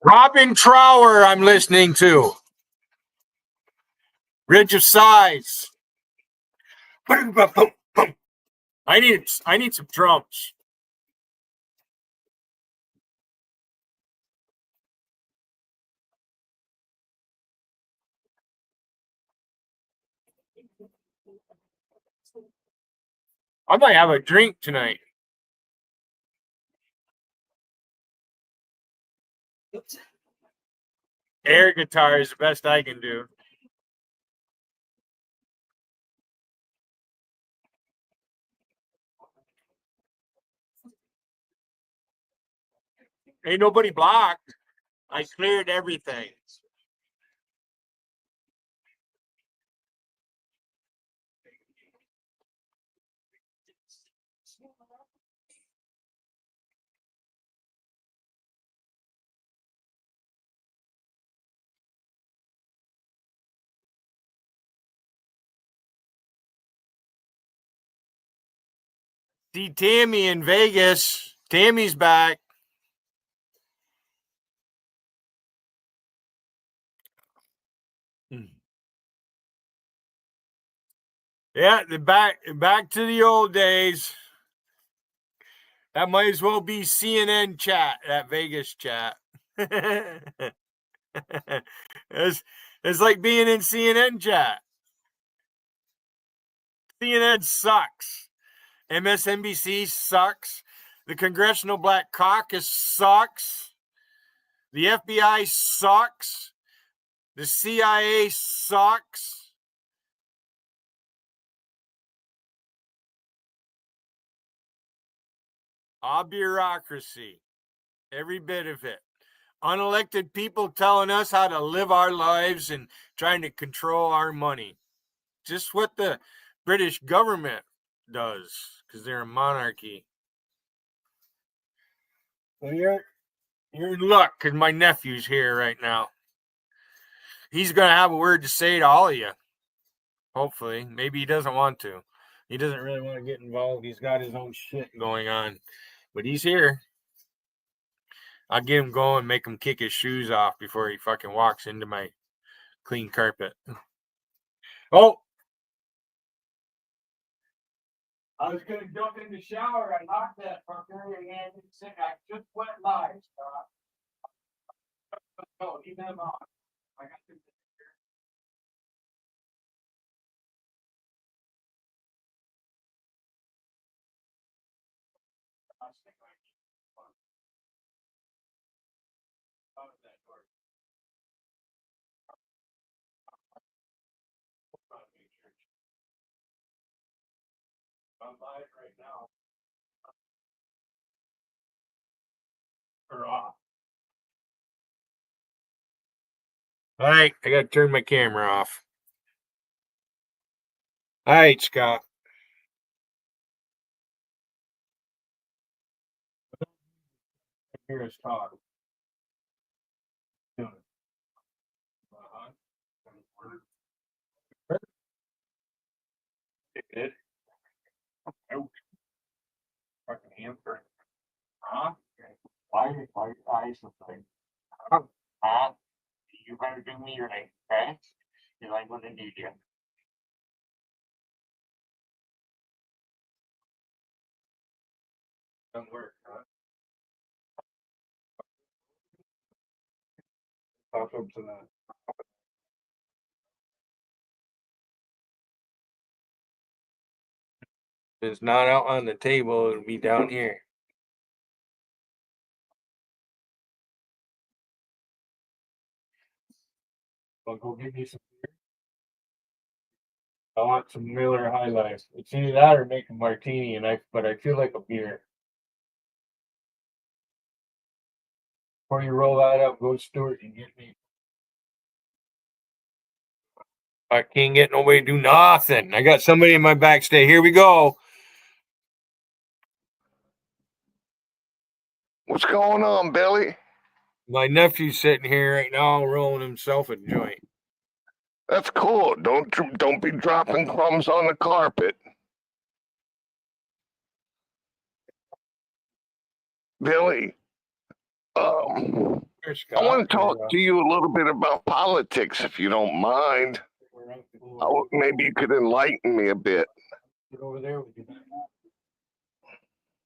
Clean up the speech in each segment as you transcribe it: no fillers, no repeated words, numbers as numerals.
Robin Trower, I'm listening to. Ridge of Sighs. I need some drums. I might have a drink tonight. Air guitar is the best I can do. Ain't nobody blocked. I cleared everything. See Tammy in Vegas. Tammy's back. Yeah, back to the old days. That might as well be CNN chat, that Vegas chat. it's like being in CNN chat. CNN sucks. MSNBC sucks. The Congressional Black Caucus sucks. The FBI sucks. The CIA sucks. All bureaucracy. Every bit of it. Unelected people telling us how to live our lives and trying to control our money. Just what the British government does, because they're a monarchy. Well, you're in luck because my nephew's here right now. He's going to have a word to say to all of you. Hopefully. Maybe he doesn't want to. He doesn't really want to get involved. He's got his own shit going on. But he's here. I'll get him going, make him kick his shoes off before he fucking walks into my clean carpet. Oh! I was going to jump in the shower. I locked that fucker and I just went live. Oh, leave them on. I got to. I'm live right now. Or off. All right, I got to turn my camera off. All right, Scott. Hear us talk. It. Ouch. Fucking hamster. Huh? Why eyes the thing? Huh? You better do me your name, okay? Because I'm going to need you. Doesn't work, huh? Talk up to that. If it's not out on the table, it'll be down here. I'll go give you some beer. I want some Miller High Life. It's either that or make a martini, but I feel like a beer. Before you roll that up, go Stuart and get me. I can't get nobody to do nothing. I got somebody in my backstage. Here we go. What's going on, Billy? My nephew's sitting here right now, rolling himself a joint. That's cool. Don't be dropping crumbs on the carpet, Billy. Here, I Scott. want to talk to you a little bit about politics, if you don't mind. Maybe you could enlighten me a bit. Get over there with you.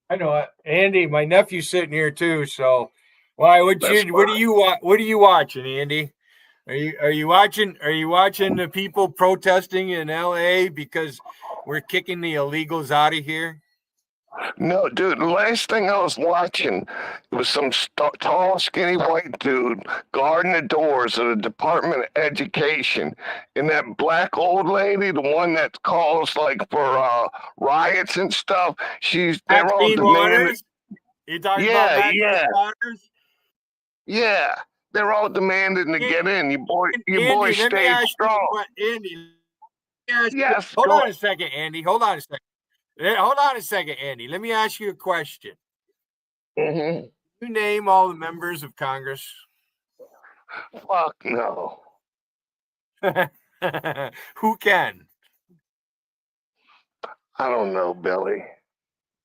I know it, Andy. My nephew's sitting here too. So, why? What That's you? What are you? What are you watching, Andy? Are you watching? Are you watching the people protesting in L.A. because we're kicking the illegals out of here? No, dude. The last thing I was watching was some tall, skinny white dude guarding the doors of the Department of Education, and that black old lady, the one that calls like for riots and stuff. They're all Maxine demanding. Waters. You talking about Yeah, Maxine yeah, Waters? yeah. They're all demanding to get in. Your boy Andy, let me stayed ask you strong. Andy, let me ask you, Yes, hold go. on a second, Andy. Hold on a second. Hold on a second, Andy. Let me ask you a question. Mm-hmm. You name all the members of Congress. Fuck no. Who can? I don't know, Billy.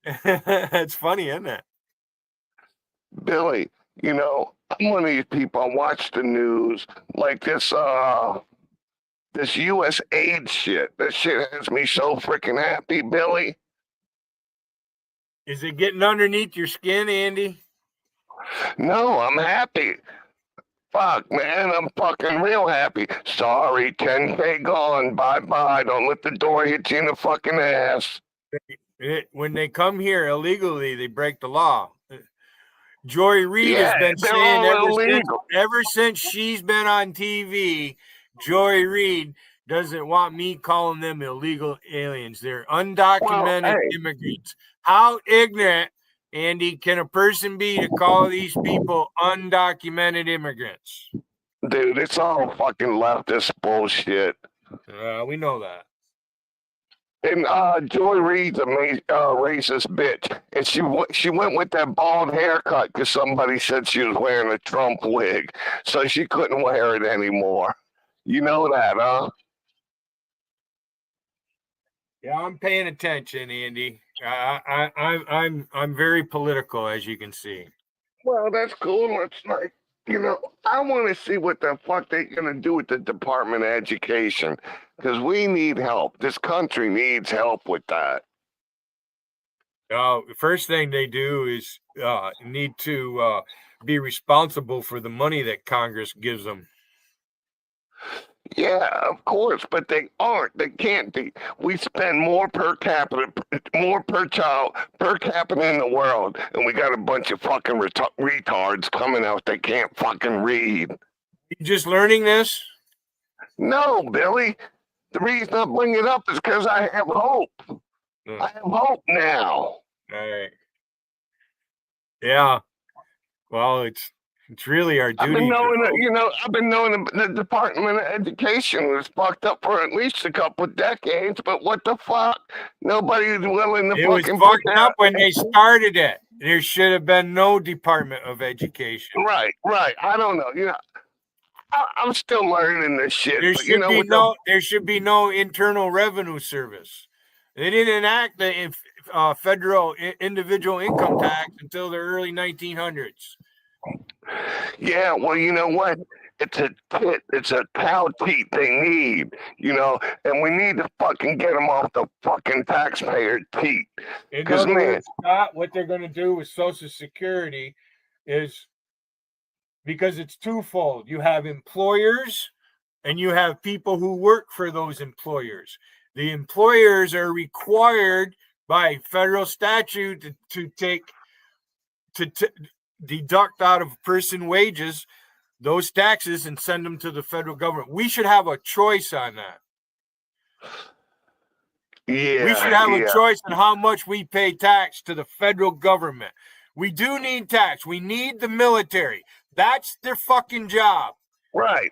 It's funny, isn't it? Billy, I'm one of these people. I watch the news like this US aid shit. That shit has me so freaking happy, Billy. Is it getting underneath your skin, Andy? No, I'm happy. Fuck, man, I'm fucking real happy. Sorry, 10K gone. Bye bye. Don't let the door hit you in the fucking ass. When they come here illegally, they break the law. Joy Reid has Yeah, been they're saying all illegal. ever since she's been on TV, Joy Reid doesn't want me calling them illegal aliens. They're Well, undocumented hey, immigrants. How ignorant, Andy, can a person be to call these people undocumented immigrants? dude, it's all fucking leftist bullshit. We know that. And Joy Reid's a racist bitch, and she went with that bald haircut because somebody said she was wearing a Trump wig, so she couldn't wear it anymore. You know that, huh? Yeah, I'm paying attention, Andy. I'm very political, as you can see. Well, that's cool. It's like, I want to see what the fuck they're gonna do with the Department of Education because we need help. This country needs help with that. The first thing they do is need to be responsible for the money that Congress gives them. Yeah, of course, but they aren't. They can't be. We spend more per capita, more per child per capita in the world, and we got a bunch of fucking retards coming out that can't fucking read. You just learning this? No, Billy. The reason I bring it up is because I have hope. I have hope now. All right. Yeah. Well, it's really our I've been duty. knowing that, I've been knowing the Department of Education was fucked up for at least a couple of decades, but what the fuck? Nobody's willing to It was fucking put fucked that. up when they started it. There should have been no Department of Education. Right. I don't know. I'm still learning this shit, There but should be there should be no Internal Revenue Service. They didn't enact the federal individual income tax until the early 1900s. yeah, well, you know what? It's a cow teat they need, and we need to fucking get them off the fucking taxpayer teat. In Because, other man, words, Scott, what they're going to do with Social Security is because it's twofold. You have employers and you have people who work for those employers. The employers are required by federal statute to deduct out of person wages those taxes and send them to the federal government. We should have a choice on that. We should have a choice on how much we pay tax to the federal government. We do need tax. We need the military. That's their fucking job. Right.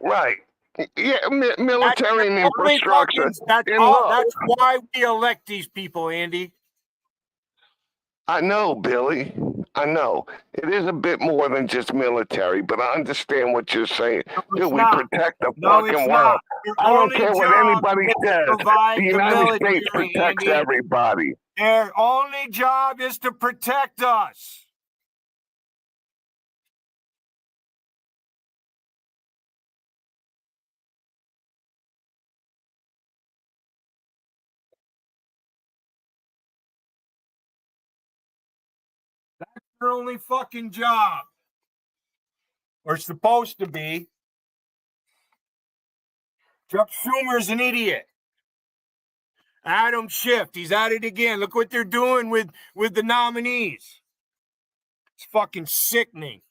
Yeah, military and infrastructure. That's why we elect these people, Andy. I know, Billy. I know it is a bit more than just military, but I understand what you're saying. No, Dude, it's we not. protect the No, it's fucking world. not. Your I don't only care what job anybody is to says. The provide the United States military, protects Andy. everybody. Their only job is to protect us. That's their only fucking job. Or supposed to be. Chuck Schumer's an idiot. Adam Schiff, he's at it again. Look what they're doing with the nominees. It's fucking sickening.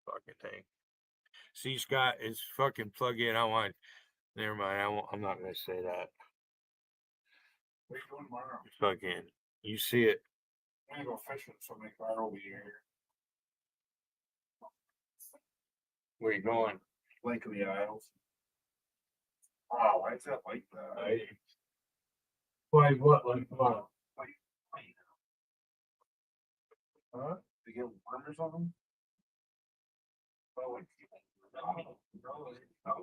Fucking thing. See, Scott, is fucking plug in. Never mind. I'm not gonna say that. What are you doing tomorrow? Fucking, you see it. I'm gonna go fishing, so my car will be here. Where you going? Lake of the Isles. Wow, why is that like that? Why what? Like what? Huh? To get worm or something? Oh,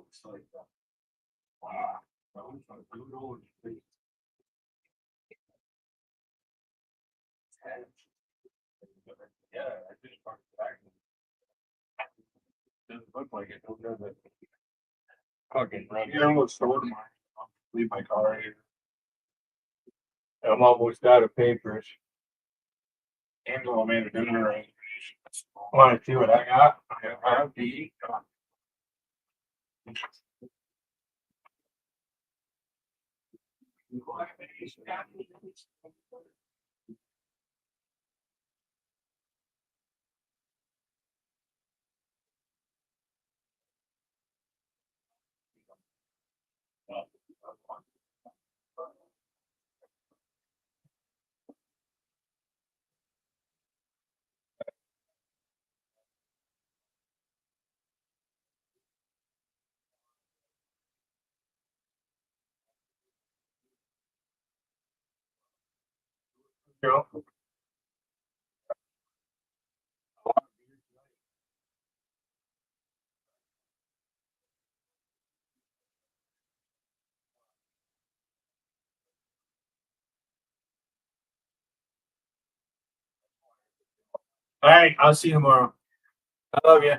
it's like that. Wow. Yeah, I just parked back. Doesn't look like it, does it? Fucking run. Yeah, I'm gonna store tomorrow. I'll leave my car here. I'm almost out of papers. Angela made a dinner reservation. Want to see what I got? I have to eat. All right, I'll see you tomorrow. I love you.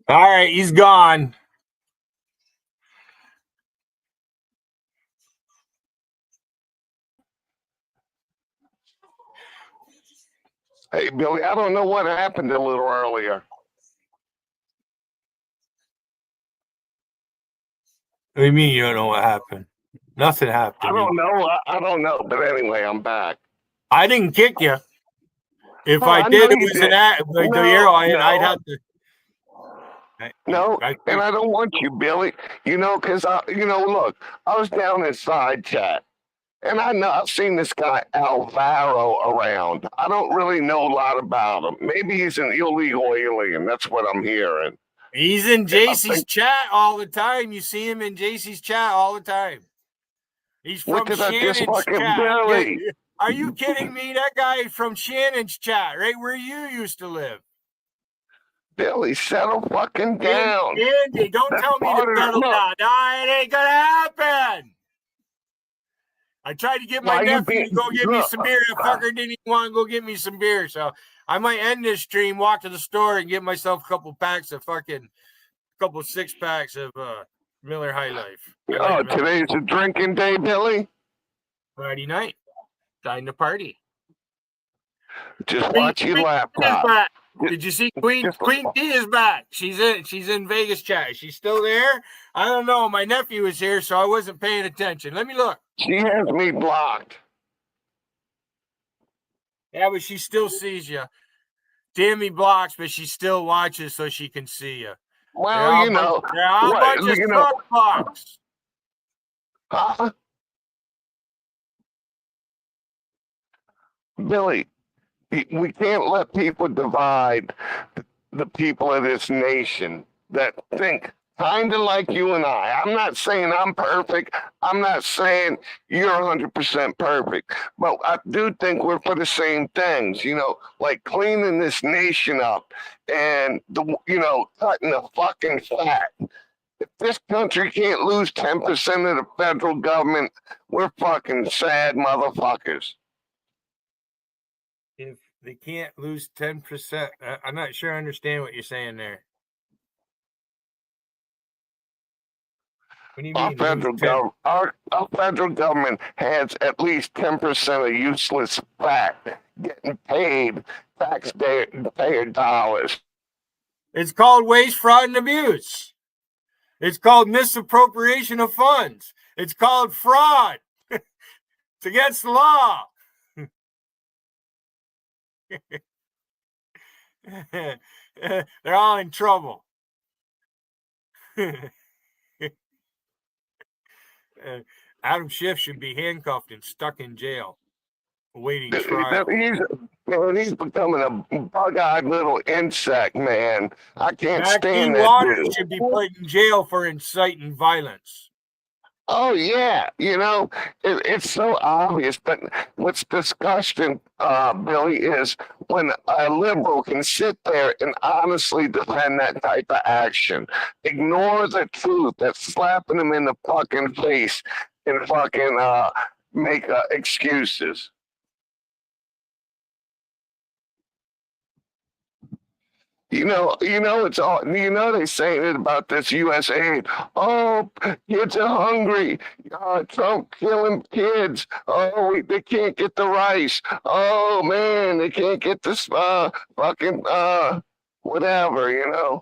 All right, he's gone. Hey, Billy, I don't know what happened a little earlier. What do you mean you don't know what happened? Nothing happened. I don't know. I don't know. But anyway, I'm back. I didn't kick you. If Oh, I I did, know it you was did. an act. Like the No, arrow, I'd no. have to. No, and I don't want you, Billy. You know, because look, I was down in side chat, and I've seen this guy Alvaro around. I don't really know a lot about him. Maybe he's an illegal alien. That's what I'm hearing. He's in JC's chat all the time. You see him in JC's chat all the time. He's from What did I just Shannon's fucking chat. Billy? Yeah, are you kidding me? That guy from Shannon's chat, right where you used to live. Billy, settle fucking down. Andy, don't That's tell me to part of it. settle Look. down. No, it ain't gonna happen. I tried to get my Why you nephew being- to go get me look. some beer. That fucker didn't even want to go get me some beer. So I might end this stream, walk to the store, and get myself a couple six packs of Miller High Life. Oh, today's a drinking day, Billy. Friday night. Time to party. Just watch your laptop. Did you see Queen T is back? She's in Vegas chat. Is she still there? I don't know. My nephew is here, so I wasn't paying attention. Let me look. She has me blocked. Yeah, but she still sees you. Tammy blocks, but she still watches so she can see you. Well, you know, they're all a what, bunch of you know, blocks. huh? Billy, we can't let people divide the people of this nation that think kind of like you and I. I'm not saying I'm perfect. I'm not saying you're 100% perfect. But I do think we're for the same things, you know, like cleaning this nation up and, cutting the fucking fat. If this country can't lose 10% of the federal government, we're fucking sad motherfuckers. If they can't lose 10%, I'm not sure I understand what you're saying there. What do you mean? Our federal government has at least 10% of useless fat getting paid taxpayer dollars. It's called waste, fraud, and abuse. It's called misappropriation of funds. It's called fraud. It's against the law. They're all in trouble. Adam Schiff should be handcuffed and stuck in jail, awaiting trial. He's becoming a bug-eyed little insect, man. I can't stand Maxine that Waters dude. should be put in jail for inciting violence. Oh yeah, it's so obvious. But what's disgusting, Billy, is when a liberal can sit there and honestly defend that type of action, ignore the truth that's slapping them in the fucking face, and fucking make excuses. It's all. They say it about this U.S. aid. Oh, kids are hungry. Trump killing kids. Oh, they can't get the rice. Oh man, they can't get this fucking whatever.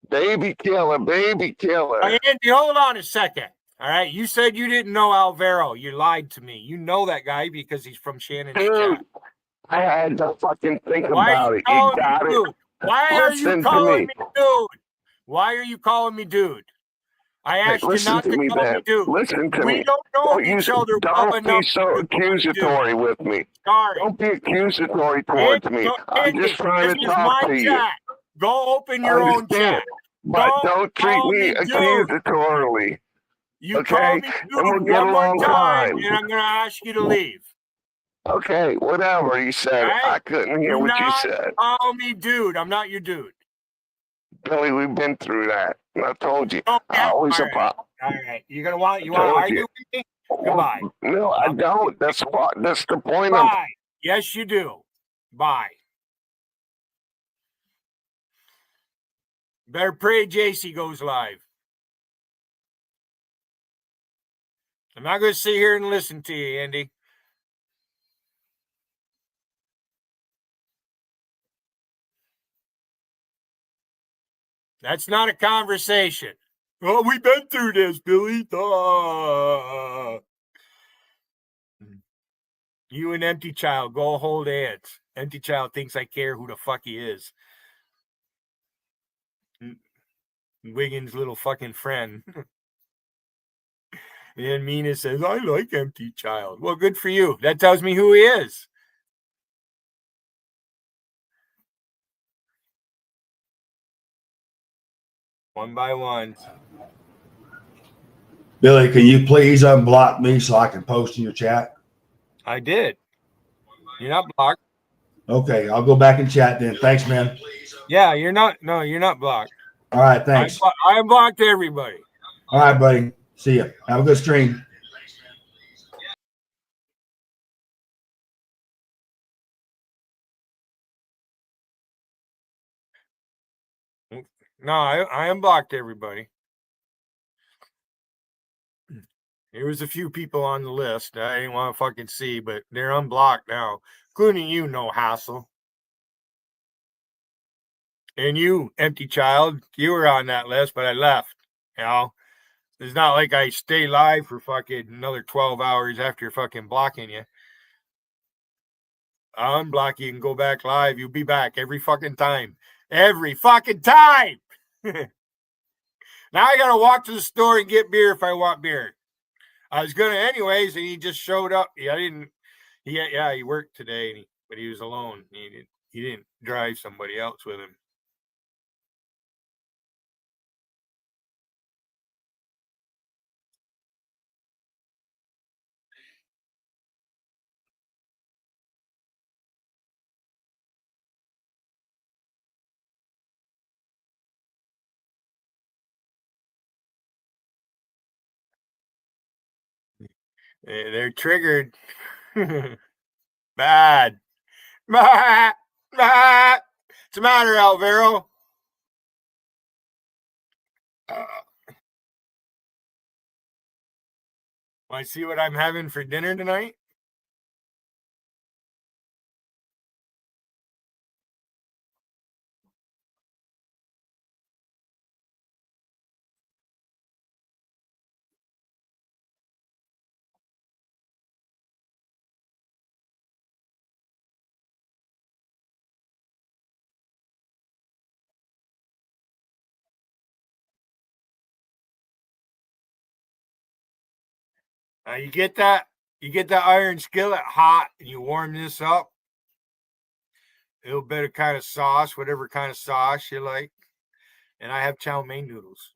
Baby killer, baby killer. Andy, hold on a second. All right, you said you didn't know Alvaro. You lied to me. You know that guy because he's from Shannon's Dude, chat. I had to fucking think Why about are it. you You calling got me it. dude? Why are you calling me dude? Why are you calling me dude? I asked you not to call me dude. Listen to me. We don't know each other well enough. Don't be so accusatory with me. Sorry. Don't be accusatory towards me. I'm just trying to talk to you. Go open your own chat. But don't treat me accusatorily. You call me dude one more time, and I'm going to ask you to leave. Okay, whatever you said. Right? I couldn't hear what you said. Call me dude. I'm not your dude. Billy, we've been through that. I told you. I always apologize. All right. You want to argue with me? Goodbye. No, I don't. That's the point. Bye. Yes, you do. Bye. Better pray JC goes live. I'm not going to sit here and listen to you, Andy. That's not a conversation. Oh, we've been through this, Billy. You and Empty Child, go hold hands. Empty Child thinks I care who the fuck he is. Wiggins' little fucking friend. And then Mina says, I like Empty Child. Well, good for you. That tells me who he is. One by one. Billy, can you please unblock me so I can post in your chat? I did. You're not blocked. Okay, I'll go back and chat then. Thanks, man. Yeah, you're not. No, you're not blocked. All right, thanks. I blocked everybody. All right, buddy. See ya. Have a good stream. No, I unblocked everybody. There was a few people on the list I didn't want to fucking see, but they're unblocked now, including you, no hassle. And you, Empty Child, you were on that list, but I left. It's not like I stay live for fucking another 12 hours after fucking blocking you. I'll unblock you and go back live. You'll be back every fucking time. Every fucking time. Now I gotta walk to the store and get beer if I want beer. I was gonna anyways, and he just showed up. Yeah, I didn't. He worked today, but he was alone. He didn't drive somebody else with him. They're triggered. Bad. What's the matter, Alvaro? Want to see what I'm having for dinner tonight? You get that iron skillet hot, and you warm this up. A little bit of kind of sauce, whatever kind of sauce you like. And I have chow mein noodles.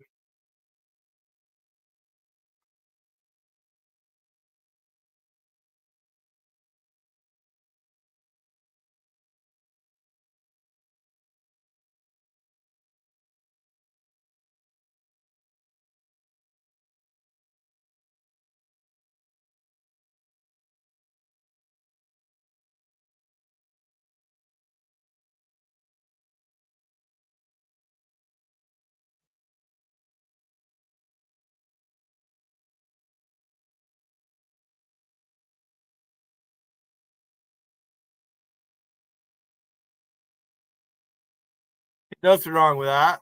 Nothing wrong with that.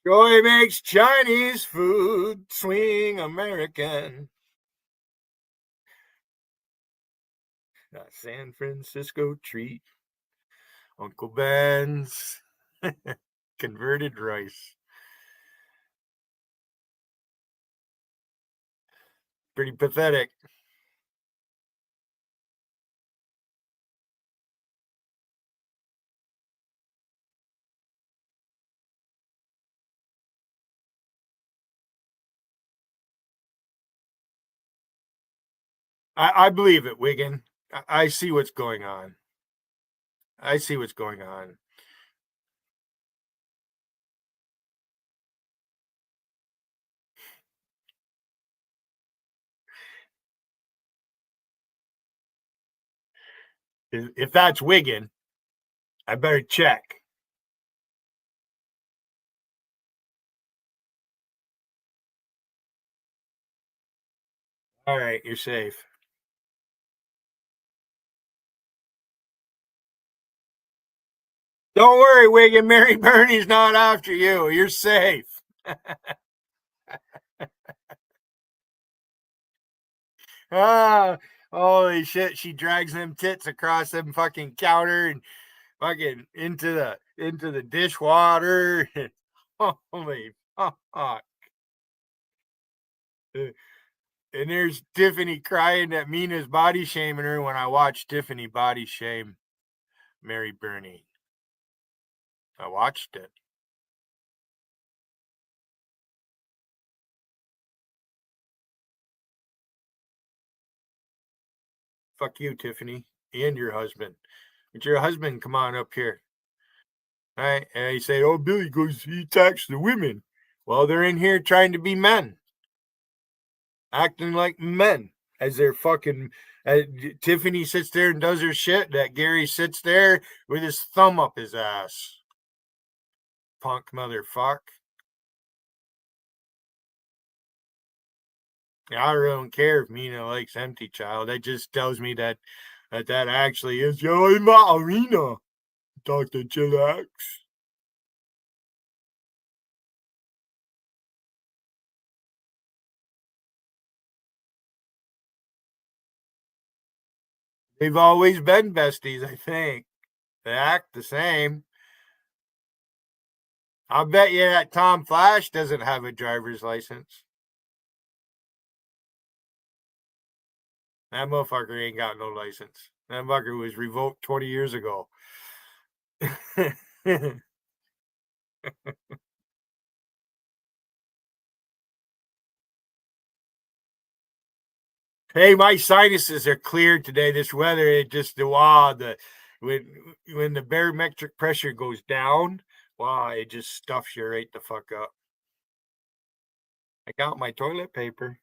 Joy makes Chinese food swing American. San Francisco treat. Uncle Ben's converted rice. Pretty pathetic. I believe it, Wiggin. I see what's going on. I see what's going on. If that's Wiggin, I better check. All right, you're safe. Don't worry, Wiggin. Mary Bernie's not after you. You're safe. Ah, holy shit! She drags them tits across them fucking counter and fucking into the dishwater. Holy fuck! And there's Tiffany crying that Mina's body shaming her when I watched Tiffany body shame Mary Bernie. I watched it. Fuck you, Tiffany, and your husband. But your husband, come on up here. All right. And he said, oh, Billy goes, he attacks the women. Well, they're in here trying to be men, acting like men as they're fucking. Tiffany sits there and does her shit. That Gary sits there with his thumb up his ass. Punk motherfucker. I really don't care if Mina likes Empty Child. That just tells me that actually is yo in my arena, Dr. Chillax. They've always been besties, I think. They act the same. I'll bet you that Tom Flash doesn't have a driver's license. That motherfucker ain't got no license. That fucker was revoked 20 years ago. Hey, my sinuses are cleared today. This weather, it just when the barometric pressure goes down, wow, it just stuffs you right the fuck up. I got my toilet paper.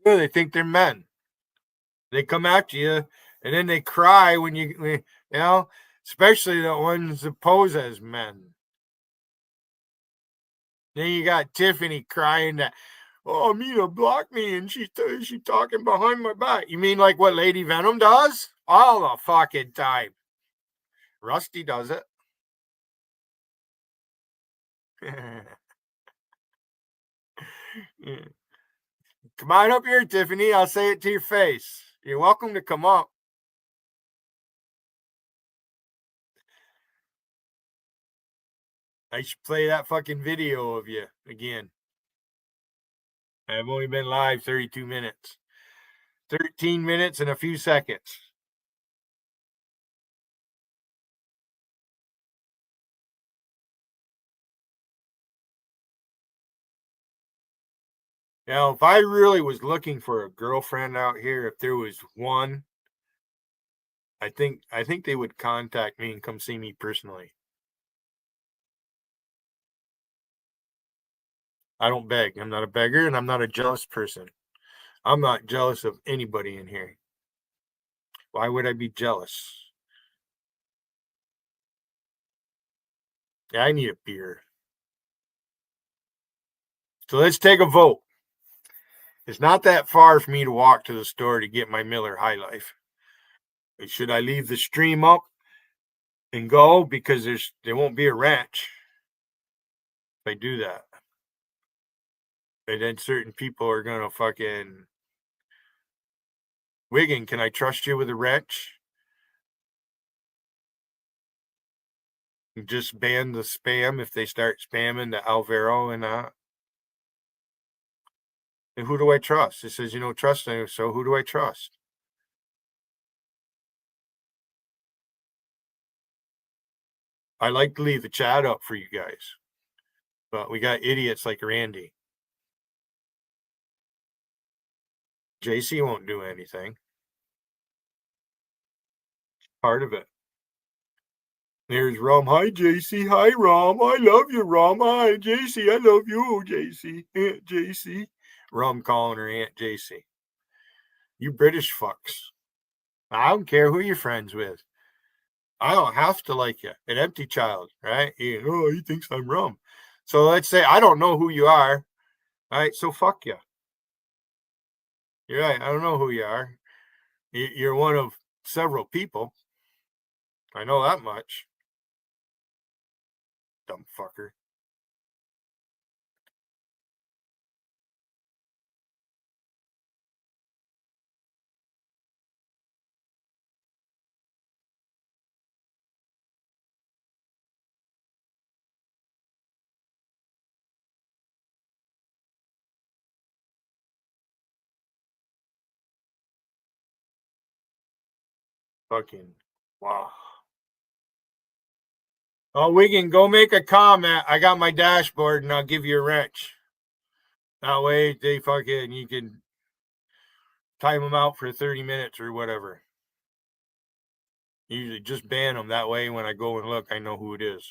They think they're men. They come after you, and then they cry when you know, especially the ones that pose as men. Then you got Tiffany crying that, oh, Mina blocked me and she's talking behind my back. You mean like what Lady Venom does? All the fucking time. Rusty does it. Come on up here, Tiffany. I'll say it to your face. You're welcome to come up. I should play that fucking video of you again. I've only been live 32 minutes. 13 minutes and a few seconds. Now, if I really was looking for a girlfriend out here, if there was one, I think they would contact me and come see me personally. I don't beg. I'm not a beggar, and I'm not a jealous person. I'm not jealous of anybody in here. Why would I be jealous? Yeah, I need a beer. So let's take a vote. It's not that far for me to walk to the store to get my Miller High Life. Should I leave the stream up and go? Because there won't be a wrench if I do that. And then certain people are going to fucking... Wiggin, can I trust you with a wrench? Just ban the spam if they start spamming the Alvaro and that. And who do I trust? It says you don't trust them, so who do I trust? I like to leave the chat up for you guys. But we got idiots like Randy. JC won't do anything. Part of it. There's Rom. Hi, JC. Hi, Rom. I love you, Rom. Hi, JC. I love you, JC. Aunt JC. Rom calling her Aunt JC. You British fucks. I don't care who you're friends with. I don't have to like you. An empty child, right? He thinks I'm Rom. So let's say I don't know who you are. All right, so fuck you. You're right. I don't know who you are. You're one of several people. I know that much. Dumb fucker. Fucking wow. Oh, Wiggin, go make a comment. I got my dashboard and I'll give you a wrench. That way they fucking, you can time them out for 30 minutes or whatever. Usually just ban them. That way when I go and look, I know who it is.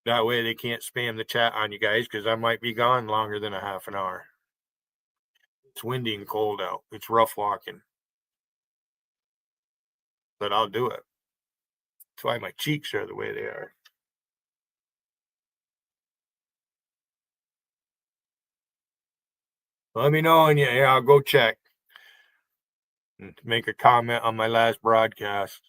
That way they can't spam the chat on you guys because I might be gone longer than a half an hour. It's windy and cold out. It's rough walking. But I'll do it. That's why my cheeks are the way they are. Let me know and yeah, I'll go check. And make a comment on my last broadcast.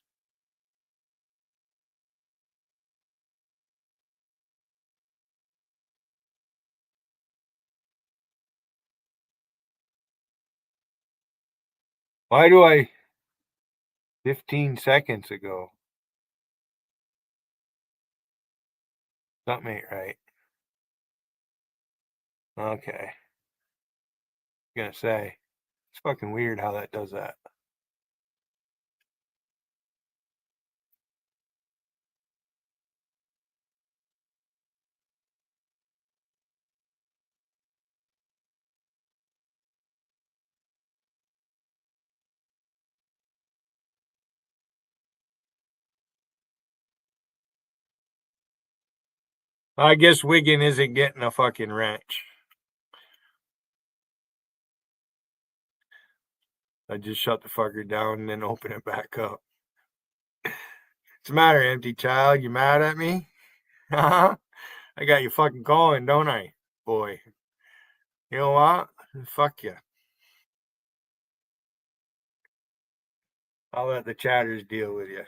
Why do I 15 seconds ago? Something ain't right. Okay. Gonna say. It's fucking weird how that does that. I guess Wiggin isn't getting a fucking wrench. I just shut the fucker down and then open it back up. What's the matter, empty child? You mad at me? Huh? I got you fucking calling, don't I, boy? You know what? Fuck you. I'll let the chatters deal with you.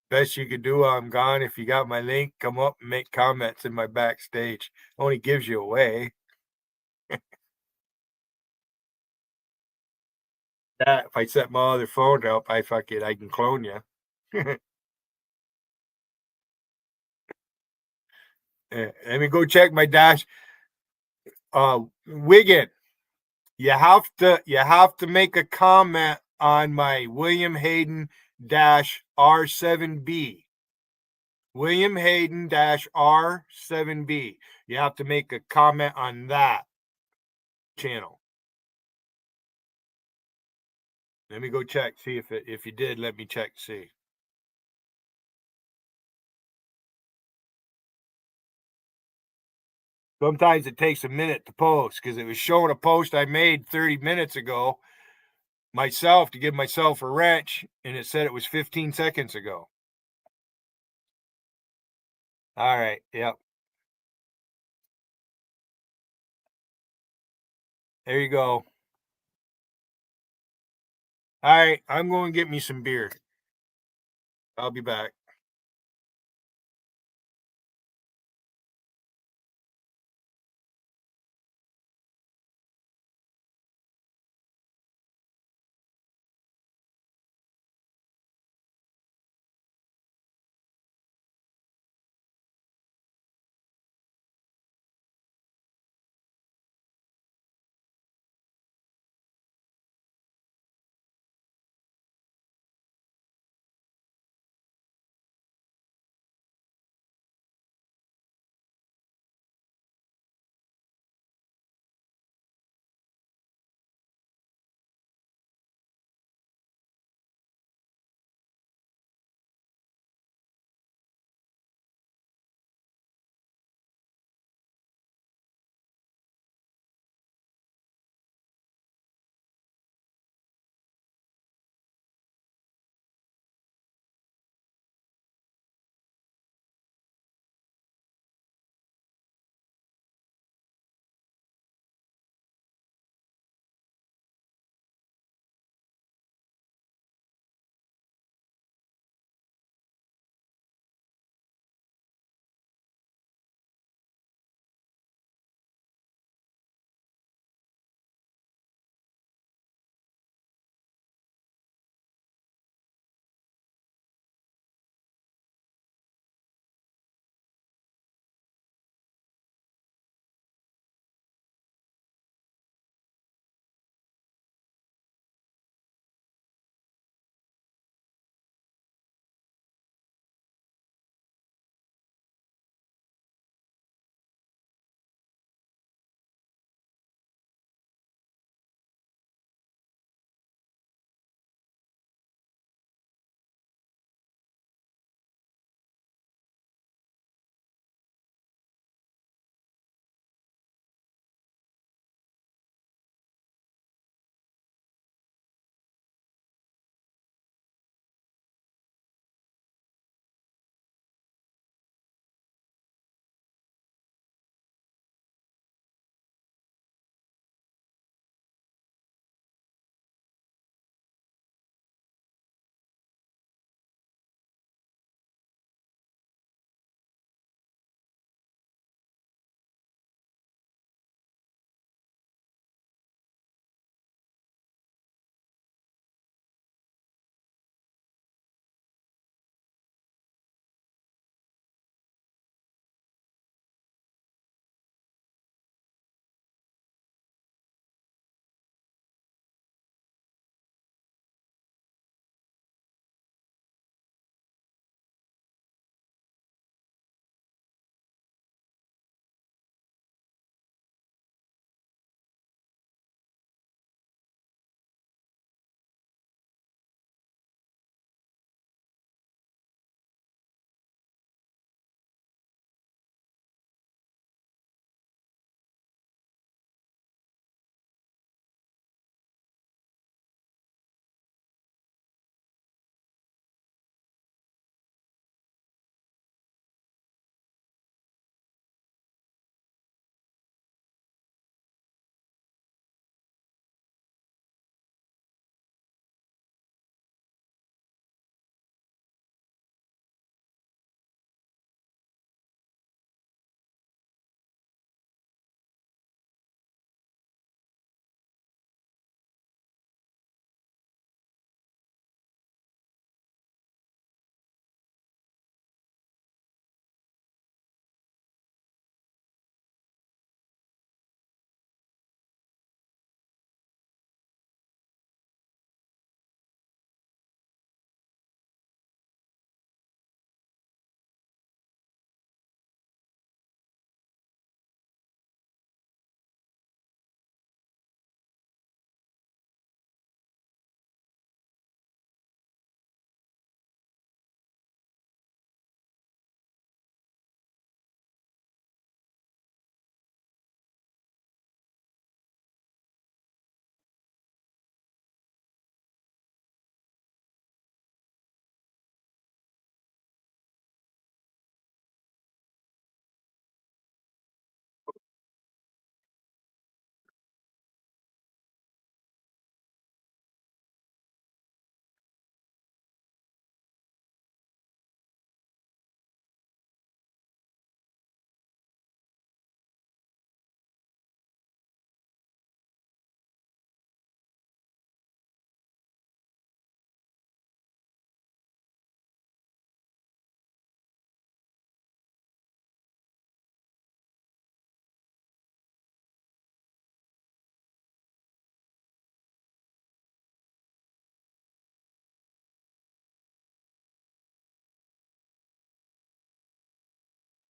Best you could do while I'm gone, if you got my link, come up and make comments in my backstage. Only gives you away. That if I set my other phone up, I can clone you. Let me go check my dash. Wiggin, you have to make a comment on my William Hayden -R7B. William Hayden -R7B. You have to make a comment on that channel. Let me go check, see if you did. Let me check, see. Sometimes it takes a minute to post because it was showing a post I made 30 minutes ago myself to give myself a wrench, and it said it was 15 seconds ago. All right, yep. There you go. All right, I'm going to get me some beer. I'll be back.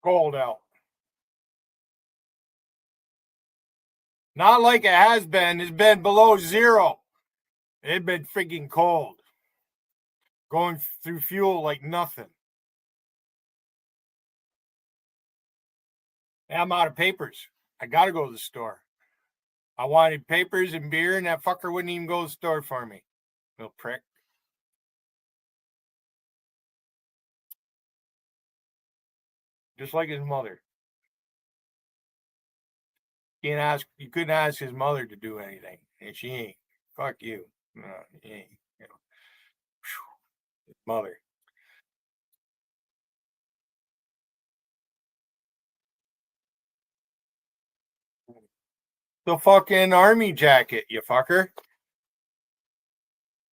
cold out. Not like it has been. It's been below zero. It's been freaking cold. Going through fuel like nothing. And I'm out of papers. I got to go to the store. I wanted papers and beer, and that fucker wouldn't even go to the store for me. Little prick. Just like his mother. You couldn't ask his mother to do anything, and she ain't. Fuck you. No, he ain't. You know. His mother. The fucking army jacket, you fucker.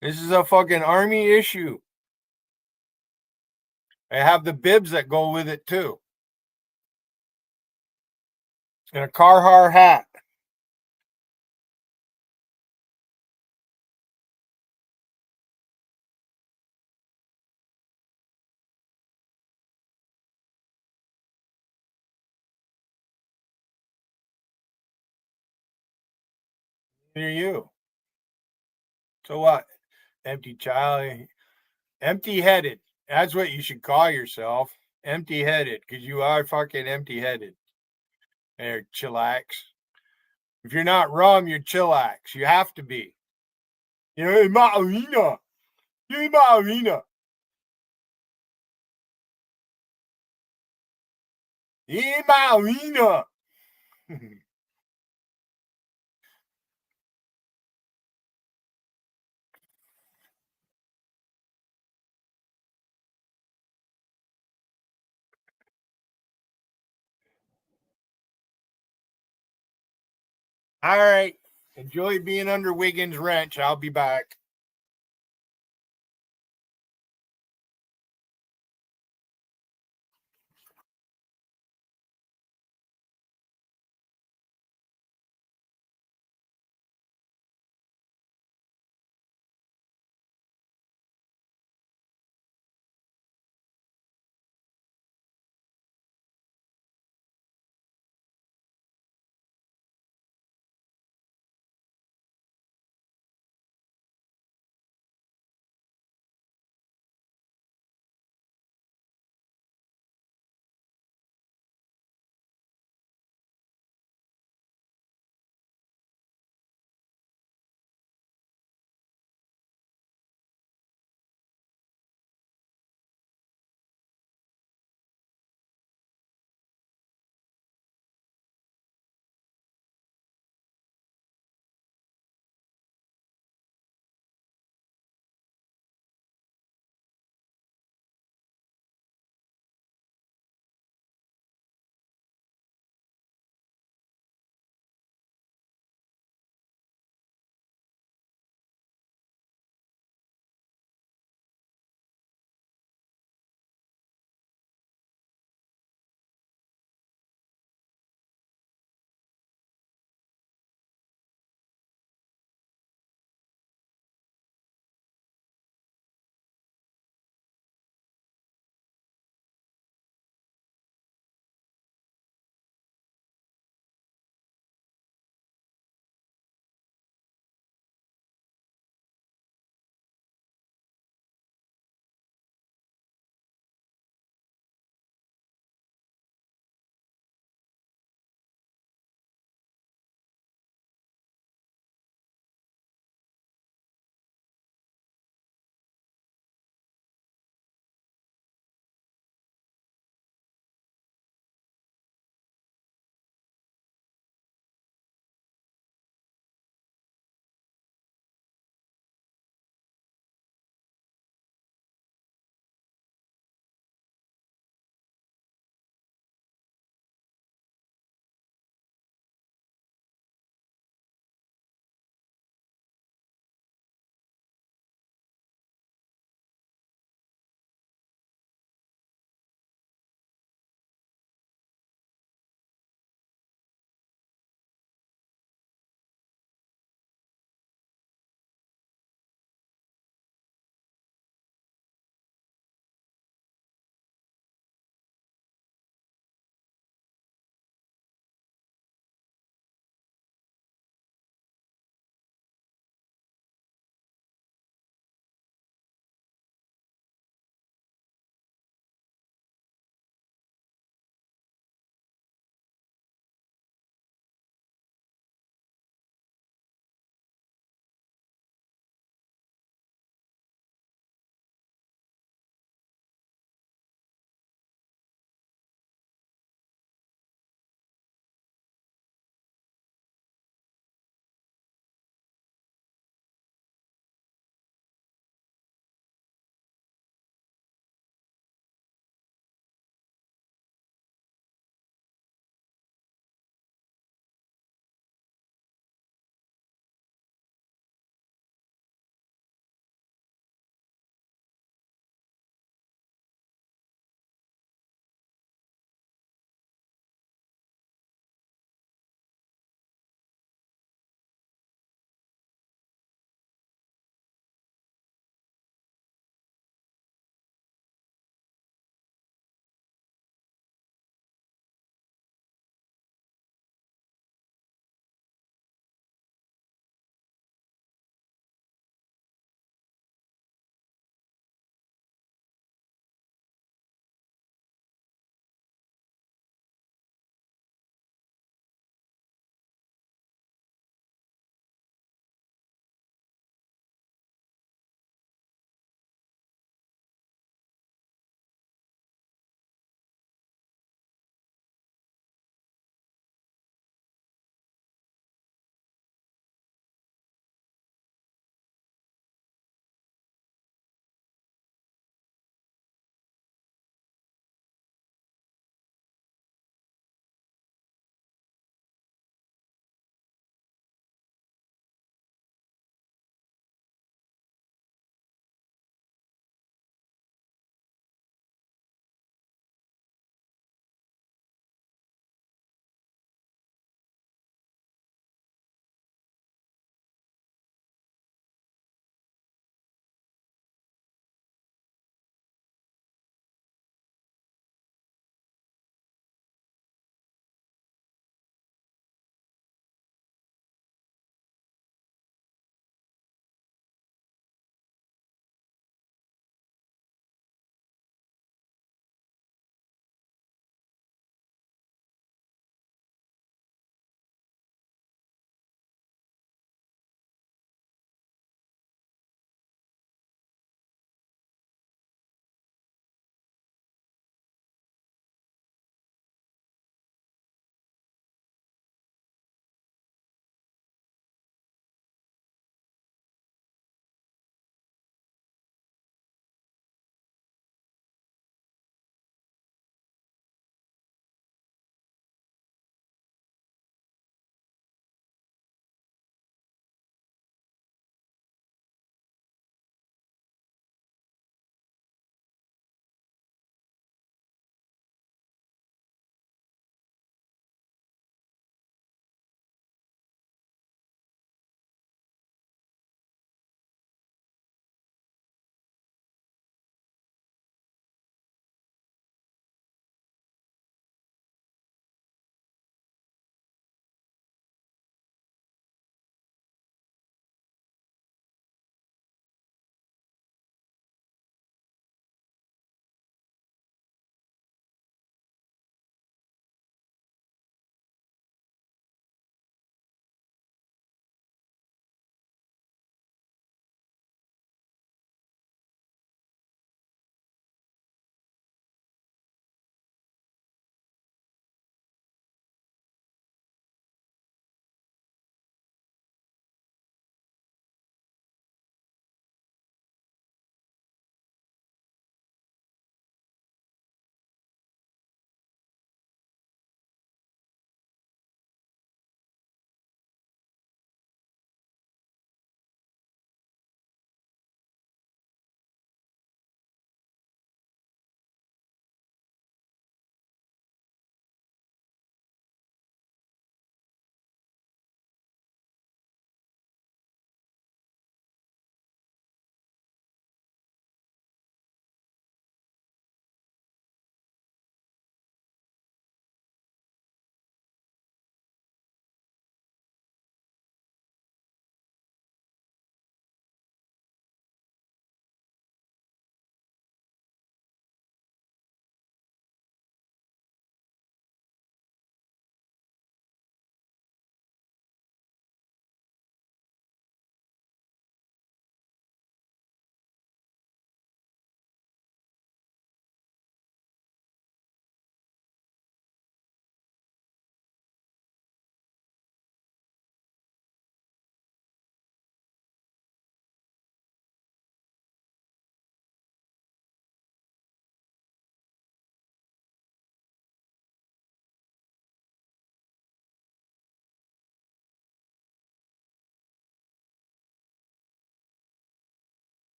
This is a fucking army issue. I have the bibs that go with it too. And a Carhartt hat. Near you. So what? Empty child. Empty headed. That's what you should call yourself. Empty headed. Because you are fucking empty headed. There, chillax. If you're not rum, you're chillax. You have to be. You're in my arena. You're in my arena. You're in my arena. All right. Enjoy being under Wiggins' wrench. I'll be back.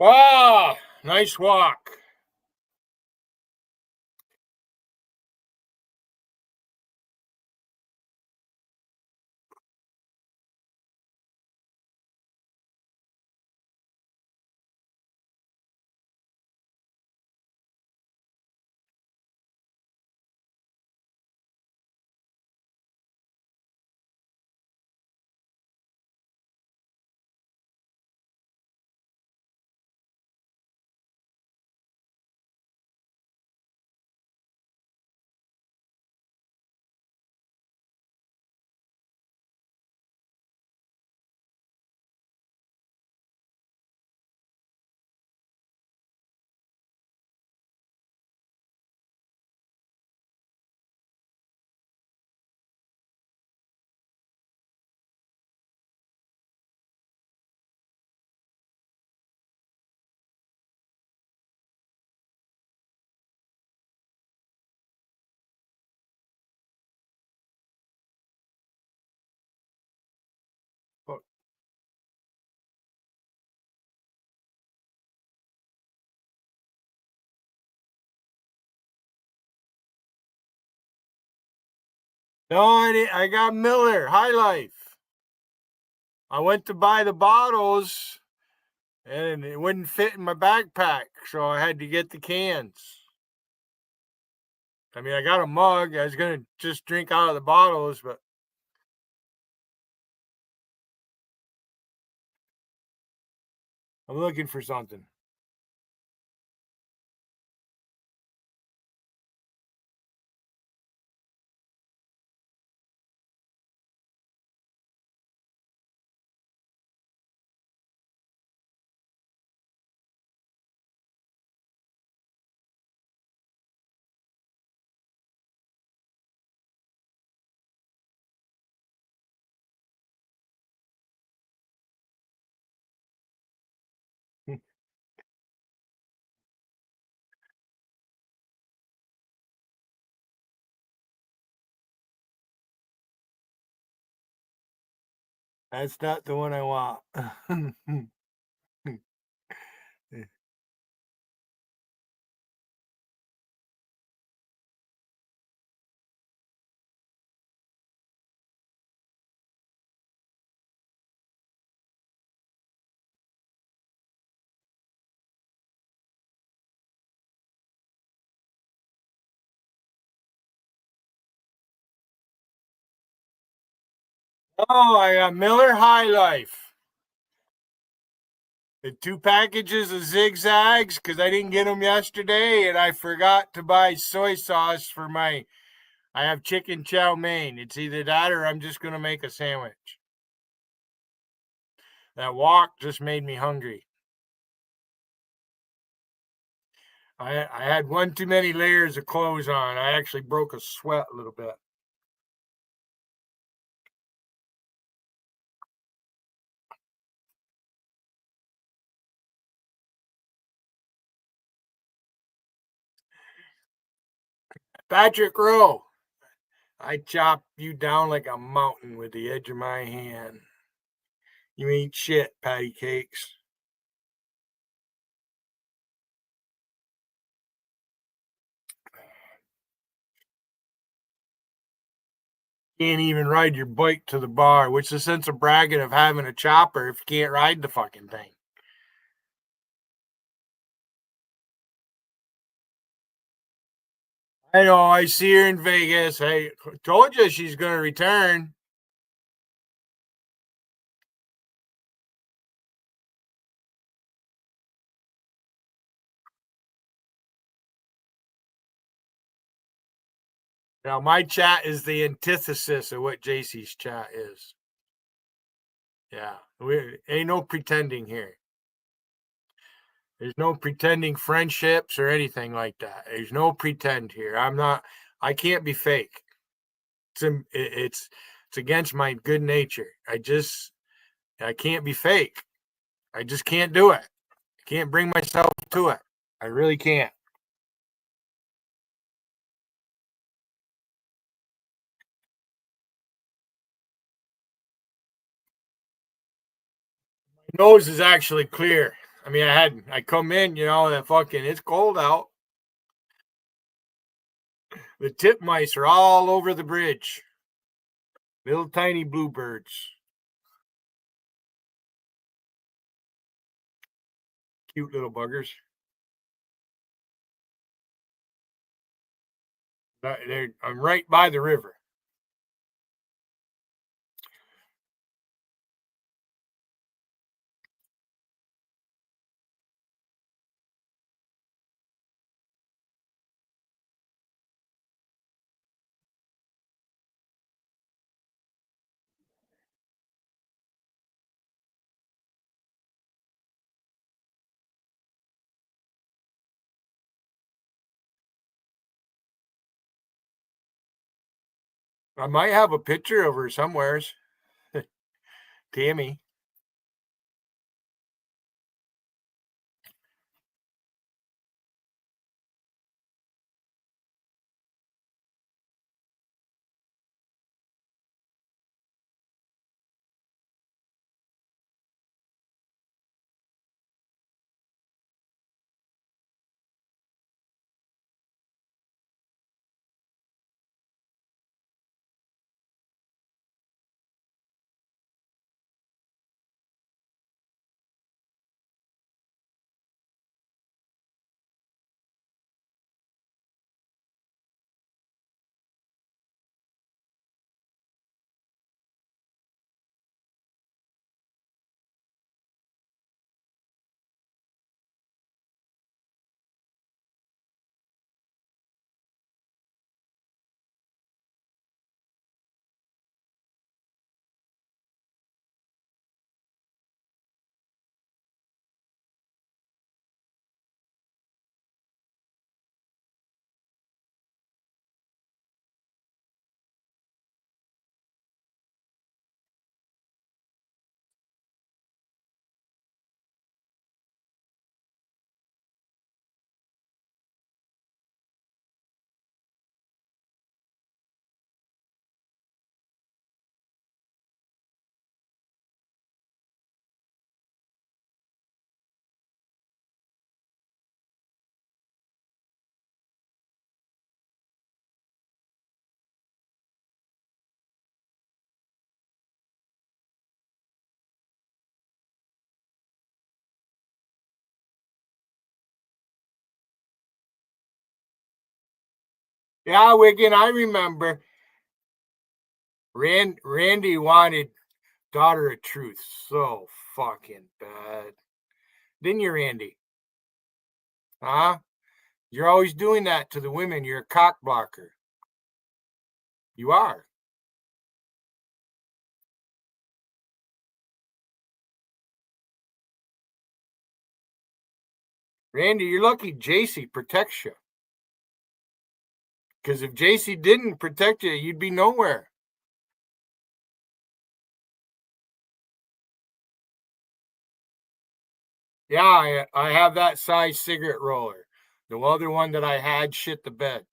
Ah, nice walk. No, I didn't. I got Miller High Life. I went to buy the bottles and it wouldn't fit in my backpack, so I had to get the cans. I mean, I got a mug. I was going to just drink out of the bottles, but I'm looking for something. That's not the one I want. Oh, I got Miller High Life. The 2 packages of zigzags because I didn't get them yesterday, and I forgot to buy soy sauce for my. I have chicken chow mein. It's either that or I'm just gonna make a sandwich. That walk just made me hungry. I had one too many layers of clothes on. I actually broke a sweat a little bit. Patrick Rowe, I chop you down like a mountain with the edge of my hand. You ain't shit, patty cakes. Can't even ride your bike to the bar. What's the sense of bragging of having a chopper if you can't ride the fucking thing? I know, I see her in Vegas. I told you she's going to return. Now, my chat is the antithesis of what JC's chat is. Yeah, ain't no pretending here. There's no pretending friendships or anything like that. There's no pretend here. I can't be fake. It's against my good nature. I can't be fake. I just can't do it. I can't bring myself to it. I really can't. My nose is actually clear. I mean, I come in, and it's cold out. The titmice are all over the bridge. Little tiny bluebirds. Cute little buggers. I'm right by the river. I might have a picture of her somewheres. Tammy. Yeah, Wiggin, I remember. Randy wanted Daughter of Truth so fucking bad. Didn't you, Randy? Huh? You're always doing that to the women. You're a cock blocker. You are. Randy, you're lucky JC protects you. Because if JC didn't protect you, you'd be nowhere. Yeah, I have that size cigarette roller. The other one that I had shit the bed.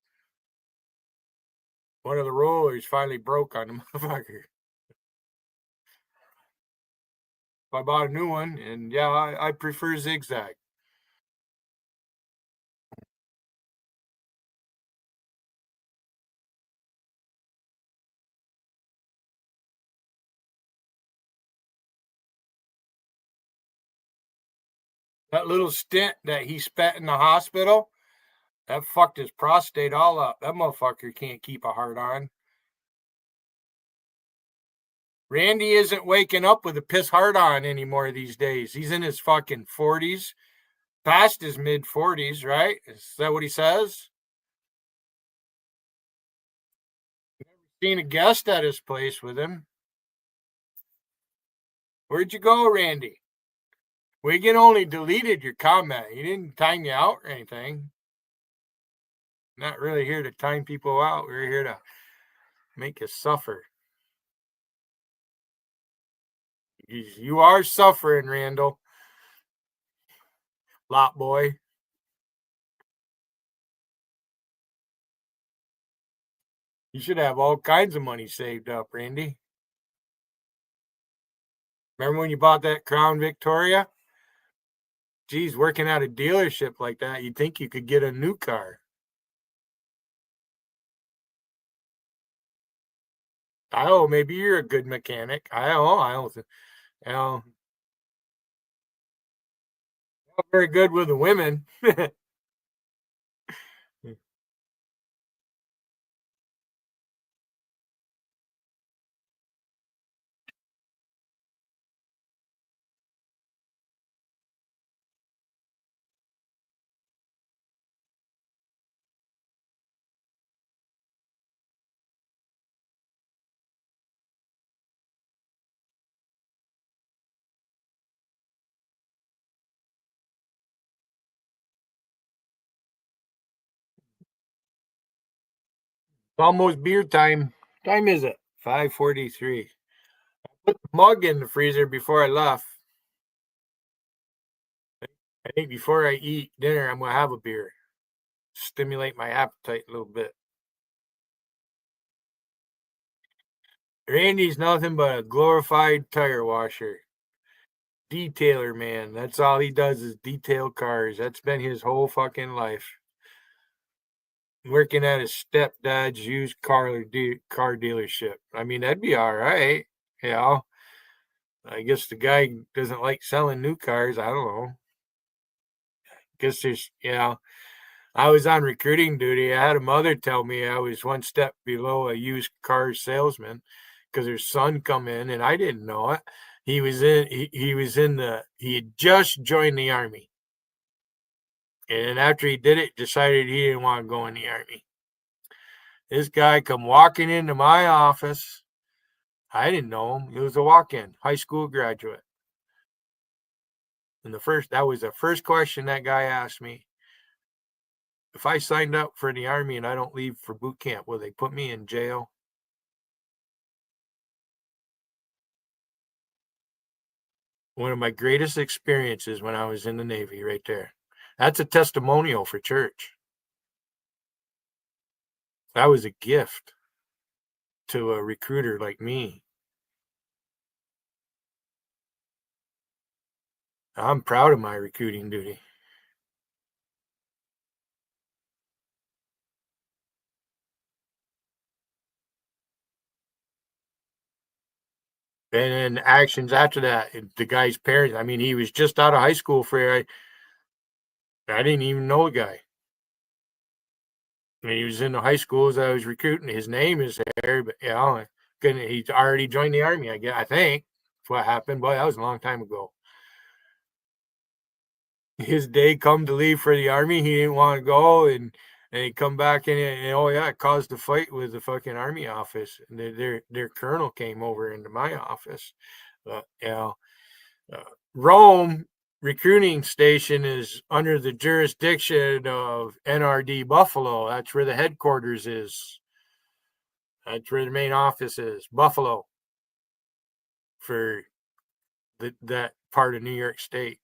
One of the rollers finally broke on the motherfucker. I bought a new one, and yeah, I prefer zigzag. That little stint that he spent in the hospital, that fucked his prostate all up. That motherfucker can't keep a heart on. Randy isn't waking up with a piss heart on anymore these days. He's in his fucking 40s, past his mid 40s, right? Is that what he says? Seen a guest at his place with him. Where'd you go, Randy? Wiggin only deleted your comment. He didn't time you out or anything. Not really here to time people out. We're here to make you suffer. You are suffering, Randall. Lot boy. You should have all kinds of money saved up, Randy. Remember when you bought that Crown Victoria? Geez, working at a dealership like that, you'd think you could get a new car. Oh, maybe you're a good mechanic. I don't know. I don't think, you know, not very good with the women. Almost beer time. Time is it? 5:43. Put the mug in the freezer before I left. I think before I eat dinner, I'm gonna have a beer. Stimulate my appetite a little bit. Randy's nothing but a glorified tire washer. Detailer, man. That's all he does is detail cars. That's been his whole fucking life. Working at his stepdad's used car dealership. I mean, that'd be all right. You know, I guess the guy doesn't like selling new cars. I don't know. Guess there's, I was on recruiting duty. I had a mother tell me I was one step below a used car salesman because her son come in and I didn't know it. He had just joined the army. And after he did it, decided he didn't want to go in the army. This guy come walking into my office. I didn't know him. He was a walk-in, high school graduate. And that was the first question that guy asked me. If I signed up for the army and I don't leave for boot camp, will they put me in jail? One of my greatest experiences when I was in the Navy, right there. That's a testimonial for church. That was a gift to a recruiter like me. I'm proud of my recruiting duty. And then actions after that, the guy's parents. I mean, he was just out of high school I didn't even know the guy. I mean, he was in the high schools I was recruiting. His name is there, but he's already joined the army. I think that's what happened. Boy, that was a long time ago. His day come to leave for the army. He didn't want to go, and he come back and it caused a fight with the fucking army office. And their colonel came over into my office. Rome recruiting station is under the jurisdiction of NRD Buffalo. That's where the headquarters is. That's where the main office is, Buffalo, for that part of New York State.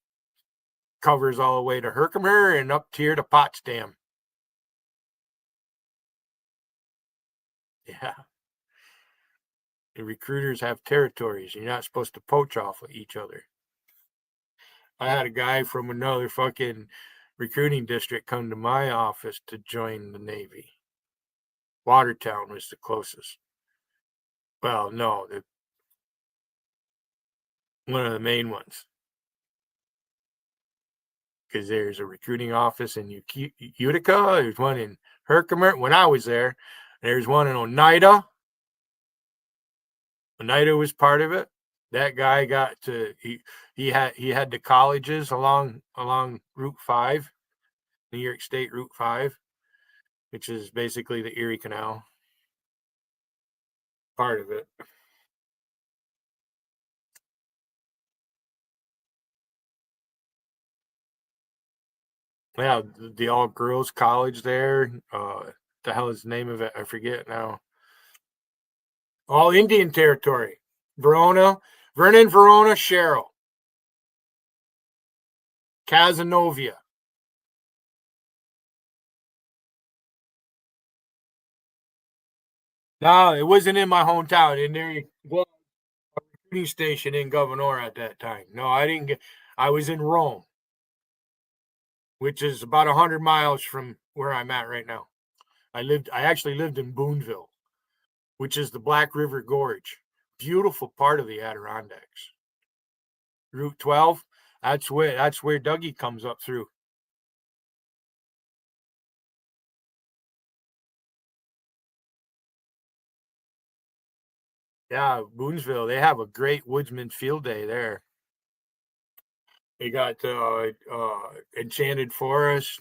Covers all the way to Herkimer and up here to Potsdam. Yeah. The recruiters have territories. You're not supposed to poach off of each other. I had a guy from another fucking recruiting district come to my office to join the Navy. Watertown was the closest. Well, no, one of the main ones. Because there's a recruiting office in Utica. There's one in Herkimer. When I was there, there's one in Oneida. Oneida was part of it. That guy got to he had the colleges along Route 5, New York State Route 5, which is basically the Erie Canal. Part of it. Yeah, the all girls college there. The hell is the name of it? I forget now. All Indian territory. Vernon, Verona, Cheryl. Cazenovia. No, it wasn't in my hometown. In there was a recruiting station in Governor at that time. No, I didn't I was in Rome. which is about 100 miles from where I'm at right now. I actually lived in Boonville, which is the Black River Gorge. Beautiful part of the Adirondacks. Route 12, that's where Dougie comes up through. Yeah, Boonsville, they have a great woodsman field day there. They got Enchanted Forest.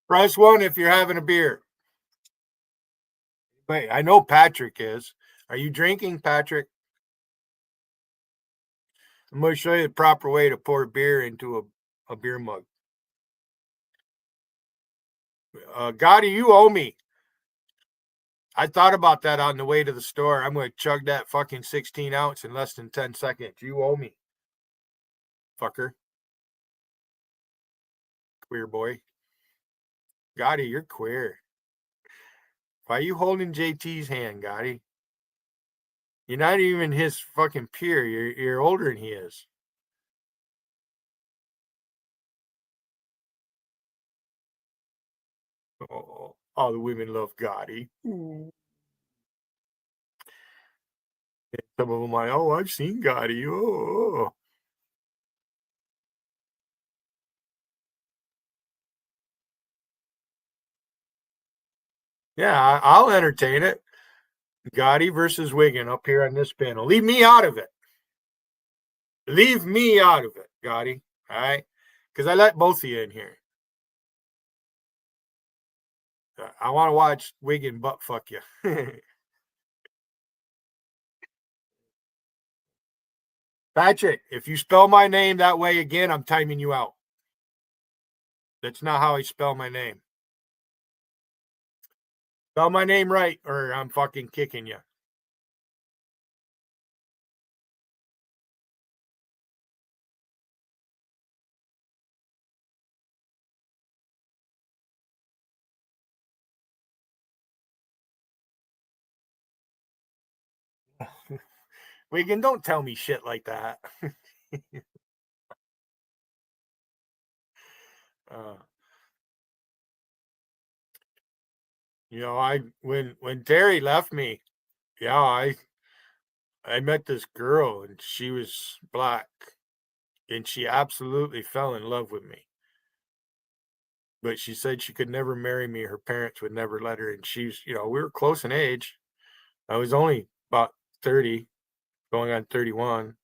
Press one if you're having a beer. Wait, I know Patrick is. Are you drinking, Patrick? I'm going to show you the proper way to pour beer into a beer mug. Gotti, you owe me. I thought about that on the way to the store. I'm going to chug that fucking 16 ounce in less than 10 seconds. You owe me. Fucker. Queer boy. Gotti, you're queer. Why are you holding JT's hand, Gotti? You're not even his fucking peer. You're older than he is. Oh, all the women love Gotti. Some of them like, oh, I've seen Gotti. Oh. Yeah, I'll entertain it. Gotti versus Wigan up here on this panel. Leave me out of it. Leave me out of it, Gotti. All right? Because I let both of you in here. I want to watch Wigan butt fuck you. Patrick, if you spell my name that way again, I'm timing you out. That's not how I spell my name. Spell my name right, or I'm fucking kicking you. Wigan, don't tell me shit like that. When Terry left me, I met this girl and she was black and she absolutely fell in love with me. But she said she could never marry me. Her parents would never let her. And she's, we were close in age. I was only about 30, going on 31.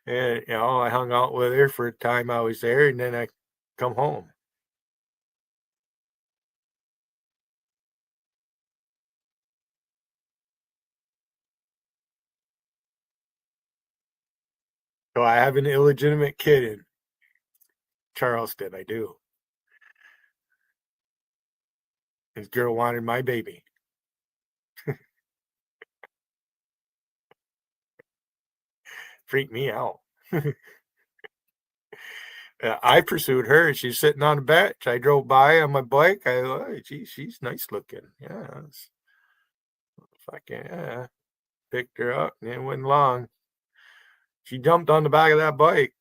And, I hung out with her for a time I was there and then I come home. So I have an illegitimate kid in Charleston. I do. This girl wanted my baby. Freaked me out. I pursued her. She's sitting on a bench. I drove by on my bike. Gee, she's nice looking. Yeah. Fucking, yeah. Picked her up and it wasn't long. She jumped on the back of that bike,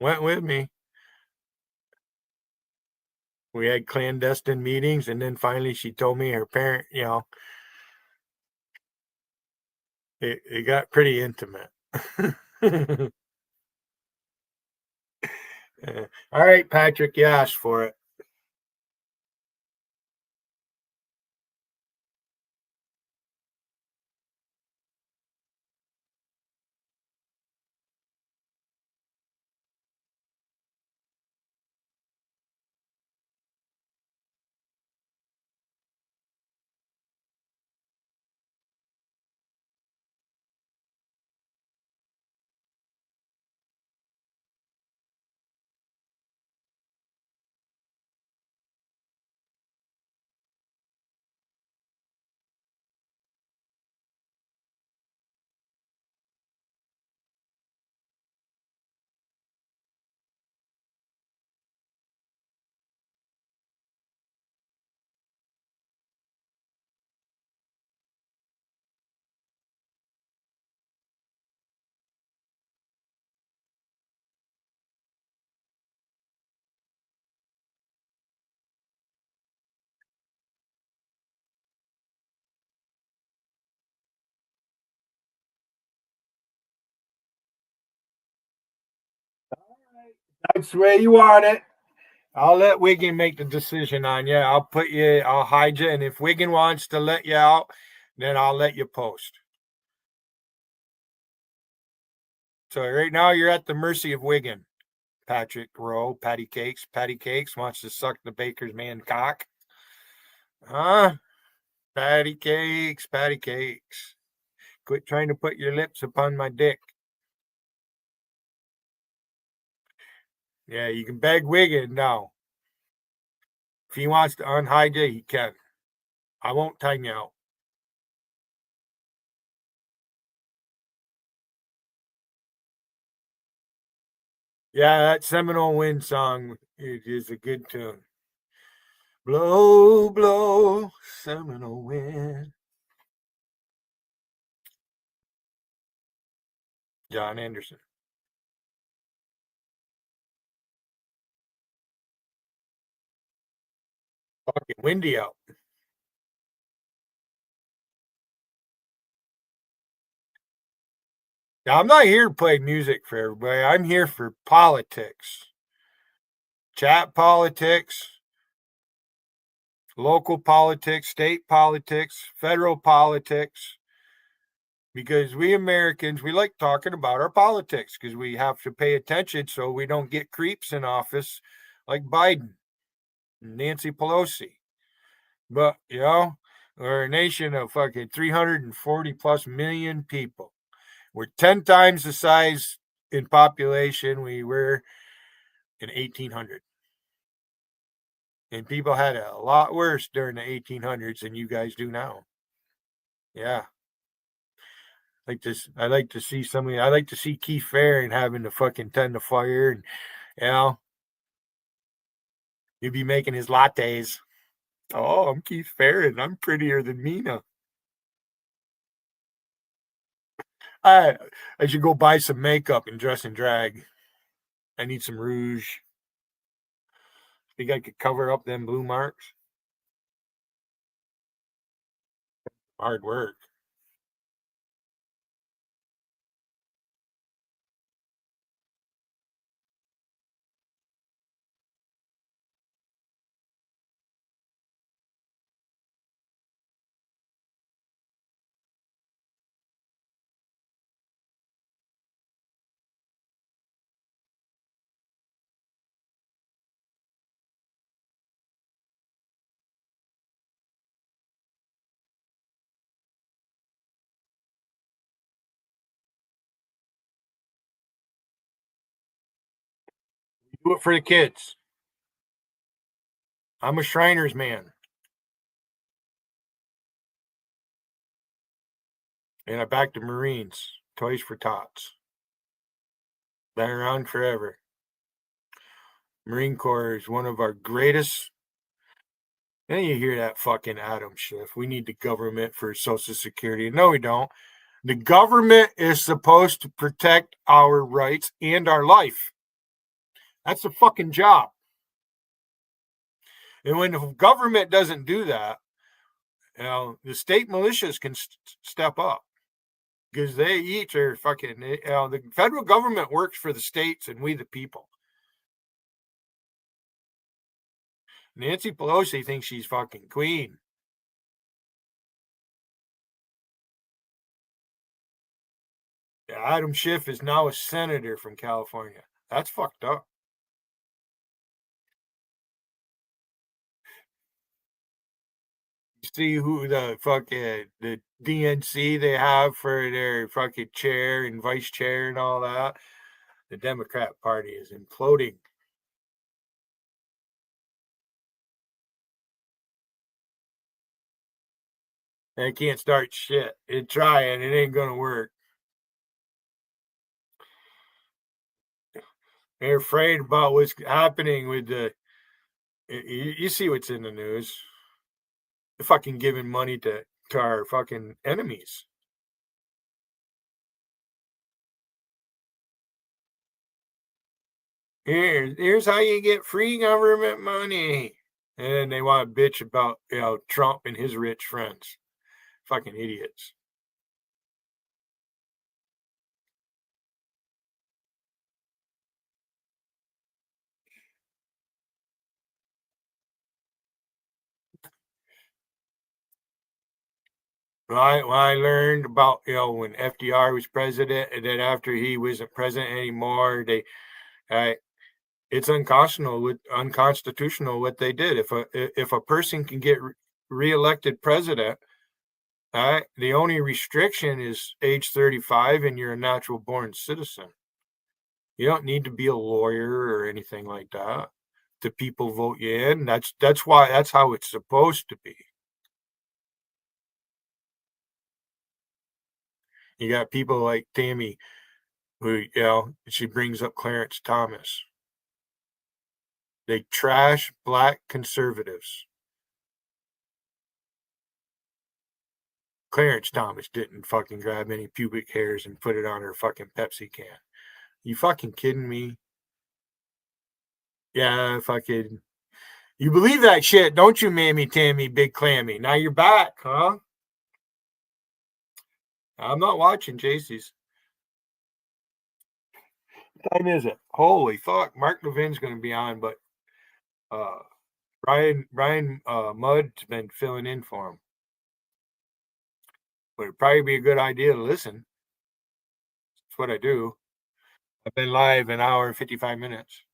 went with me. We had clandestine meetings, and then finally she told me her parent, it got pretty intimate. All right, Patrick, you asked for it. That's the way you want it. I'll let Wiggin make the decision on you. I'll hide you. And if Wiggin wants to let you out, then I'll let you post. So right now you're at the mercy of Wiggin. Patrick Rowe, Patty Cakes. Patty Cakes wants to suck the baker's man cock. Huh? Patty Cakes, Patty Cakes. Quit trying to put your lips upon my dick. Yeah, you can beg Wiggin now. If he wants to unhide you, he can. I won't time you out. Yeah, that Seminole Wind song is a good tune. Blow, blow, Seminole Wind. John Anderson. Fucking windy out. Now, I'm not here to play music for everybody. I'm here for politics. Chat politics, local politics, state politics, federal politics. Because we Americans, we like talking about our politics because we have to pay attention so we don't get creeps in office like Biden and Nancy Pelosi. But, we're a nation of fucking 340 plus million people. We're 10 times the size in population we were in 1800. And people had it a lot worse during the 1800s than you guys do now. Yeah. Like this, I like to see somebody. I like to see Keith Farron having to fucking tend the fire, and he'd be making his lattes. Oh, I'm Keith Farron. I'm prettier than Mina. I should go buy some makeup and dress in drag. I need some rouge. Think I could cover up them blue marks? Hard work. Do it for the kids. I'm a Shriners man. And I back the Marines. Toys for Tots. Been around forever. Marine Corps is one of our greatest. And you hear that fucking Adam Schiff. We need the government for Social Security. No, we don't. The government is supposed to protect our rights and our life. That's the fucking job. And when the government doesn't do that, the state militias can step up because they each are fucking. The federal government works for the states and we the people. Nancy Pelosi thinks she's fucking queen. Adam Schiff is now a senator from California. That's fucked up. See who the fucking the DNC they have for their fucking chair and vice chair and all that. The Democrat Party is imploding. They can't start shit. They're trying. It ain't gonna work. They're afraid about what's happening with the. You see what's in the news. They're fucking giving money to our fucking enemies. Here's how you get free government money. And they want to bitch about Trump and his rich friends. Fucking idiots. When I learned about, when FDR was president, and then after he wasn't president anymore, it's unconstitutional what they did. If a person can get reelected president, the only restriction is age 35, and you're a natural born citizen. You don't need to be a lawyer or anything like that. The people vote you in. That's how it's supposed to be. You got people like Tammy, who, she brings up Clarence Thomas. They trash black conservatives. Clarence Thomas didn't fucking grab any pubic hairs and put it on her fucking Pepsi can. You fucking kidding me? Yeah, fucking. You believe that shit, don't you, Mammy Tammy Big Clammy? Now you're back, huh? I'm not watching JC's. What time is it? Holy fuck. Mark Levin's going to be on, but Ryan Mudd's been filling in for him. But it'd probably be a good idea to listen. That's what I do. I've been live an hour and 55 minutes.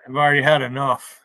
I've already had enough.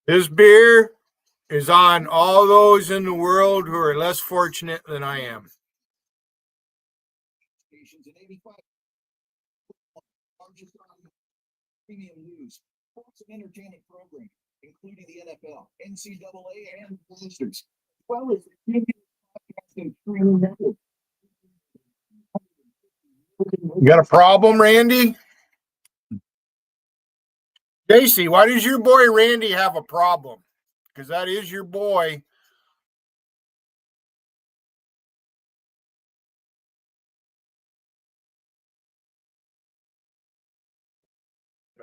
This beer is on all those in the world who are less fortunate than I am. Premium news, sports and entertainment programming, including the NFL, NCAA, and Masters, as well as the premium podcasting streaming network. You got a problem, Randy? Casey, why does your boy Randy have a problem? Because that is your boy.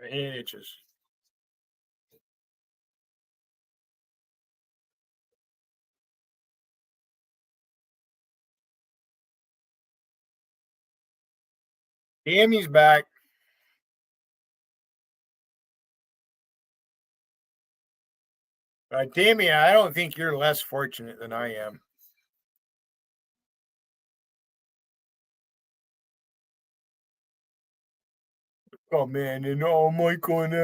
My hand itches. Tammy's back. Tammy, I don't think you're less fortunate than I am. Oh man, and oh Michael and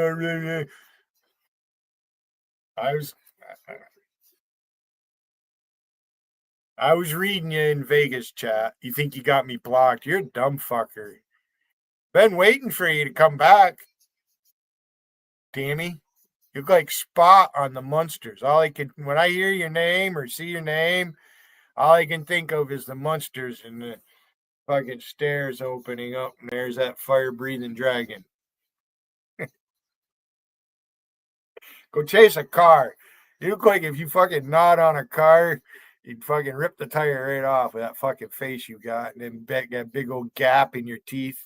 I was reading you in Vegas chat. You think you got me blocked? You're a dumb fucker. Been waiting for you to come back, Tammy. You look like Spot on the Munsters. When I hear your name or see your name, all I can think of is the Munsters and the fucking stairs opening up, and there's that fire-breathing dragon. Go chase a car. You look like if you fucking nod on a car, you'd fucking rip the tire right off with that fucking face you got, and then that big old gap in your teeth.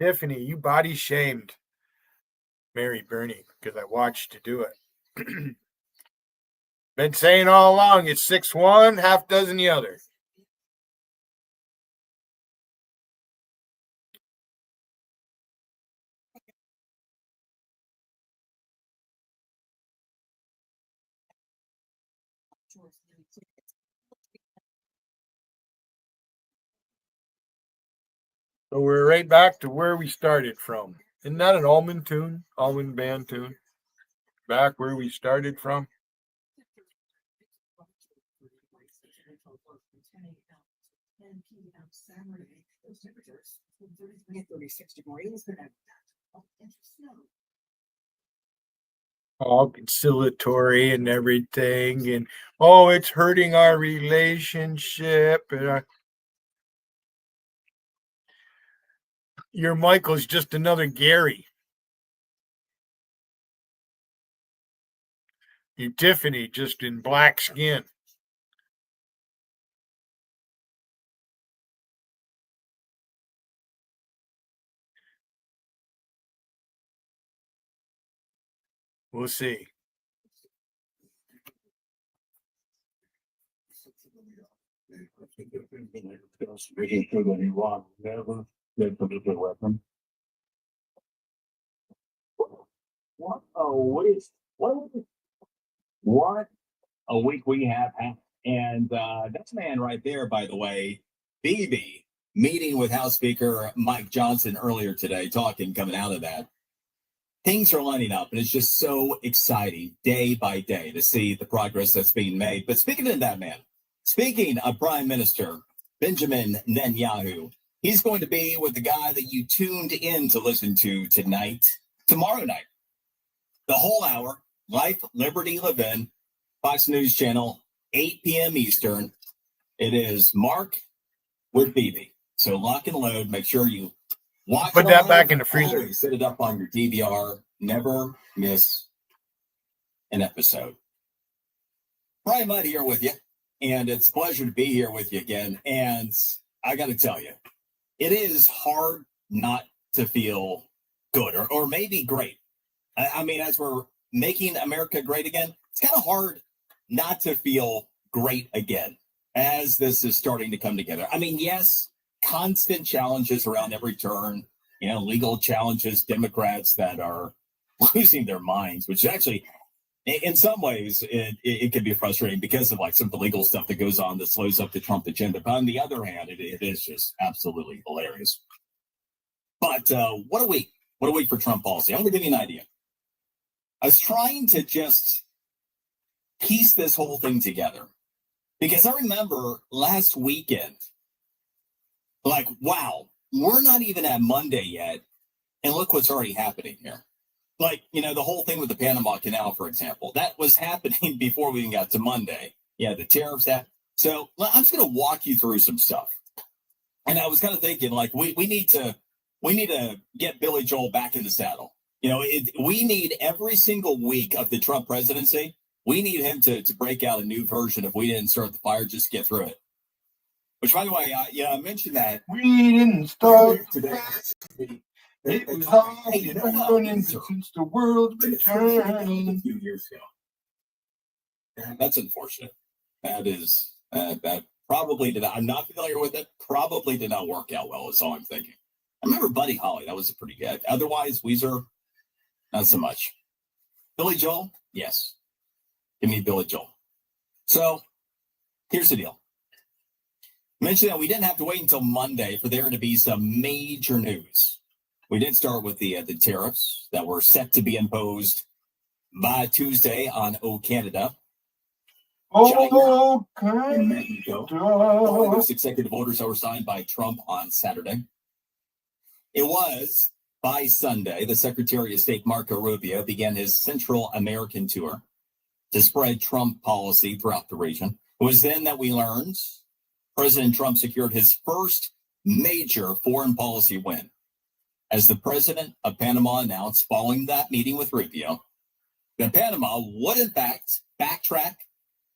Tiffany, you body shamed Mary Burney because I watched you do it. Been saying all along, it's 6-1, half dozen the other. So we're right back to where we started from. Isn't that an Allman tune? Allman Band tune? Back where we started from? All conciliatory and everything, and it's hurting our relationship. And your Michael's just another Gary. You Tiffany just in black skin. We'll see. What a week we have had. And that's a man right there, by the way, BB, meeting with House Speaker Mike Johnson earlier today, coming out of that. Things are lining up, and it's just so exciting day by day to see the progress that's being made. But speaking of that man, speaking of Prime Minister Benjamin Netanyahu, he's going to be with the guy that you tuned in to listen to tomorrow night. The whole hour, Life, Liberty, Levin, Fox News Channel, 8 p.m. Eastern. It is Mark with BB. So lock and load. Make sure you watch. Put that back in the freezer. Always set it up on your DVR. Never miss an episode. Brian Mudd here with you, and it's a pleasure to be here with you again. And I got to tell you, it is hard not to feel good or maybe great. I mean, as we're making America great again, it's kind of hard not to feel great again as this is starting to come together. I mean, yes, constant challenges around every turn, legal challenges, Democrats that are losing their minds, which actually, In some ways, it can be frustrating because of like some of the legal stuff that goes on that slows up the Trump agenda. But on the other hand, it is just absolutely hilarious. But what a week. What a week for Trump policy. I'm going to give you an idea. I was trying to just piece this whole thing together because I remember last weekend, like, wow, we're not even at Monday yet. And look what's already happening here. Like, you know, the whole thing with the Panama Canal, for example, that was happening before we even got to Monday. Yeah, the tariffs. So I'm just going to walk you through some stuff. And I was kind of thinking, like, we need to get Billy Joel back in the saddle. You know, we need every single week of the Trump presidency, we need him to break out a new version of "We Didn't Start the Fire, Just Get Through It." Which, by the way, I mentioned that We didn't start today. It was hard running since the world's been turning. A few years ago. That's unfortunate. That is that probably did. I'm not familiar with it. Probably did not work out well. Is all I'm thinking. I remember Buddy Holly. That was pretty good. Otherwise, Weezer, not so much. Billy Joel, yes. Give me Billy Joel. So here's the deal. I mentioned that we didn't have to wait until Monday for there to be some major news. We did start with the tariffs that were set to be imposed by Tuesday on Canada. Oh, And Mexico. Those executive orders that were signed by Trump on Saturday. It was by Sunday, the Secretary of State Marco Rubio began his Central American tour to spread Trump policy throughout the region. It was then that we learned President Trump secured his first major foreign policy win. As the president of Panama announced following that meeting with Rubio, that Panama would in fact backtrack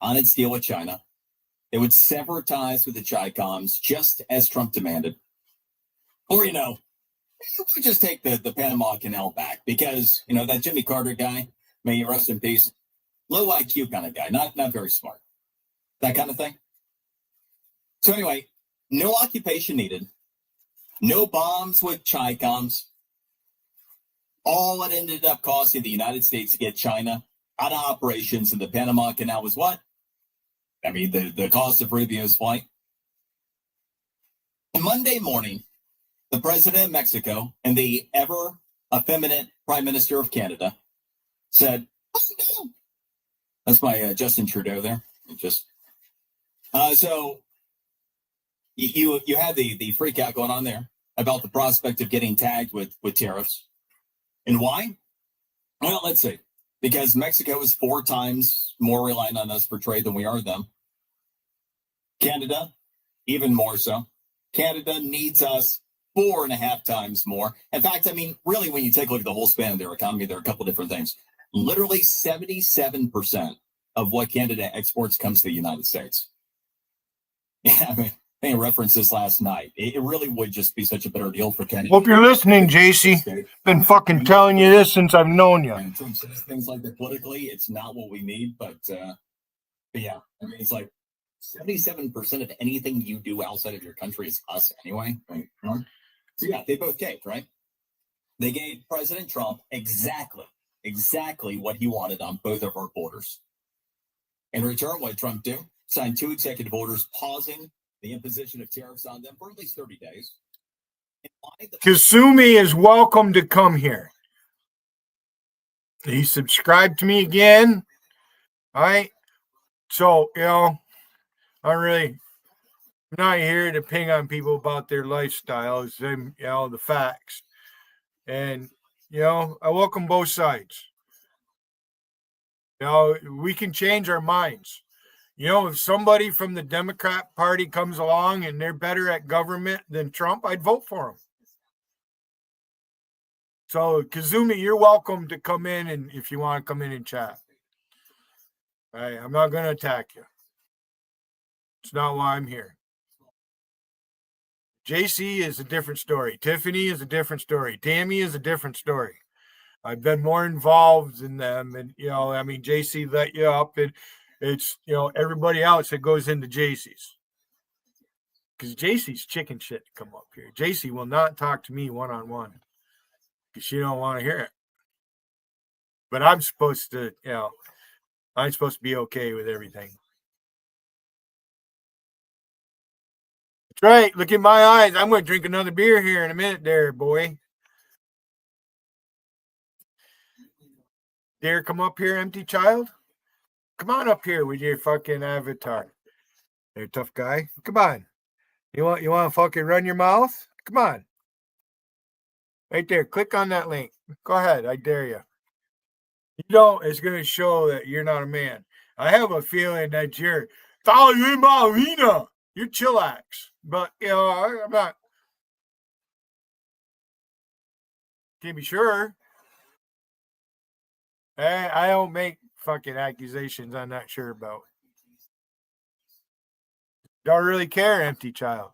on its deal with China. It would sever ties with the Chi-Coms just as Trump demanded. Or, you know, we just take the Panama Canal back because, you know, that Jimmy Carter guy, may he rest in peace, low IQ kind of guy, not very smart. That kind of thing. So anyway, no occupation needed. No bombs with Chi-Coms. All it ended up costing the United States to get China out of operations in the Panama Canal was what? I mean, the cost of Rubio's flight. Monday morning, the president of Mexico and the ever effeminate prime minister of Canada said, that's my Justin Trudeau there. So you had the freak out going on there about the prospect of getting tagged with tariffs. And why? Well, let's see. Because Mexico is 4 times more reliant on us for trade than we are them. Canada, even more so. Canada needs us 4.5 times more. In fact, I mean, really, when you take a look at the whole span of their economy, there are a couple different things. Literally 77% of what Canada exports comes to the United States. Yeah, I mean, I referenced this last night. It really would just be such a better deal for Canada. Hope you're listening, JC. Been fucking telling you this since I've known you. In terms of things like that politically, it's not what we need, but yeah, I mean, it's like 77% of anything you do outside of your country is us anyway. Right? So yeah, they both gave, right? They gave President Trump exactly what he wanted on both of our borders. In return, what did Trump do? Signed 2 executive orders pausing the imposition of tariffs on them for at least 30 days. Kasumi is welcome to come here. He subscribed to me again. All right. So, you know, I'm not here to ping on people about their lifestyles and, you know, the facts. And, you know, I welcome both sides. You know, we can change our minds. You know, if somebody from the Democrat Party comes along and they're better at government than Trump, I'd vote for them. So, Kazumi, you're welcome to come in, and if you want to come in and chat. All right, I'm not going to attack you. It's not why I'm here. JC is a different story. Tiffany is a different story. Tammy is a different story. I've been more involved in them, and, you know, I mean, JC let you up, and it's, you know, everybody else that goes into JC's. Because JC's chicken shit to come up here. JC will not talk to me one-on-one because she don't want to hear it. But I'm supposed to, you know, I'm supposed to be okay with everything. That's right. Look in my eyes. I'm going to drink another beer here in a minute there, boy. Dare come up here, empty child? Come on up here with your fucking avatar. Hey, tough guy. Come on. You want to fucking run your mouth? Come on. Right there. Click on that link. Go ahead. I dare you. You don't. It's going to show that you're not a man. I have a feeling that you're Marina. You're chillax. But, you know, I'm not. Can't be sure. I don't make fucking accusations I'm not sure about. Don't really care, empty child.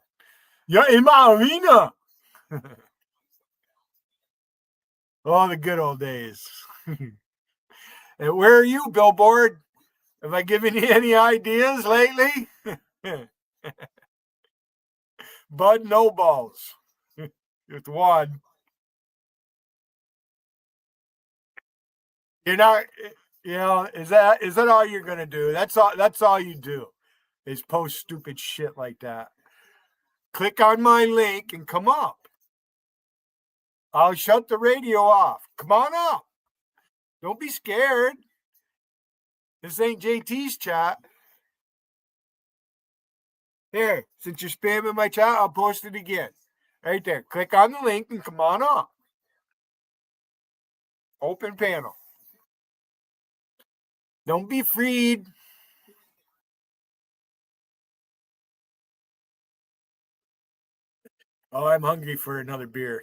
You're in my arena. Oh, the good old days. And where are you, Billboard? Have I given you any ideas lately? Bud No Balls. With one. You're not, you know, is that all you're gonna do? That's all you do is post stupid shit like that. Click on my link and come up. I'll shut the radio off. Come on up. Don't be scared. This ain't JT's chat. Here, since you're spamming my chat, I'll post it again. Right there. Click on the link and come on up. Open panel. Don't be freed. Oh, I'm hungry for another beer.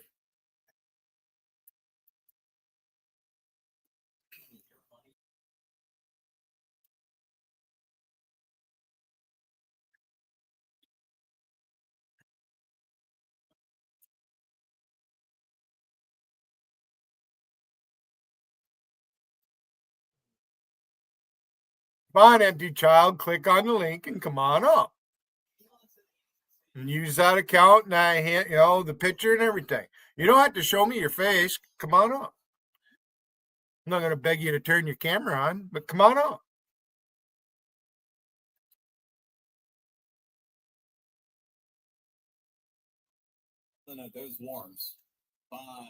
Come on, empty child. Click on the link and come on up. And use that account and I hit, the picture and everything. You don't have to show me your face. Come on up. I'm not going to beg you to turn your camera on, but come on up. Those worms by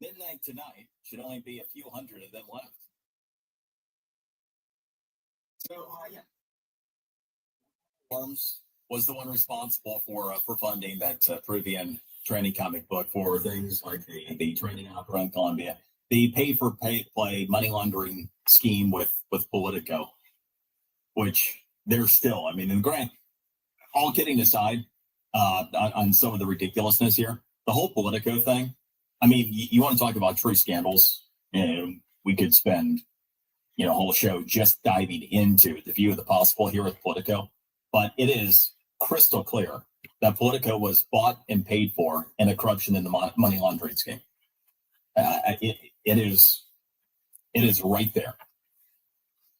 midnight tonight should only be a few hundred of them left. So, yeah. Worms was the one responsible for funding that Peruvian training comic book for things like the training opera in Colombia, the pay-for-play money laundering scheme with Politico, which they're still, I mean, all kidding aside, on some of the ridiculousness here, the whole Politico thing, I mean, you want to talk about true scandals, and we could spend, a whole show just diving into the view of the possible here with Politico, but it is crystal clear that Politico was bought and paid for in a corruption in the money laundering scheme. It is right there.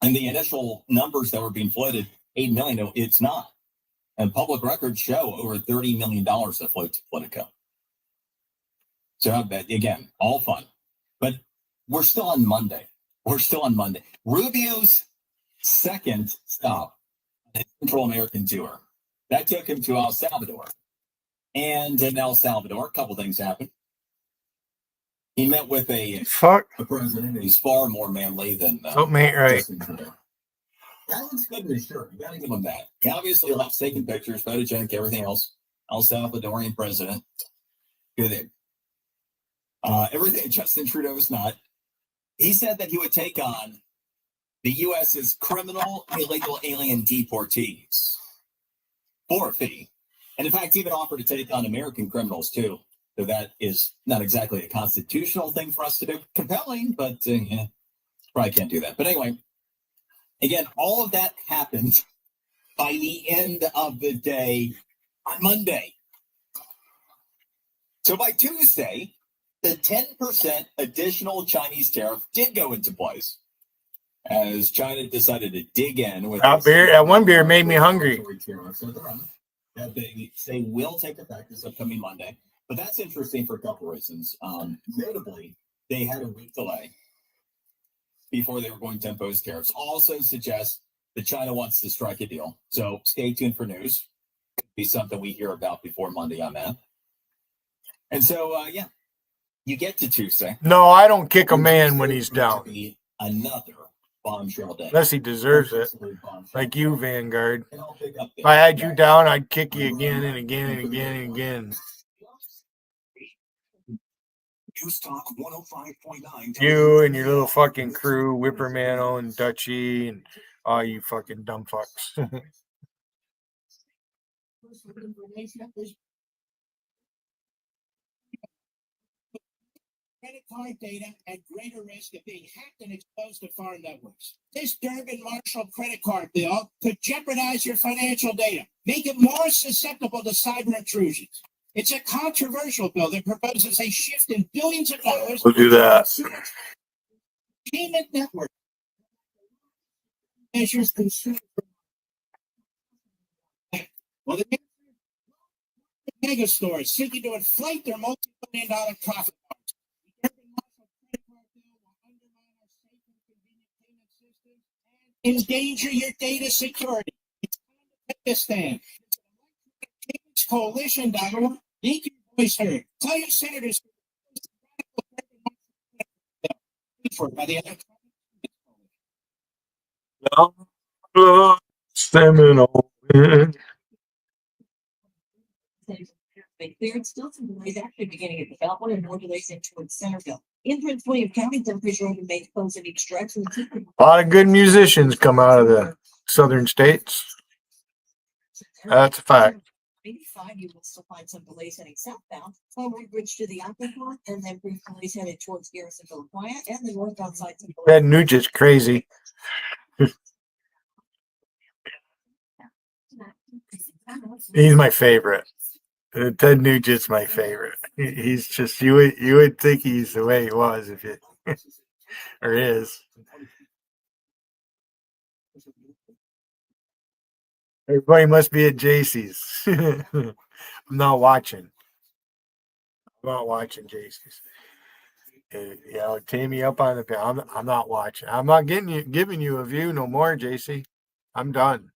And the initial numbers that were being floated, 8 million, it's not. And public records show over $30 million that flowed to Politico. So again, all fun. But we're still on Monday. Rubio's second stop on his Central American tour. That took him to El Salvador. And in El Salvador, a couple things happened. He met with a president who's far more manly than Justin Trudeau. That looks good in his shirt. You got to give him that. He obviously loves taking pictures, photogenic, everything else. El Salvadorian president. Good. Everything Justin Trudeau is not. He said that he would take on the U.S.'s criminal illegal alien deportees for a fee. And in fact, even offered to take on American criminals, too. So that is not exactly a constitutional thing for us to do. Compelling, but probably can't do that. But anyway, again, all of that happened by the end of the day on Monday. So by Tuesday, the 10% additional Chinese tariff did go into place as China decided to dig in with that one beer made me hungry. That they say will take effect this upcoming Monday. But that's interesting for a couple reasons. Notably, they had a week delay. before they were going to impose tariffs. Also suggests that China wants to strike a deal. So stay tuned for news. Could be something we hear about before Monday on that. And so, yeah, you get to Tuesday. No, I don't kick a man when he's down. Another bombshell day. Unless he deserves it. Like you, Vanguard. If I had you down, I'd kick you again and again and again and again. News Talk 105.9. You and your little fucking crew, Whippermano and Dutchy and all you fucking dumb fucks. Credit card data at greater risk of being hacked and exposed to foreign networks. This Durbin-Marshall credit card bill could jeopardize your financial data, make it more susceptible to cyber intrusions. It's a controversial bill that proposes a shift in billions of dollars. We'll do that. Payment network measures consumer. Well, the mega stores seeking to inflate their multi-billion-dollar profit endanger your data security. It's time to take a stand. Coalition.org. Make your voice heard. Tell your senators. By the Seminole. They cleared still some delays actually beginning at the Beltway and more delays in towards Centerville. In Prince William County, temperatures are remain close at each stretch. A lot of good musicians come out of the southern states. That's a fact. 85, you will still find some delays heading southbound. Forward bridge to the Aquaport, and then brief delays headed towards Garrisonville Quiet, and the northbound side. Ted Nugent's crazy. He's my favorite. Ted Nugent's my favorite. He's just you would think he's the way he was if you or is. Everybody must be at JC's. I'm not watching. I'm not watching JC's. Tee me up on the. I'm not watching. I'm not giving you a view no more, JC. I'm done.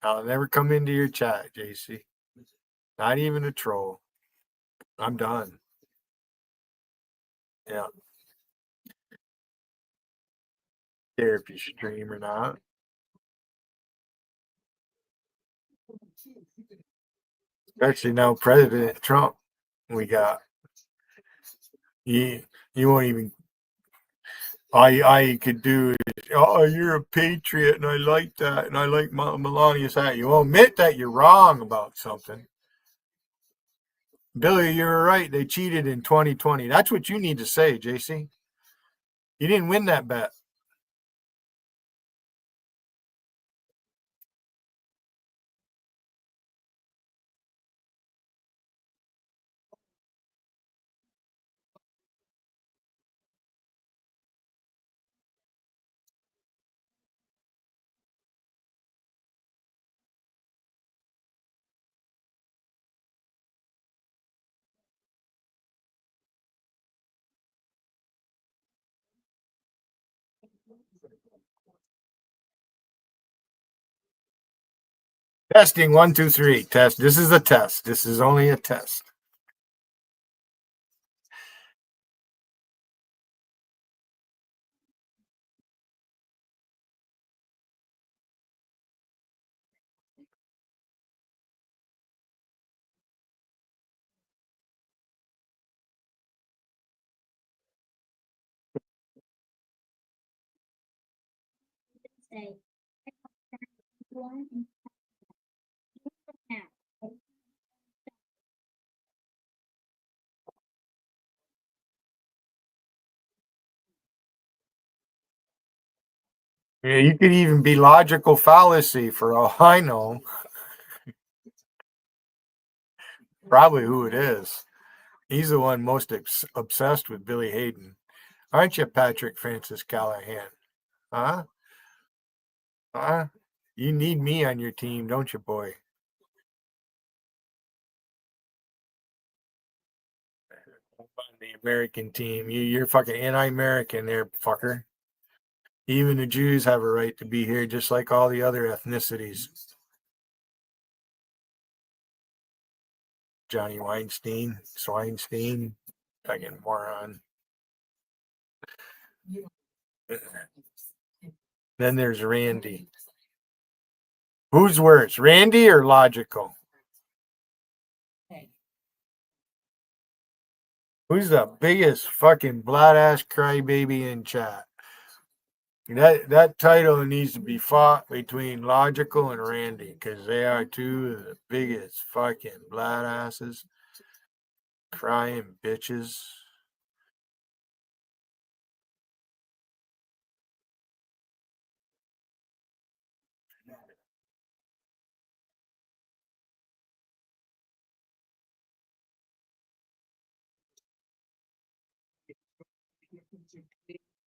I'll never come into your chat, JC. Not even a troll. I'm done. Yeah. Care if you stream or not. Especially now President Trump we got. You won't even all you could do is, oh, you're a patriot and I like that and I like Melania's hat. You won't admit that you're wrong about something. Billy, you're right. They cheated in 2020. That's what you need to say, JC. You didn't win that bet. Testing 1, 2, 3. Test. This is a test. This is only a test. Yeah, you could even be logical fallacy for all I know. Probably who it is. He's the one most obsessed with Billy Hayden. Aren't you, Patrick Francis Callahan? Huh? Huh? You need me on your team, don't you, boy? American team. You're fucking anti-American there, fucker. Even the Jews have a right to be here, just like all the other ethnicities. Johnny Weinstein, Swinestein, fucking moron. Then there's Randy. Who's worse, Randy or Logical? Who's the biggest fucking blood ass crybaby in chat? That title needs to be fought between Logical and Randy because they are two of the biggest fucking blood asses, crying bitches.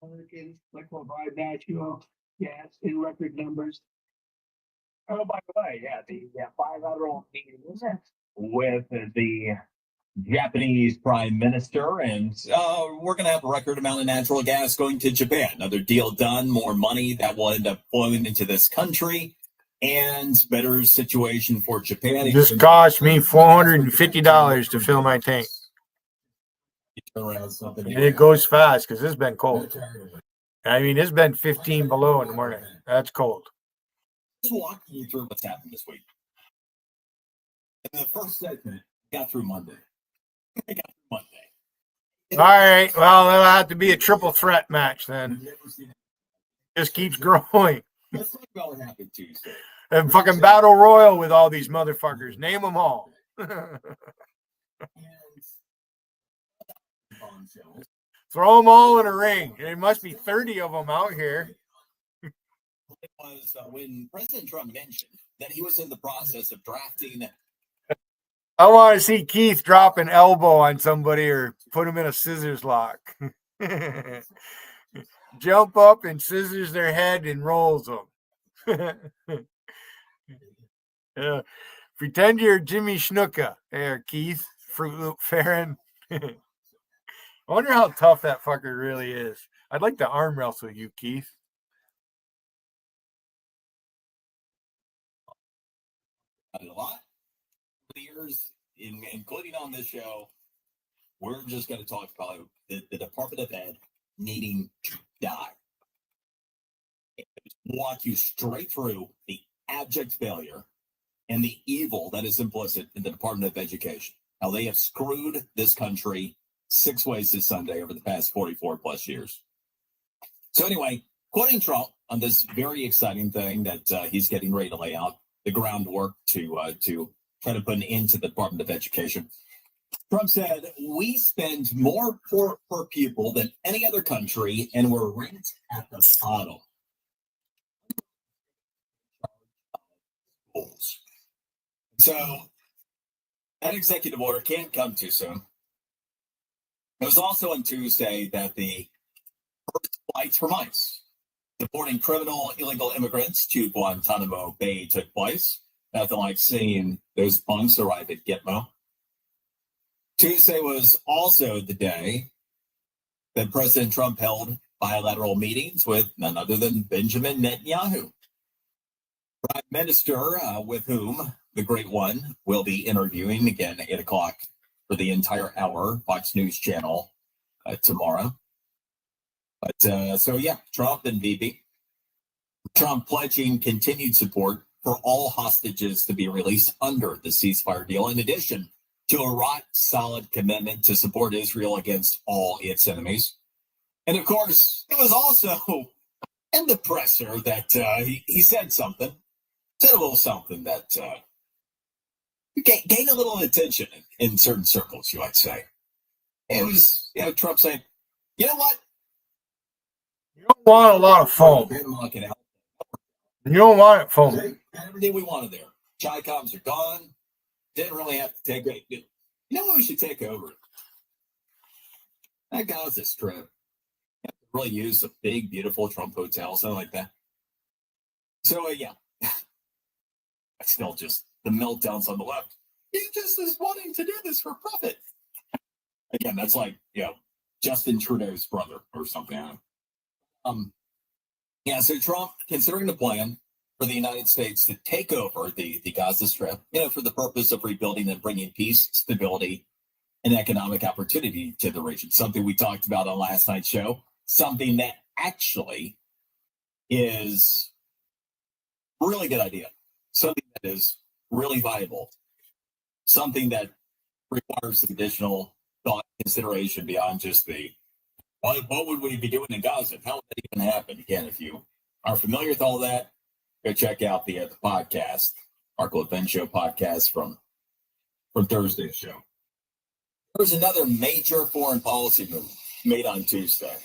Americans like provide natural gas in record numbers. Oh, by the way, yeah, the bilateral meetings with the Japanese Prime Minister, and we're going to have a record amount of natural gas going to Japan. Another deal done, more money that will end up flowing into this country, and better situation for Japan. It just cost me $450 to fill my tank. And it goes fast because it's been cold. I mean, it's been 15 below in the morning. That's cold. Just walking you through what's happened this week. In the first segment, I got through Monday. All right. Well, that'll have to be a triple threat match then. Just keeps growing. Let's talk about what happened Tuesday. And fucking battle royal with all these motherfuckers. Name them all. Throw them all in a ring. There must be 30 of them out here. It was when President Trump mentioned that he was in the process of drafting. I want to see Keith drop an elbow on somebody or put him in a scissors lock. Jump up and scissors their head and rolls them. Pretend you're Jimmy Snuka there, Keith. Fruit Loop Farron. I wonder how tough that fucker really is. I'd like to arm wrestle you, Keith. A lot of years, including on this show, we're just going to talk about the Department of Ed needing to die. Walk you straight through the abject failure and the evil that is implicit in the Department of Education. How they have screwed this country 6 ways this Sunday over the past 44 plus years. So anyway, quoting Trump on this very exciting thing that he's getting ready to lay out the groundwork to try to put an end to the Department of Education. Trump said, "We spend more per pupil than any other country, and we're ranked at the bottom." So that executive order can't come too soon. It was also on Tuesday that the first flights from ICE deporting criminal illegal immigrants to Guantanamo Bay took place. Nothing like seeing those punks arrive at Gitmo. Tuesday was also the day that President Trump held bilateral meetings with none other than Benjamin Netanyahu, Prime Minister, with whom the Great One will be interviewing again at 8 o'clock for the entire hour, Fox News Channel tomorrow. But so yeah, Trump and Bibi. Trump pledging continued support for all hostages to be released under the ceasefire deal, in addition to a rock-solid commitment to support Israel against all its enemies. And of course, it was also in the presser that he said something, said a little something that gained a little attention in certain circles, you might say. It was, Trump saying, "You know what? You don't want a lot of foam. You don't want it foam. Everything we wanted there. Chi-coms are gone. Didn't really have to take it. You know what we should take over? That Gaza Strip. Really use a big, beautiful Trump hotel, something like that." So, yeah. It's still just the meltdowns on the left. He just is wanting to do this for profit. Again, that's like, Justin Trudeau's brother or something. So Trump considering the plan for the United States to take over the Gaza Strip, for the purpose of rebuilding and bringing peace, stability, and economic opportunity to the region. Something we talked about on last night's show. Something that actually is a really good idea. Something that is really viable. Something that requires some additional thought consideration beyond just what would we be doing in Gaza? How would that even happen? Again, if you are familiar with all that, go check out the podcast, Arco Event Show podcast from Thursday's show. There was another major foreign policy move made on Tuesday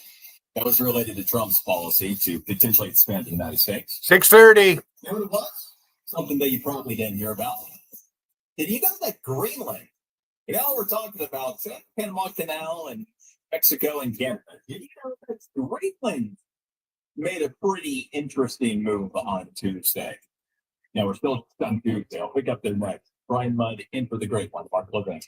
that was related to Trump's policy to potentially expand the United States. 6:30. You know what it was? Something that you probably didn't hear about. Did you know that Greenland? We're talking about Panama Canal and Mexico and Canada. Did you know that Greenland made a pretty interesting move on Tuesday? Now, we're still on Tuesday. I'll pick up there next. Brian Mudd in for the great one, Mark Levin.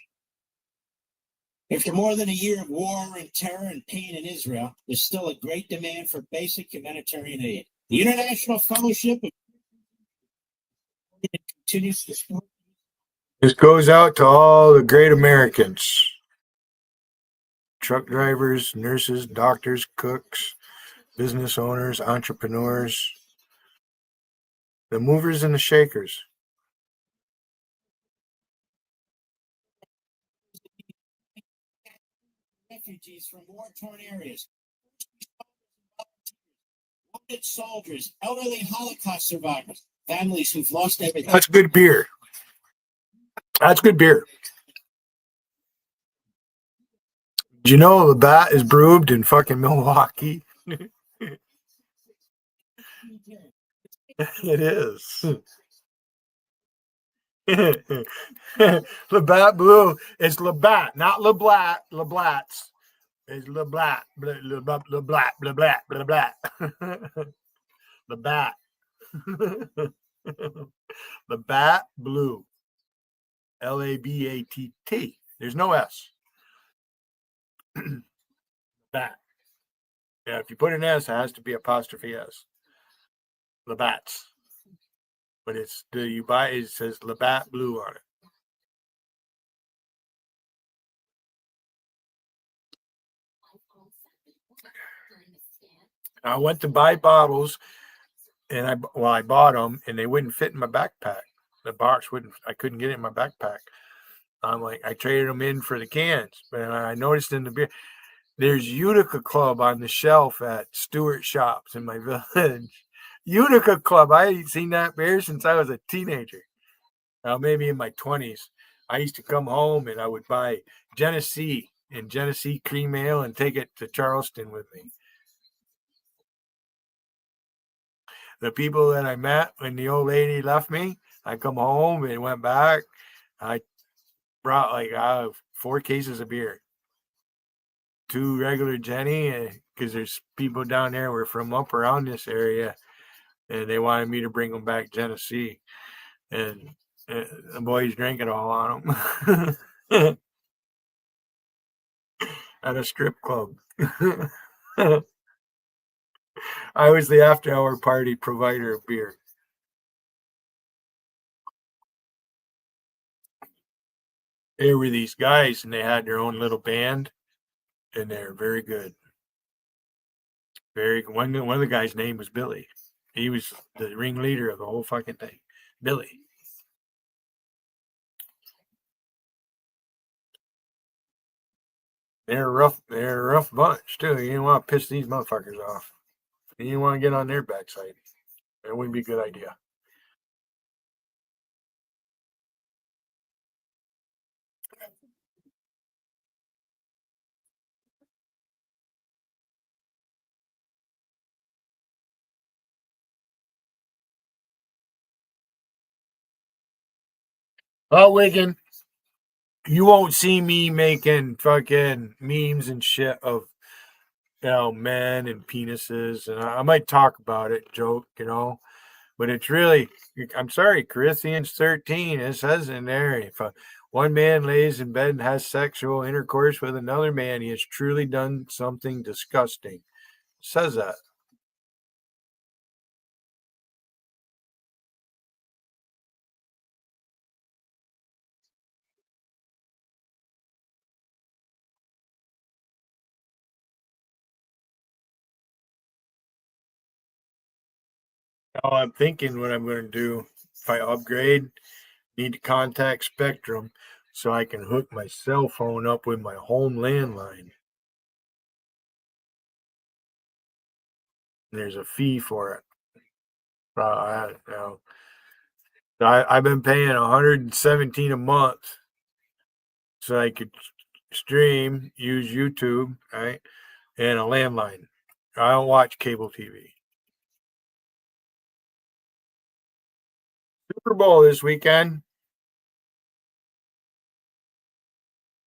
After more than a year of war and terror and pain in Israel, there's still a great demand for basic humanitarian aid. The International Fellowship continues to support. This goes out to all the great Americans. Truck drivers, nurses, doctors, cooks, business owners, entrepreneurs, the movers and the shakers. Refugees from war-torn areas, wounded soldiers, elderly Holocaust survivors, families who've lost everything. That's good beer. That's good beer. Do you know the bat is brewed in fucking Milwaukee? It is. Labatt Blue. It's Labatt, not Lablat. Lablat's. It's Lablat. Lablat. Lablat. Lablat. Labatt. Labatt Blue. Labatt. There's no S. Bat. Yeah, if you put an S, it has to be apostrophe S. Labatt's. But it says Labatt Blue on it. I went to buy bottles, and I bought them, and they wouldn't fit in my backpack. The box I couldn't get it in my backpack. I'm like, I traded them in for the cans, but I noticed in the beer, there's Utica Club on the shelf at Stewart Shops in my village. Utica Club. I ain't seen that beer since I was a teenager. Maybe in my 20s. I used to come home and I would buy Genesee and Genesee cream ale and take it to Charleston with me. The people that I met when the old lady left me, I come home and went back. I brought like 4 cases of beer. 2 regular Jenny, because there's people down there who are from up around this area, and they wanted me to bring them back Genesee. And the boys drank it all on them. At a strip club. I was the after-hour party provider of beer. They were these guys, and they had their own little band, and they're very good. One of the guys' name was Billy. He was the ringleader of the whole fucking thing. Billy. They're a rough bunch, too. You didn't want to piss these motherfuckers off. You didn't want to get on their backside. That wouldn't be a good idea. Oh, Wigan, you won't see me making fucking memes and shit of, men and penises. And I might talk about it, joke, but it's really, I'm sorry, Corinthians 13, it says in there, if one man lays in bed and has sexual intercourse with another man, he has truly done something disgusting. It says that. Now I'm thinking what I'm going to do if I upgrade, need to contact Spectrum so I can hook my cell phone up with my home landline. There's a fee for it. I've been paying $117 a month so I could stream, use YouTube, right, and a landline. I don't watch cable TV. Super Bowl this weekend.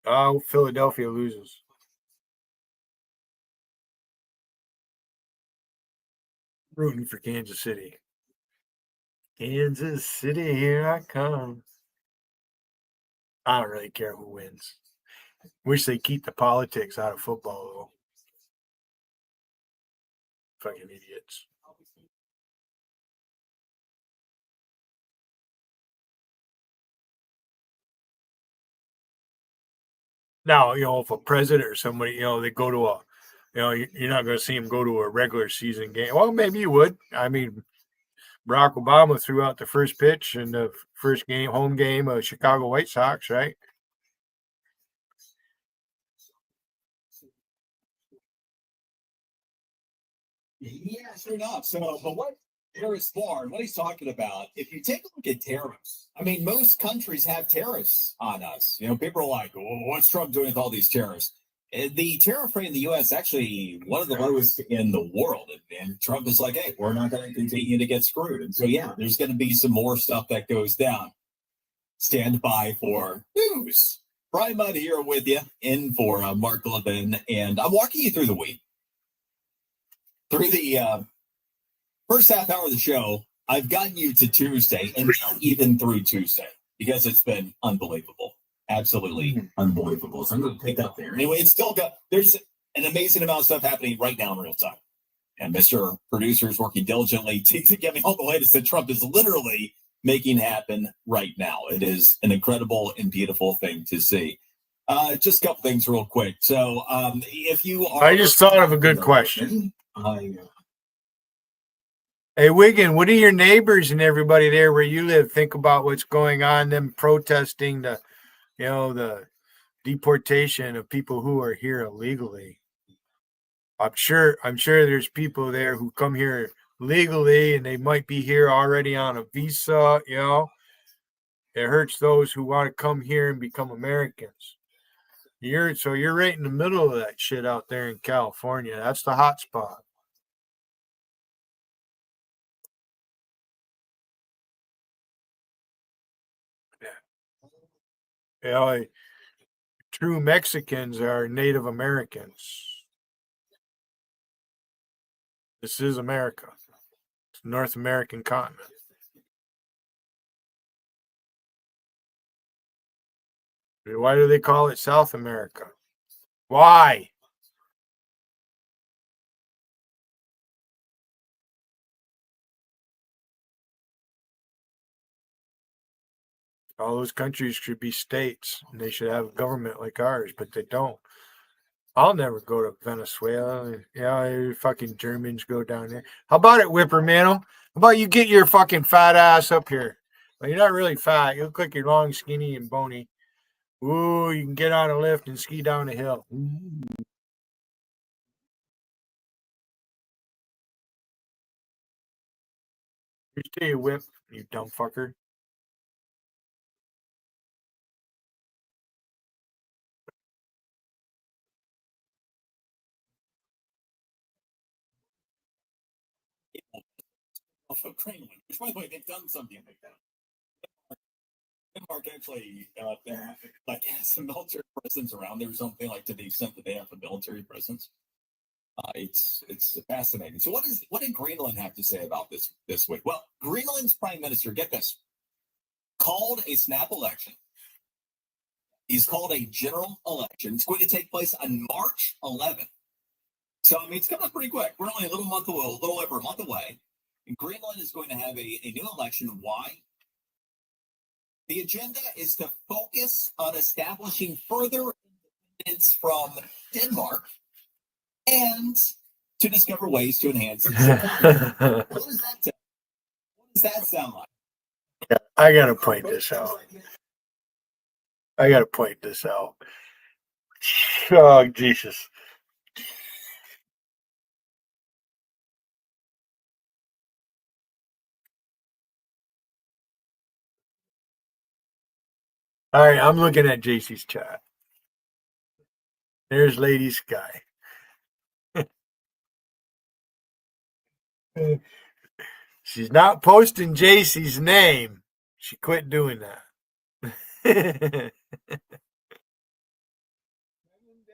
Oh, Philadelphia loses. Rooting for Kansas City. Kansas City, here I come. I don't really care who wins. Wish they keep the politics out of football, though. Fucking idiots. Now, if a president or somebody, they go to you're not going to see him go to a regular season game. Well, maybe you would. I mean, Barack Obama threw out the first pitch in the first home game of Chicago White Sox, right? Yeah, sure enough. So, but what Harris Barn, what he's talking about, if you take a look at tariffs, I mean, most countries have tariffs on us. People are like, oh, what's Trump doing with all these tariffs? The tariff rate in the U.S. is actually one of the lowest in the world. And Trump is like, hey, we're not going to continue to get screwed. And so, yeah, there's going to be some more stuff that goes down. Stand by for news. Brian Mudd here with you, in for Mark Levin. And I'm walking you through the week. Through the first half hour of the show, I've gotten you to Tuesday and not even through Tuesday because it's been unbelievable. Absolutely unbelievable. So I'm going to pick up there. Anyway, there's an amazing amount of stuff happening right now in real time. And Mr. Producer is working diligently to get me all the latest that Trump is literally making happen right now. It is an incredible and beautiful thing to see. Just a couple things real quick. So if you are... I just thought of a good question. Hey, Wiggin, what do your neighbors and everybody there where you live think about what's going on, them protesting the deportation of people who are here illegally? I'm sure there's people there who come here legally and they might be here already on a visa, It hurts those who want to come here and become Americans. You're right in the middle of that shit out there in California. That's the hot spot. True Mexicans are Native Americans. This is America. It's North American continent. Why do they call it South America? Why? All those countries should be states, and they should have a government like ours, but they don't. I'll never go to Venezuela. Fucking Germans go down there. How about it, Whippermantle? How about you get your fucking fat ass up here? Well, you're not really fat. You look like you're long, skinny, and bony. Ooh, you can get on a lift and ski down a hill. Ooh. Here's to you, Whip, you dumb fucker. Also, Greenland, which, by the way, they've done something like that. Denmark actually has some military presence around there or something, like to the extent that they have a military presence. It's fascinating. So what did Greenland have to say about this week? Well, Greenland's prime minister, get this, called a snap election is called a general election. It's going to take place on March 11th. So, I mean, it's coming up pretty quick. We're only a little over a month away. And Greenland is going to have a new election. Why? The agenda is to focus on establishing further independence from Denmark and to discover ways to enhance its economy. What does that sound like? I gotta point this out. Oh, Jesus. All right, I'm looking at JC's chat. There's Lady Sky. She's not posting JC's name. She quit doing that.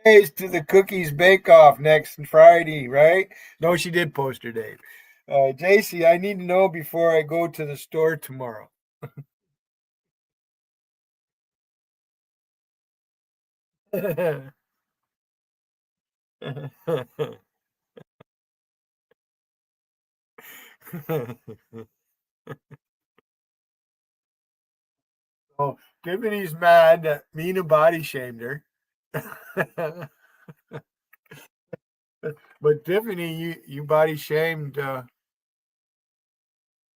Days to the Cookies Bake Off next Friday, right? No, she did post her date. JC, I need to know before I go to the store tomorrow. Oh, Tiffany's mad that Mina body shamed her. But Tiffany, you body shamed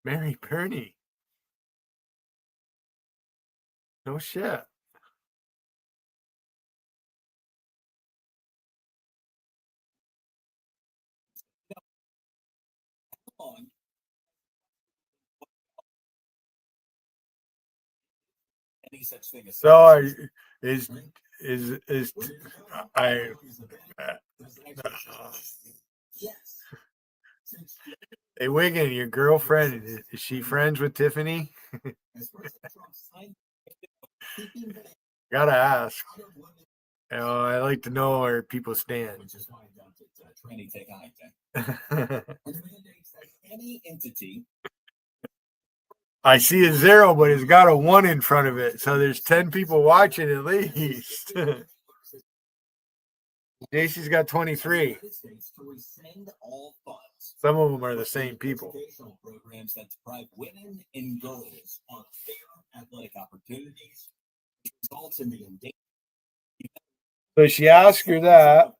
Mary Perney. No shit. Any such thing as So is I Hey Wiggin, your girlfriend is she friends with Tiffany? Gotta ask. I like to know where people stand. Any entity. I see a 0, but it's got a 1 in front of it, so there's 10 people watching at least. JC's got 23. Some of them are the same people. Programs that deprive women and girls of fair athletic opportunities results in the So she asked her that.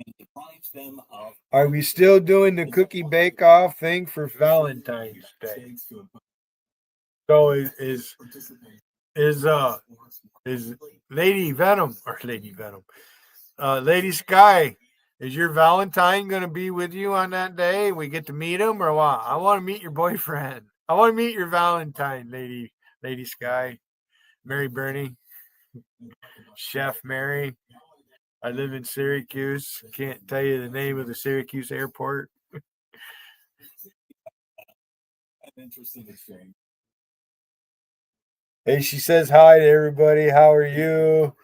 and deprives them of. Are we still doing the cookie bake off thing for Valentine's Day? So is Lady Venom or Lady Venom? Lady Sky, is your Valentine going to be with you on that day? We get to meet him or what? I want to meet your boyfriend. I want to meet your Valentine, Lady Sky. Mary Bernie. Chef Mary. I live in Syracuse. Can't tell you the name of the Syracuse airport. Interesting exchange. Hey, she says hi to everybody. How are you?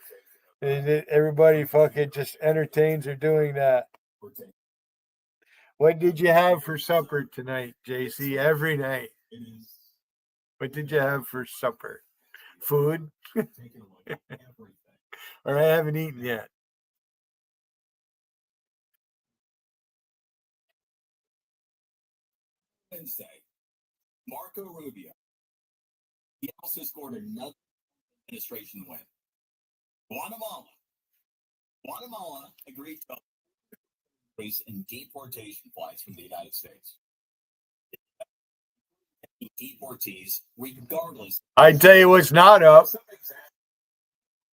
And everybody fucking just entertains her doing that. What did you have for supper tonight, JC? Every night. What did you have for supper? Food? Or I haven't eaten yet. Wednesday, Marco Rubio. He also scored another administration win. Guatemala agreed to place in deportation flights from the United States. Deportees, regardless. I tell you what's not up.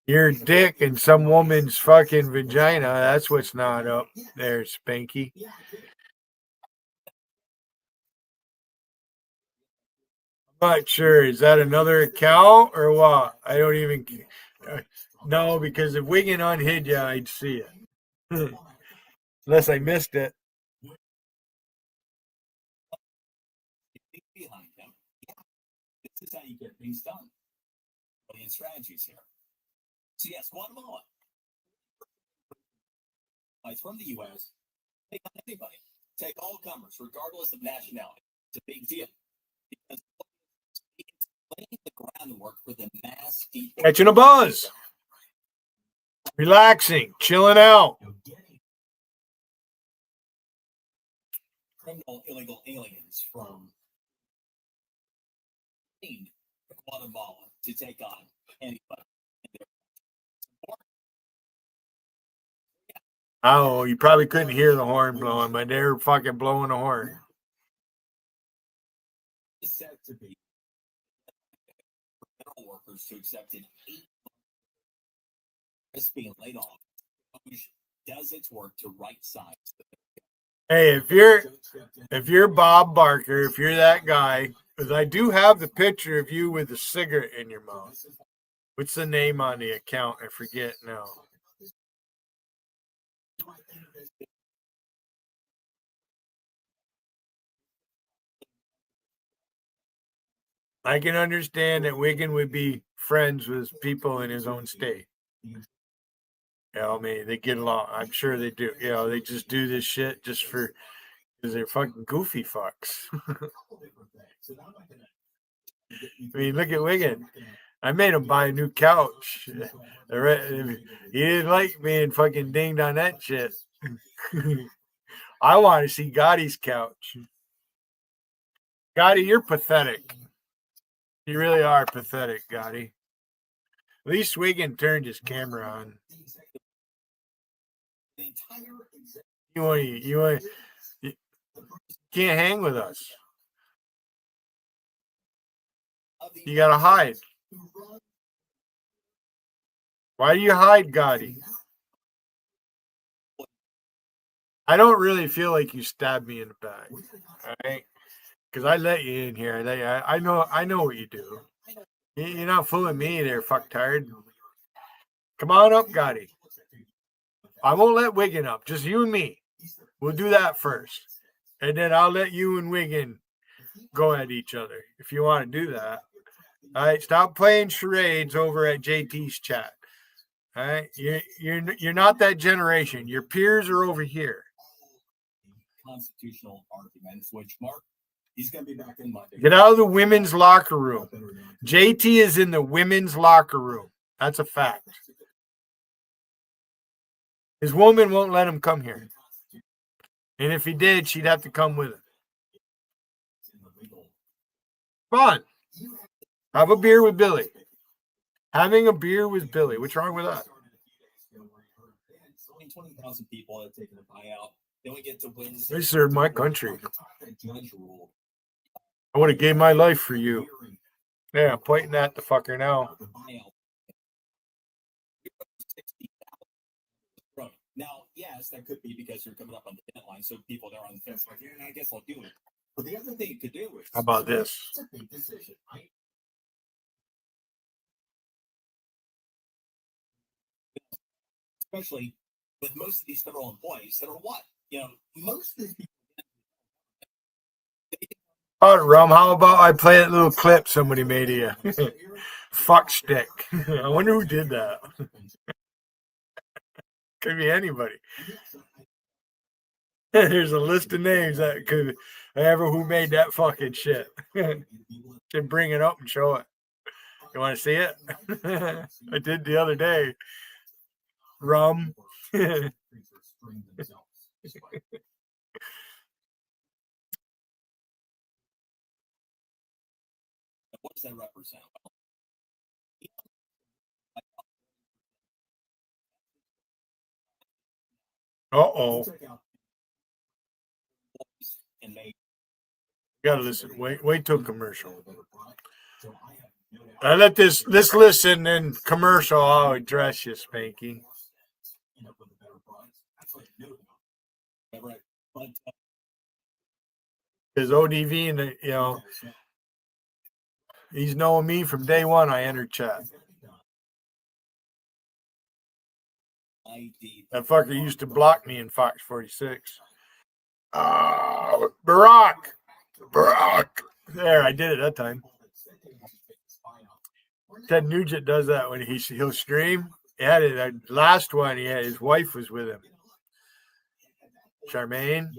Your dick in some woman's fucking vagina. That's what's not up there, Spanky. I'm not sure. Is that another account or what? I don't even. No, because if Wiggin unhid you, I'd see it. Unless I missed it. Behind him. This is how you get things done. Brilliant strategies here. So yes, Guatemala. It's from the U.S. Take on anybody. Take all comers, regardless of nationality. It's a big deal. Because laying the groundwork for the mass Catching a buzz. Relaxing, chilling out. criminal illegal aliens from Guatemala to take on anybody. Oh, you probably couldn't hear the horn blowing, but they're fucking blowing the horn. It's said to be federal workers who accepted 8 months being laid off, which does its work to right size. Hey, if you're Bob Barker, if you're that guy, because I do have the picture of you with a cigarette in your mouth. What's the name on the account? I forget now. I can understand that Wiggin would be friends with people in his own state. You know, I mean, they get along. I'm sure they do. You know, they just do this shit just for because they're fucking goofy fucks. I mean, look at Wiggin. I made him buy a new couch. He didn't like being fucking dinged on that shit. I want to see Gotti's couch. Gotti, you're pathetic. You really are pathetic, Gotti. At least Wiggin turned his camera on. You can't hang with us. You gotta hide. Why do you hide, Gotti? I don't really feel like you stabbed me in the back. All right? Because I let you in here. I know what you do. You're not fooling me there, fucktard. Come on up, Gotti. I won't let Wiggin up. Just you and me. We'll do that first. And then I'll let you and Wiggin go at each other if you want to do that. All right, stop playing charades over at JT's chat. All right, you're not that generation. Your peers are over here. Constitutional arguments, which Mark, he's going to be back in Monday. Get out of the women's locker room. JT is in the women's locker room. That's a fact. His woman won't let him come here. And if he did, she'd have to come with him. Come on. Have a beer with Billy. Having a beer with Billy. What's wrong with that? 20,000 people have taken a buyout. Then we get to win. They served my country. I would have gave my life for you. Yeah, I'm pointing at the fucker now. Now, yes, that could be because you're coming up on the deadline, so people that are on the fence like, yeah, I guess I'll do it. But the other thing you could do is how about this? It's a big decision, right? Especially with most of these federal employees that are what? You know, most of these people. All right, Rum, how about I play that little clip somebody made of you? Fuck stick. I wonder who did that. Could be anybody. There's a list of names that could ever who made that fucking shit. Should bring it up and show it. You want to see it? I did the other day. Rum. What does that represent? Uh-oh. Gotta listen. Wait till commercial. I let this listen and commercial. I'll address you, Spanky. Because ODV and you know, he's known me from day one. I entered chat. That fucker used to block me in Fox 46. Barack. There, I did it that time. Ted Nugent does that when he'll stream. He had it. That last one, his wife was with him. Charmaine.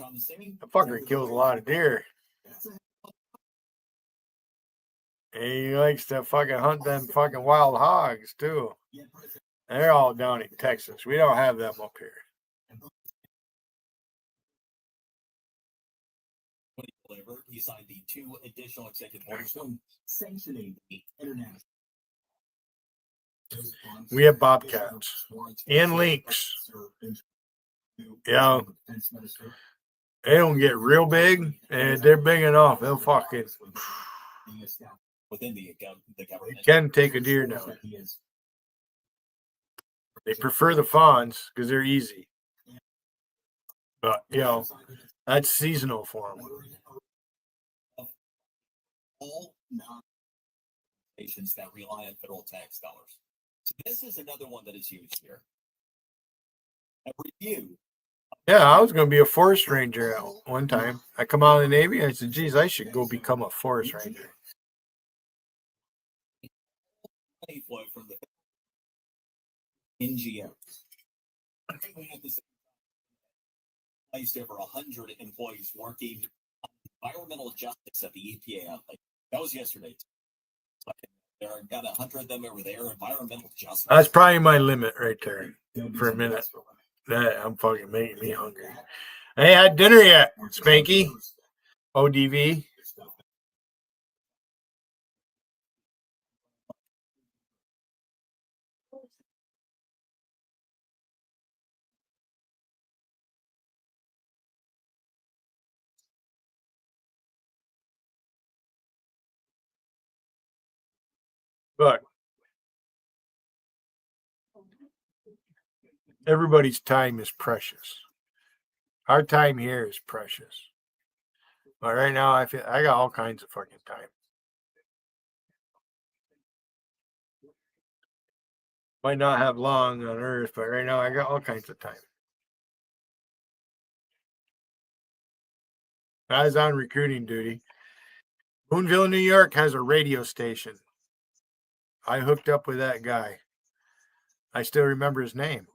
On the scene. The fucker kills a lot of deer. And he likes to fucking hunt them fucking wild hogs too. They're all down in Texas. We don't have them up here. He signed the 2 additional executive orders sanctioning the international. We have bobcats and lynx. Yeah. They don't get real big, and they're big enough. They'll fucking. Within the government. Can take a deer down. They prefer the fawns because they're easy. But, you know, that's seasonal for them. All nations that rely on federal tax dollars. So this is another one that is huge here. A review. Yeah, I was going to be a forest ranger at one time. I come out of the Navy, and I said, geez, I should go become a forest ranger. Flow from the NGO. Placed over 100 employees working on environmental justice at the EPA. That was yesterday. There are got 100 of them over there. Environmental justice. That's probably my limit right there for a minute. That I'm fucking making me hungry. I ain't had dinner yet, Spanky. ODV. Look, everybody's time is precious. Our time here is precious. But right now, I feel I got all kinds of fucking time. Might not have long on Earth, but right now I got all kinds of time. I was on recruiting duty. Boonville, New York has a radio station. I hooked up with that guy. I still remember his name.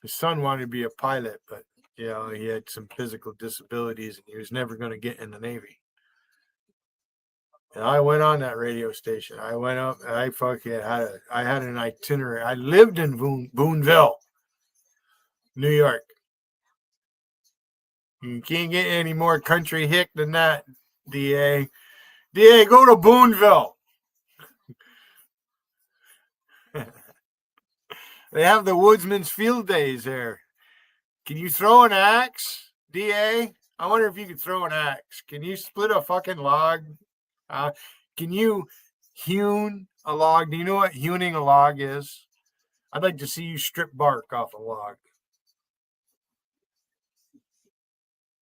His son wanted to be a pilot, but you know, he had some physical disabilities and he was never going to get in the Navy. And I went on that radio station. I went up and I fucking had an itinerary. I lived in Boonville, New York. You can't get any more country hick than that, DA. DA, go to Boonville. They have the Woodsman's Field Days there. Can you throw an axe, DA? I wonder if you could throw an axe. Can you split a fucking log? Can you hewn a log? Do you know what hewing a log is? I'd like to see you strip bark off a log.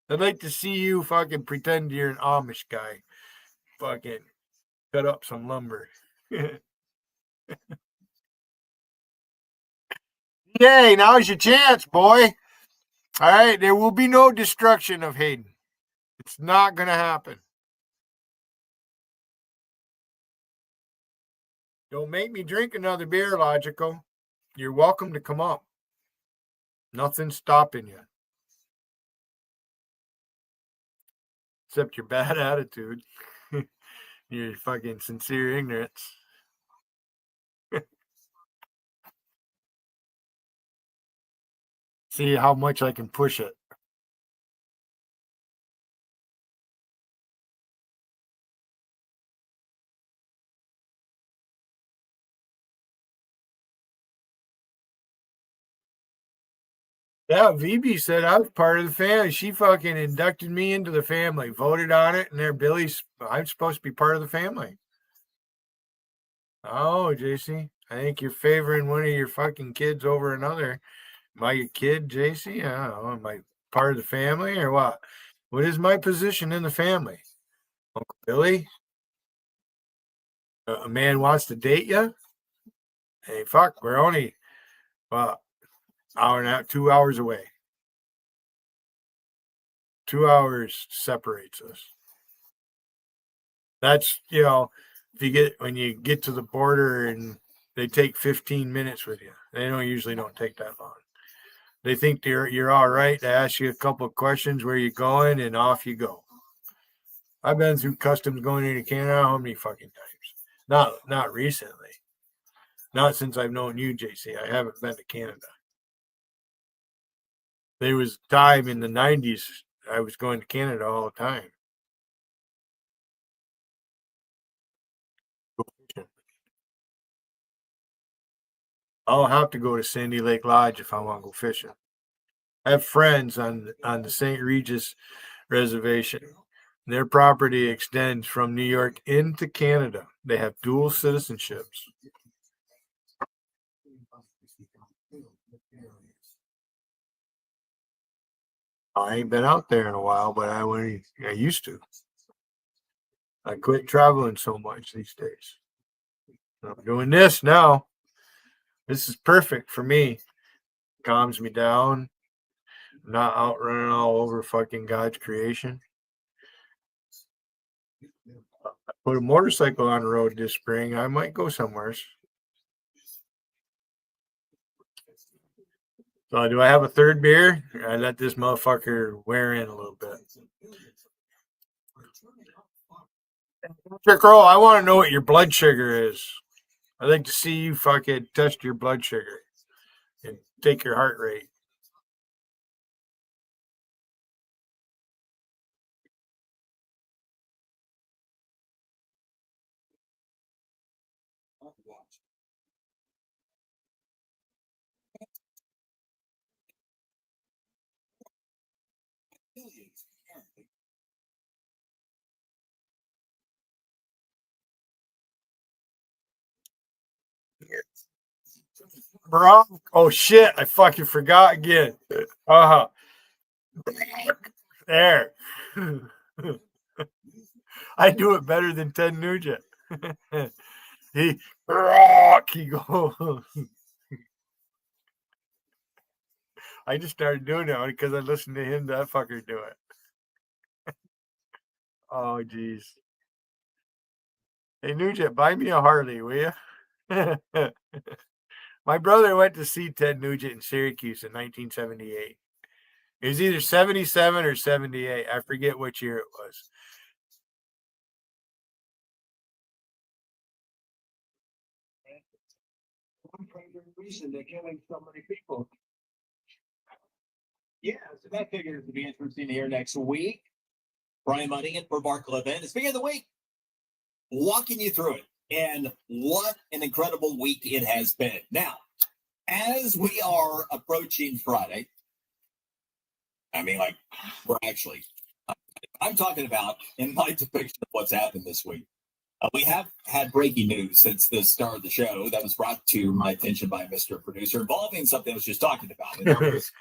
I'd like to see you fucking pretend you're an Amish guy. Fucking cut up some lumber. Yay, now's your chance, boy. All right, there will be no destruction of Hayden. It's not going to happen. Don't make me drink another beer, Logical. You're welcome to come up. Nothing's stopping you. Except your bad attitude. Your fucking sincere ignorance. See how much I can push it. Yeah, VB said I was part of the family. She fucking inducted me into the family, voted on it, and there, Billy's. I'm supposed to be part of the family. Oh, JC, I think you're favoring one of your fucking kids over another. Am I your kid, JC? I don't know. Am I part of the family or what? What is my position in the family? Uncle Billy? A man wants to date you? Hey, fuck, we're only, hour and a half, 2 hours away. 2 hours separates us. That's, you know, when you get to the border and they take 15 minutes with you. They don't take that long. They think you're all right. They ask you a couple of questions, where you going, and off you go. I've been through customs going into Canada how many fucking times? Not recently. Not since I've known you, JC. I haven't been to Canada. There was time in the 90s I was going to Canada all the time. I'll have to go to Sandy Lake Lodge if I want to go fishing. I have friends on the St. Regis Reservation. Their property extends from New York into Canada. They have dual citizenships. I ain't been out there in a while, but I used to. I quit traveling so much these days. I'm doing this now. This is perfect for me. Calms me down. I'm not out running all over fucking God's creation. I put a motorcycle on the road this spring. I might go somewhere. So do I have a third beer? I let this motherfucker wear in a little bit. Trick roll, I want to know what your blood sugar is. I'd like to see you fucking test your blood sugar and take your heart rate. Bro, oh shit, I fucking forgot again. There. I do it better than Ted Nugent. he goes. I just started doing it because I listened to him, that fucker, do it. Oh, jeez. Hey, Nugent, buy me a Harley, will you? My brother went to see Ted Nugent in Syracuse in 1978. It was either 77 or 78. I forget which year it was. Reason they're killing so many people. Yeah, so that figures to be interesting here next week. Brian Munnigan for Barkle event. It's beginning of the week. Walking you through it. And what an incredible week it has been. Now, as we are approaching Friday, I mean, like, we're actually, I'm talking about in my depiction of what's happened this week. We have had breaking news since the start of the show that was brought to my attention by Mr. Producer involving something I was just talking about. And that was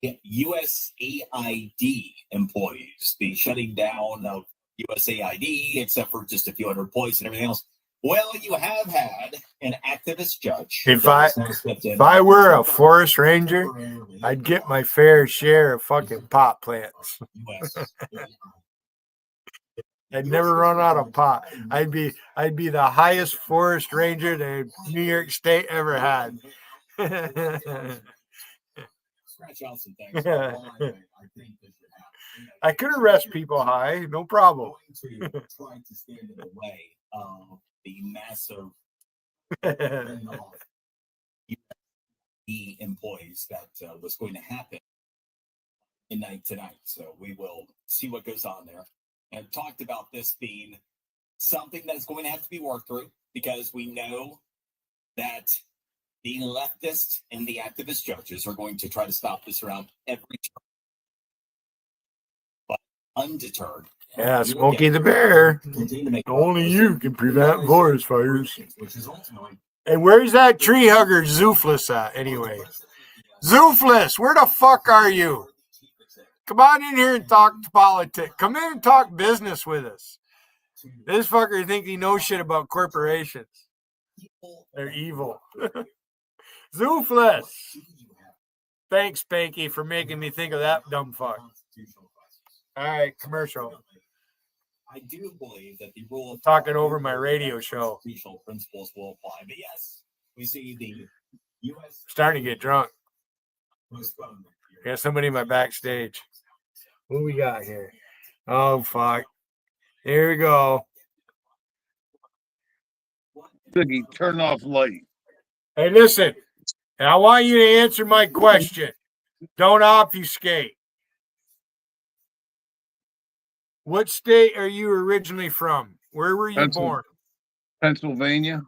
USAID employees, the shutting down of USAID, except for just a few hundred employees and everything else. Well, you have had an activist judge. If I were a forest ranger, I'd get my fair share of fucking pot plants. I'd never run out of pot. I'd be the highest forest ranger that New York State ever had. Scratch out some things. I could arrest people high, no problem. Trying to stand in the way of the massive employees that was going to happen tonight. So we will see what goes on there. And talked about this being something that's going to have to be worked through because we know that the leftists and the activist judges are going to try to stop this around every turn. But undeterred. Yeah, Smokey the Bear. Only you can prevent forest fires. And where's that tree hugger Zoofless at anyway? Zoofless, where the fuck are you? Come on in here and talk politics. Come in and talk business with us. This fucker thinks he knows shit about corporations. They're evil. Zoofless. Thanks, Spanky, for making me think of that dumb fuck. All right, commercial. I do believe that the rule of talking over my radio show. Principles will apply, but yes, we see the U.S. starting to get drunk. Got somebody in my backstage. What we got here? Oh, fuck. Here we go. Biggie, turn off light. Hey, listen. And I want you to answer my question. Don't obfuscate. What state are you originally from? Where were you born? Pennsylvania.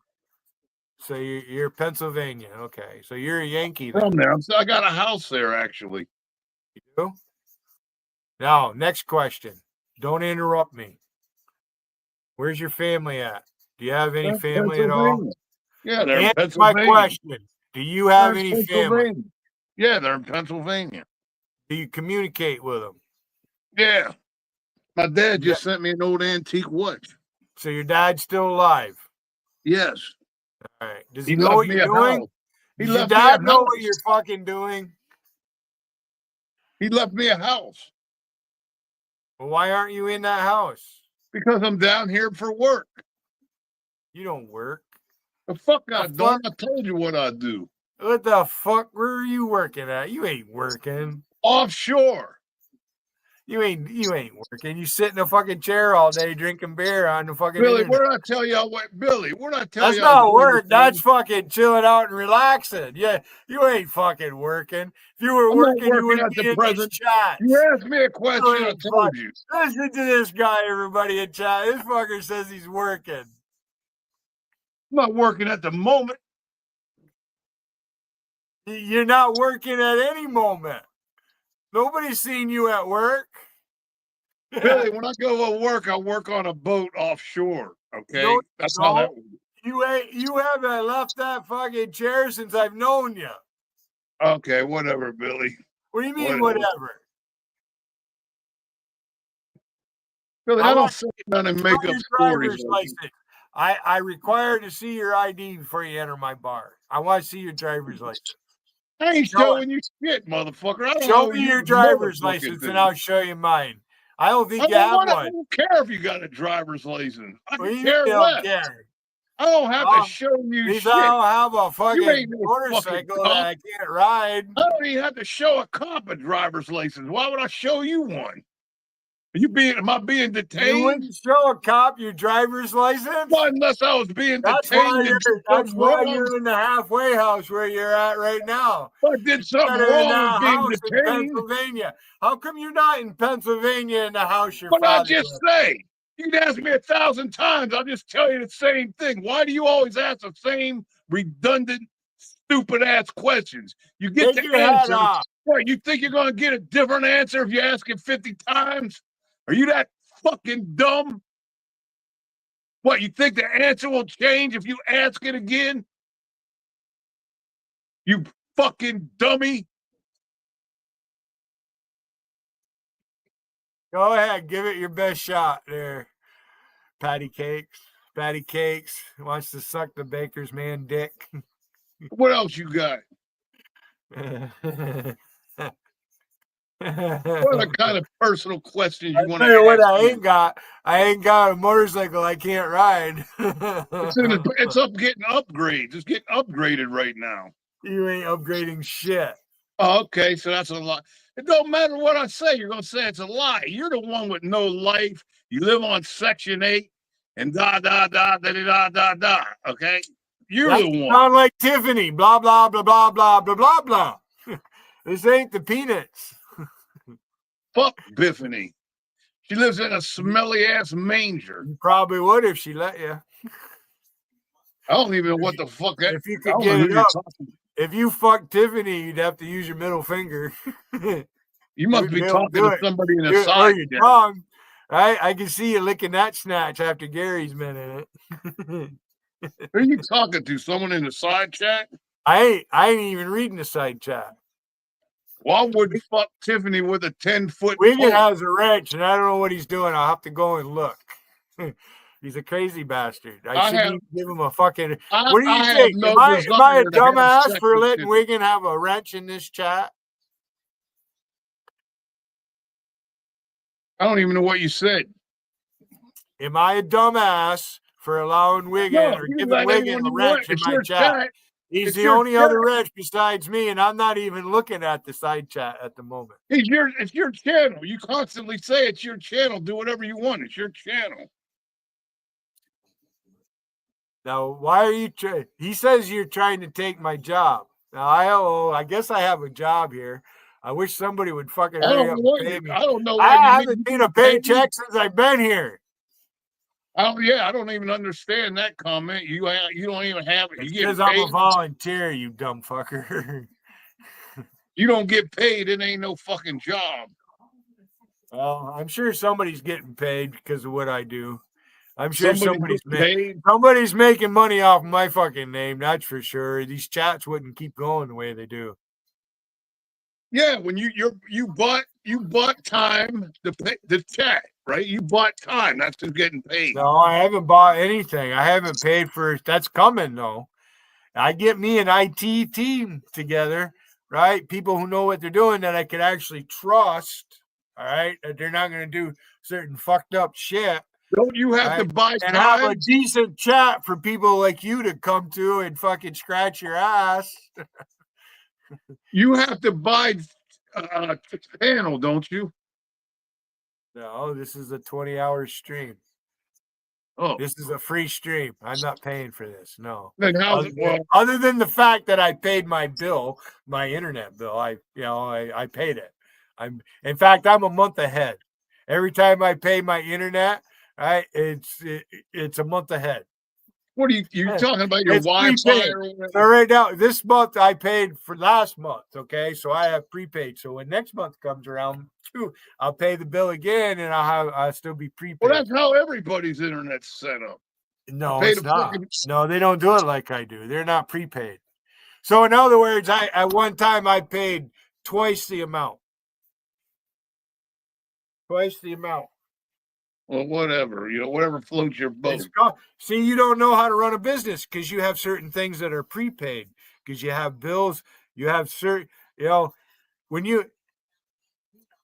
So you're Pennsylvania. Okay. So you're a Yankee then. From there. I got a house there, actually. You do? Now, next question. Don't interrupt me. Where's your family at? Do you have any family at all? Yeah, they're in Answer my Pennsylvania. question. Do you have They're in any family? Pennsylvania. Yeah, they're in Pennsylvania. Do you communicate with them? Yeah. My dad just sent me an old antique watch. So your dad's still alive? Yes. All right. Does He he know left what me you're a doing? house. He Does your left me a dad know house. what you're fucking doing? He left me a house Well, why aren't you in that house? because I'm down here for work. You don't work. The fuck I The don't. I told you what I do. What the fuck? Where are you working at? You ain't working. Offshore. You ain't working. You sit in a fucking chair all day drinking beer on the fucking Billy, internet. where did I tell you I went? Billy, where did I tell That's you I not was work. going That's to- fucking chilling out and relaxing. Yeah, you ain't fucking working. If you were I'm not working, you working wouldn't at be the in present. these chats. You asked me a question, I ain't told fuck- you. Listen to this guy, everybody in chat. This fucker says he's working. I'm not working at the moment. You're not working at any moment. Nobody's seen you at work. Billy, when I go to work, I work on a boat offshore. Okay, No, that's how that. You haven't left that fucking chair since I've known you. Okay, whatever, Billy. What do you mean, Whatever. whatever? Billy, How I don't about sit down and Show make your up stories. driver's license. I require to see your ID before you enter my bar. I want to see your driver's license. I ain't Show showing you shit, motherfucker. I don't Show know me you your driver's motherfucking license thing. and I'll show you mine. I don't think I you have I one. don't care if you got a driver's license. I Well, can you care don't less. care. I don't have Well, to show you At least shit. I don't have a You fucking ain't no motorcycle fucking that cop. I can't ride. I don't even have to show a cop a driver's license. Why would I show you one? Am I being You detained? wouldn't show a cop your driver's license? Not unless I was being That's why detained and did that's something why wrong. you're in the halfway house where you're at right now. I did something Better in wrong that with being house in detained. Pennsylvania. How come you're not in Pennsylvania in the house your But I father just lived? say, you can ask me 1,000 times. I'll just tell you the same thing. Why do you always ask the same redundant, stupid ass questions? You get Take the your head answer. off. What, you think you're going to get a different answer if you ask it 50 times? Are you that fucking dumb? What, you think the answer will change if you ask it again? You fucking dummy. Go ahead, give it your best shot there, Patty Cakes. Patty Cakes wants to suck the baker's man dick. What else you got? What other kind of personal questions you want Tell you to what ask? I ain't got a motorcycle I can't ride. It's up getting upgrades. It's getting upgraded right now. You ain't upgrading shit. Oh, okay, so that's a lie. It don't matter what I say. You're gonna say it's a lie. You're the one with no life. You live on Section 8 and da da da da da da da. Okay, you're That the one. sound like Tiffany. Blah blah blah blah blah blah blah blah. This ain't the Peanuts. Fuck Biffany. She lives in a smelly ass manger. You probably would if she let you. I don't even know what the fuck. If you I could don't get know it who you're up. talking to. If you fuck Tiffany, you'd have to use your middle finger. You must be talking to somebody in a Or side your chat. tongue. Right? I can see you licking that snatch after Gary's been in it. Who are you talking to? Someone in the side chat? I ain't even reading the side chat. Well, I wouldn't fuck Tiffany with a 10-foot Wigan pole. has a wrench, and I don't know what he's doing. I'll have to go and look. He's a crazy bastard. I shouldn't even give him a fucking. What do you I have think? no Am I a desire to have dumbass sex for with letting Tiffany. Wigan have a wrench in this chat? I don't even know what you said. Am I a dumbass for allowing Wigan No, or you can giving let Wigan anyone a you wrench want. in It's my your chat? chat. He's It's the your only other channel. wretch besides me, and I'm not even looking at the side chat at the moment. It's your channel. You constantly say it's your channel. Do whatever you want. It's your channel. Now, why are you trying? He says you're trying to take my job. Now, I guess I have a job here. I wish somebody would fucking I hurry don't up know and pay me. I don't know I what you haven't mean. seen a paycheck since I've been here. Oh yeah, I don't even understand that comment. You don't even have it. You It's get because I'm a paid. volunteer, you dumb fucker. You don't get paid. It ain't no fucking job. Well, I'm sure somebody's getting paid because of what I do. I'm sure Somebody paid. somebody's making money off my fucking name. That's for sure. These chats wouldn't keep going the way they do. Yeah, when you bought time to pay the chat, right? You bought time. That's who's getting paid. No, I haven't bought anything. I haven't paid for. That's coming though. I get me an IT team together, right? People who know what they're doing that I could actually trust. All right, that they're not going to do certain fucked up shit. Don't you have to buy and have a time? decent chat for people like you to come to and fucking scratch your ass. You have to buy panel, don't you? No, this is a 20-hour stream. Oh, This is a free stream. I'm not paying for this. No. then how's it? Well, Other than the fact that I paid my bill, my internet bill, I paid it. In fact, I'm a month ahead. Every time I pay my internet, right, it's a month ahead. what are you're talking about? Your It's Wi-Fi prepaid. or whatever? So right now, this month I paid for last month. Okay, so I have prepaid. So when next month comes around, I'll pay the bill again, and I'll still be prepaid. Well, that's how everybody's internet's set up. No, it's not. No, they don't do it like I do. They're not prepaid. So in other words, at one time I paid twice the amount. Twice the amount. Well, whatever, whatever floats your boat. See, you don't know how to run a business because you have certain things that are prepaid, because you have bills, you have certain,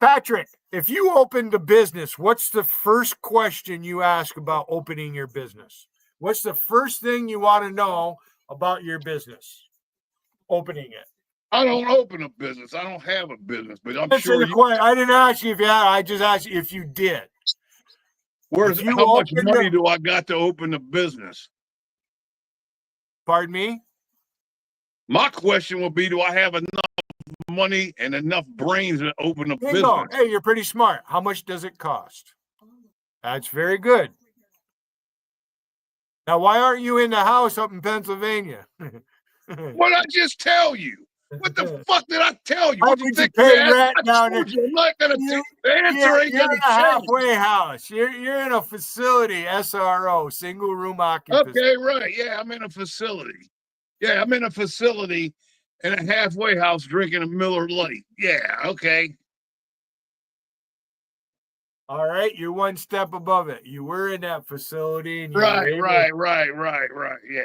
Patrick, if you opened a business, what's the first question you ask about opening your business? What's the first thing you want to know about your business? Opening it. I don't open a business. I don't have a business, but I'm Answer sure the question. I didn't ask you if you had. I just asked you if you did. How much money do I got to open a business? Pardon me? My question would be, do I have enough money and enough brains to open a business? Go. Hey, you're pretty smart. How much does it cost? That's very good. Now, why aren't you in the house up in Pennsylvania? What I just tell you? What the fuck did I tell you? Why What do you would you think? pay rent down there? I'm not gonna the answer ain't You're gonna in a halfway house. You're in a facility, SRO, single room occupancy. Okay, right. Yeah, I'm in a facility. Yeah, I'm in a facility in a halfway house drinking a Miller Lite. Yeah, okay. All right, you're one step above it. You were in that facility, and Right. Yeah.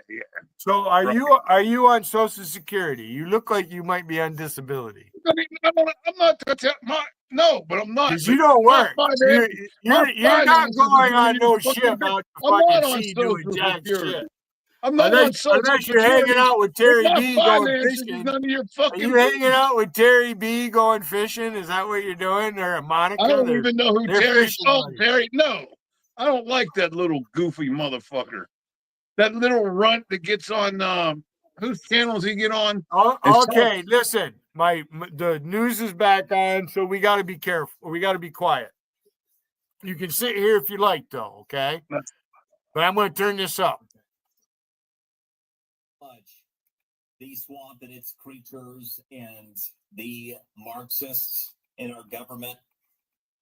So, are you on Social Security? You look like you might be on disability. I'm not. No, but I'm not. Because you don't work. You're not going on no shit out to fucking sea doing jack shit. I'm not unless you're hanging out with Terry B going fishing. None of your fucking. Are you hanging out with Terry B going fishing? Is that what you're doing? Or Monica? I don't even know who Terry is. Terry, no. I don't like that little goofy motherfucker. That little runt that gets on whose channel does he get on? Oh, okay, listen. The news is back on, so we gotta be careful. We gotta be quiet. You can sit here if you like, though, okay? But I'm gonna turn this up. The swamp and its creatures and the Marxists in our government,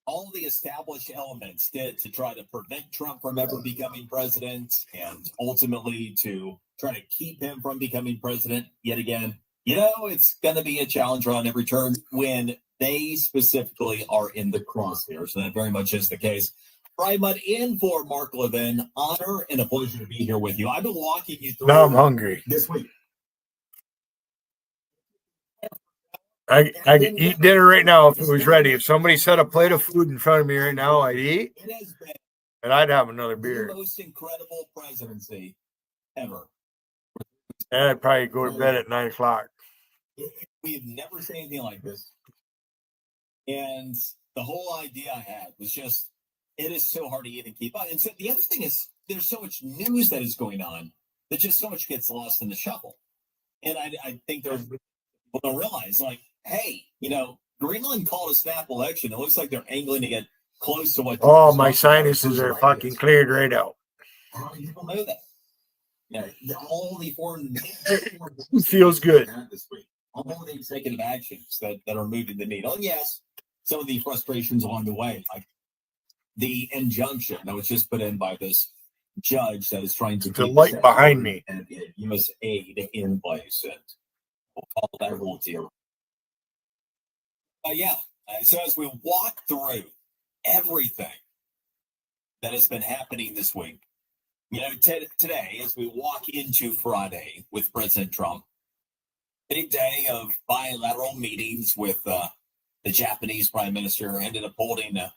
all the established elements did to try to prevent Trump from ever becoming president and ultimately to try to keep him from becoming president yet again. It's going to be a challenge on every turn when they specifically are in the crosshairs. And that very much is the case. But in for Mark Levin, honor and a pleasure to be here with you. I've been walking you through. Now I'm hungry. This week. I could eat dinner right now if it was ready. If somebody set a plate of food in front of me right now, I'd eat, and I'd have another beer. The most incredible presidency ever. And I'd probably go to bed at 9 o'clock. We've never seen anything like this. And the whole idea I had was just, it is so hard to even keep up. And so the other thing is, there's so much news that is going on that just so much gets lost in the shuffle. And I think there's people don't realize, like, hey, Greenland called a snap election. It looks like they're angling to get close to what. Oh, my sinuses are fucking cleared right out. How do people know that? Yeah, all the foreign Feels good. this week. All the executive actions that are moving the needle. And yes, some of the frustrations along the way, like the injunction that was just put in by this judge that is trying to The light behind me. And U.S. aid in place, and we'll follow that rule to you. So as we walk through everything that has been happening this week, today, as we walk into Friday with President Trump, big day of bilateral meetings with the Japanese Prime Minister, ended up holding a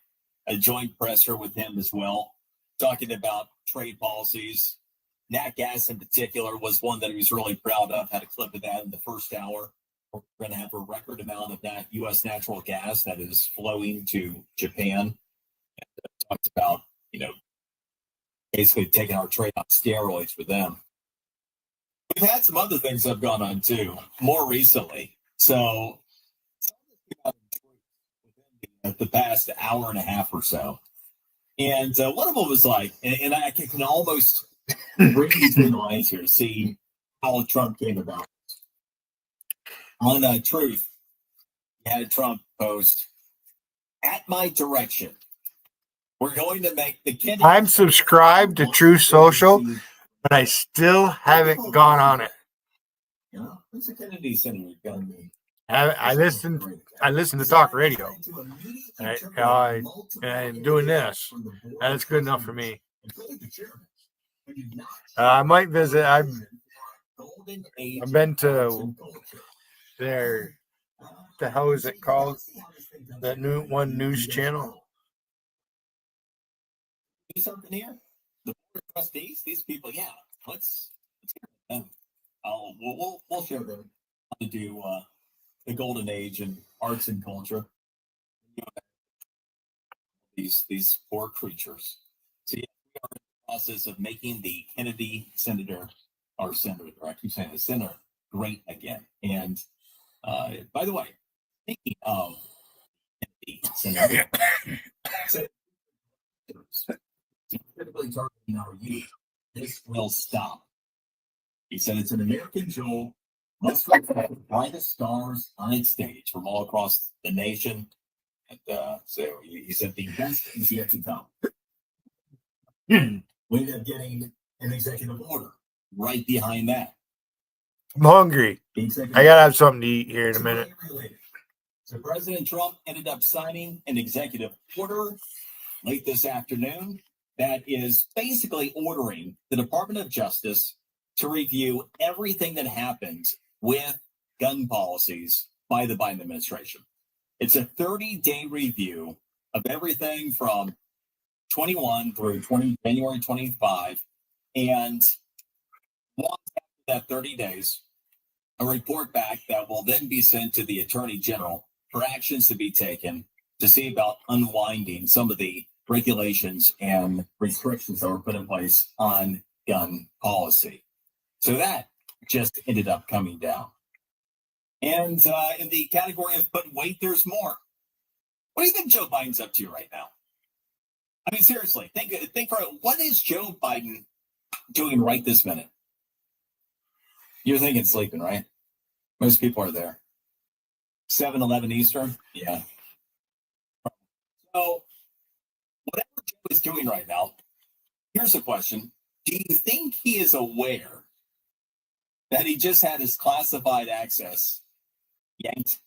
joint presser with him as well, talking about trade policies. Nat gas in particular was one that he was really proud of. Had a clip of that in the first hour. We're going to have a record amount of that U.S. natural gas that is flowing to Japan. And talked about, basically taking our trade on steroids with them. We've had some other things that have gone on too, more recently. So, within the past hour and a half or so. And one of them was like, and I can almost read between the lines here to see how Trump came about. On Truth, we had Trump post, "At my direction, we're going to make the Kennedy." I'm subscribed to True Social, but I still haven't gone on it. Who's the Kennedy Center going to be? I listen to talk radio. And doing this, that's good enough for me. I might visit. I've been to their, the hell is it called? That new one news channel. Do something here. The board of trustees, these people, yeah. Let's hear them. We'll share them how to do the golden age in arts and culture. These poor creatures. So yeah, we are in the process of making the Kennedy Senator, or Senator, I keep saying the Senator, great again. And by the way, speaking of Kennedy Senator, typically targeting our youth, this will stop. He said it's an American jewel, must reflect the brightest stars on its stage from all across the nation. And so he said the best is yet to come. We ended up getting an executive order right behind that. I'm hungry. I gotta have something to eat here in a minute. So President Trump ended up signing an executive order late this afternoon that is basically ordering the Department of Justice to review everything that happens with gun policies by the Biden administration. It's a 30-day review of everything from 21 through January 25. And once after that 30 days, a report back that will then be sent to the Attorney General for actions to be taken to see about unwinding some of the regulations and restrictions that were put in place on gun policy. So that just ended up coming down. And in the category of but wait, there's more. What do you think Joe Biden's up to right now? I mean, seriously, think for what is Joe Biden doing right this minute? You're thinking sleeping, right? Most people are there. 7-11 Eastern? Yeah. So, whatever Joe is doing right now, here's a question. Do you think he is aware that he just had his classified access yanked?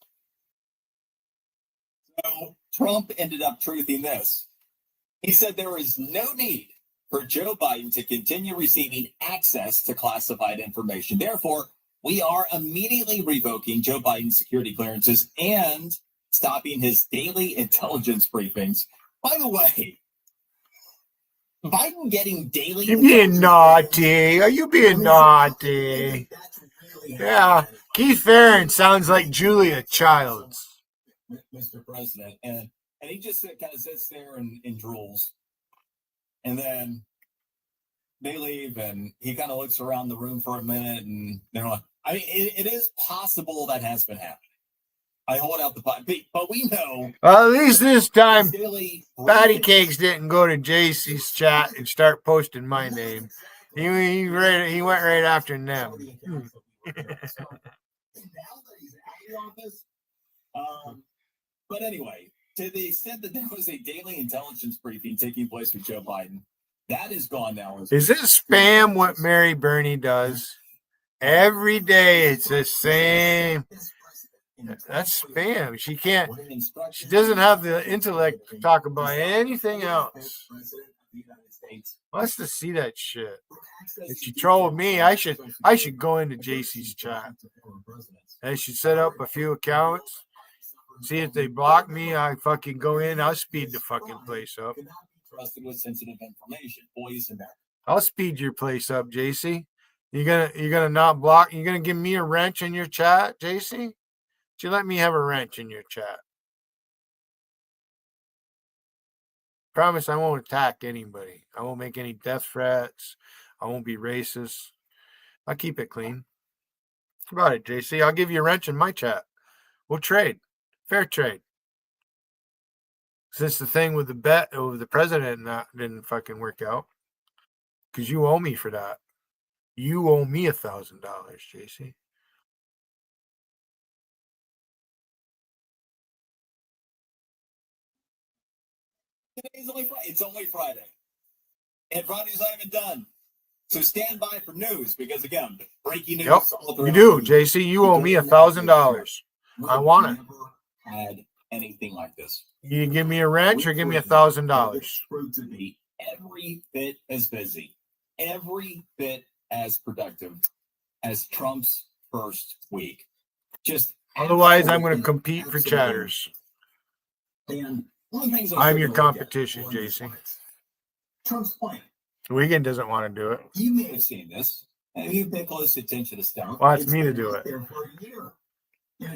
So, Trump ended up truthing this. He said there is no need for Joe Biden to continue receiving access to classified information. Therefore, we are immediately revoking Joe Biden's security clearances and stopping his daily intelligence briefings. By the way, Biden getting daily. You're being naughty. Are you being naughty? Yeah. Keith Farron sounds like Julia Childs. Mr. President, and he just kind of sits there and drools, and then they leave, and he kind of looks around the room for a minute, and they're like, I mean, it is possible that has been happening. I hold out the pipe, but we know. Well, at least this time, Patty Cakes didn't go to JC's chat and start posting my name. He went right after them. But anyway, to the extent that there was a daily intelligence briefing taking place with Joe Biden, that is gone now. Is it spam what Mary Burney does? Every day it's the same. That's spam. She doesn't have the intellect to talk about anything else. Wants to see that shit. If you troll me, I should go into JC's chat. I should set up a few accounts. See if they block me. I fucking go in. I'll speed the fucking place up. I'll speed your place up, JC. You're gonna not block. You're gonna give me a wrench in your chat, JC. You let me have a wrench in your chat. Promise I won't attack anybody. I won't make any death threats. I won't be racist. I'll keep it clean. How about it, JC? I'll give you a wrench in my chat. We'll trade. Fair trade. Since the thing with the bet over the president didn't fucking work out. Because you owe me for that. You owe me $1,000, JC. It's only Friday. And Friday's not even done. So stand by for news because, again, breaking news. Yep, you do, JC. You owe me $1,000. I want it. Had anything like this. You give me a wrench or give me $1,000. Proved to be every bit as busy, every bit as productive as Trump's first week. Just otherwise, I'm going to compete for chatters. And I'm your competition, JC. Trump's plan. Wiggin doesn't want to do it. You may have seen this, and you've paid close attention to stuff. Wants me to do it.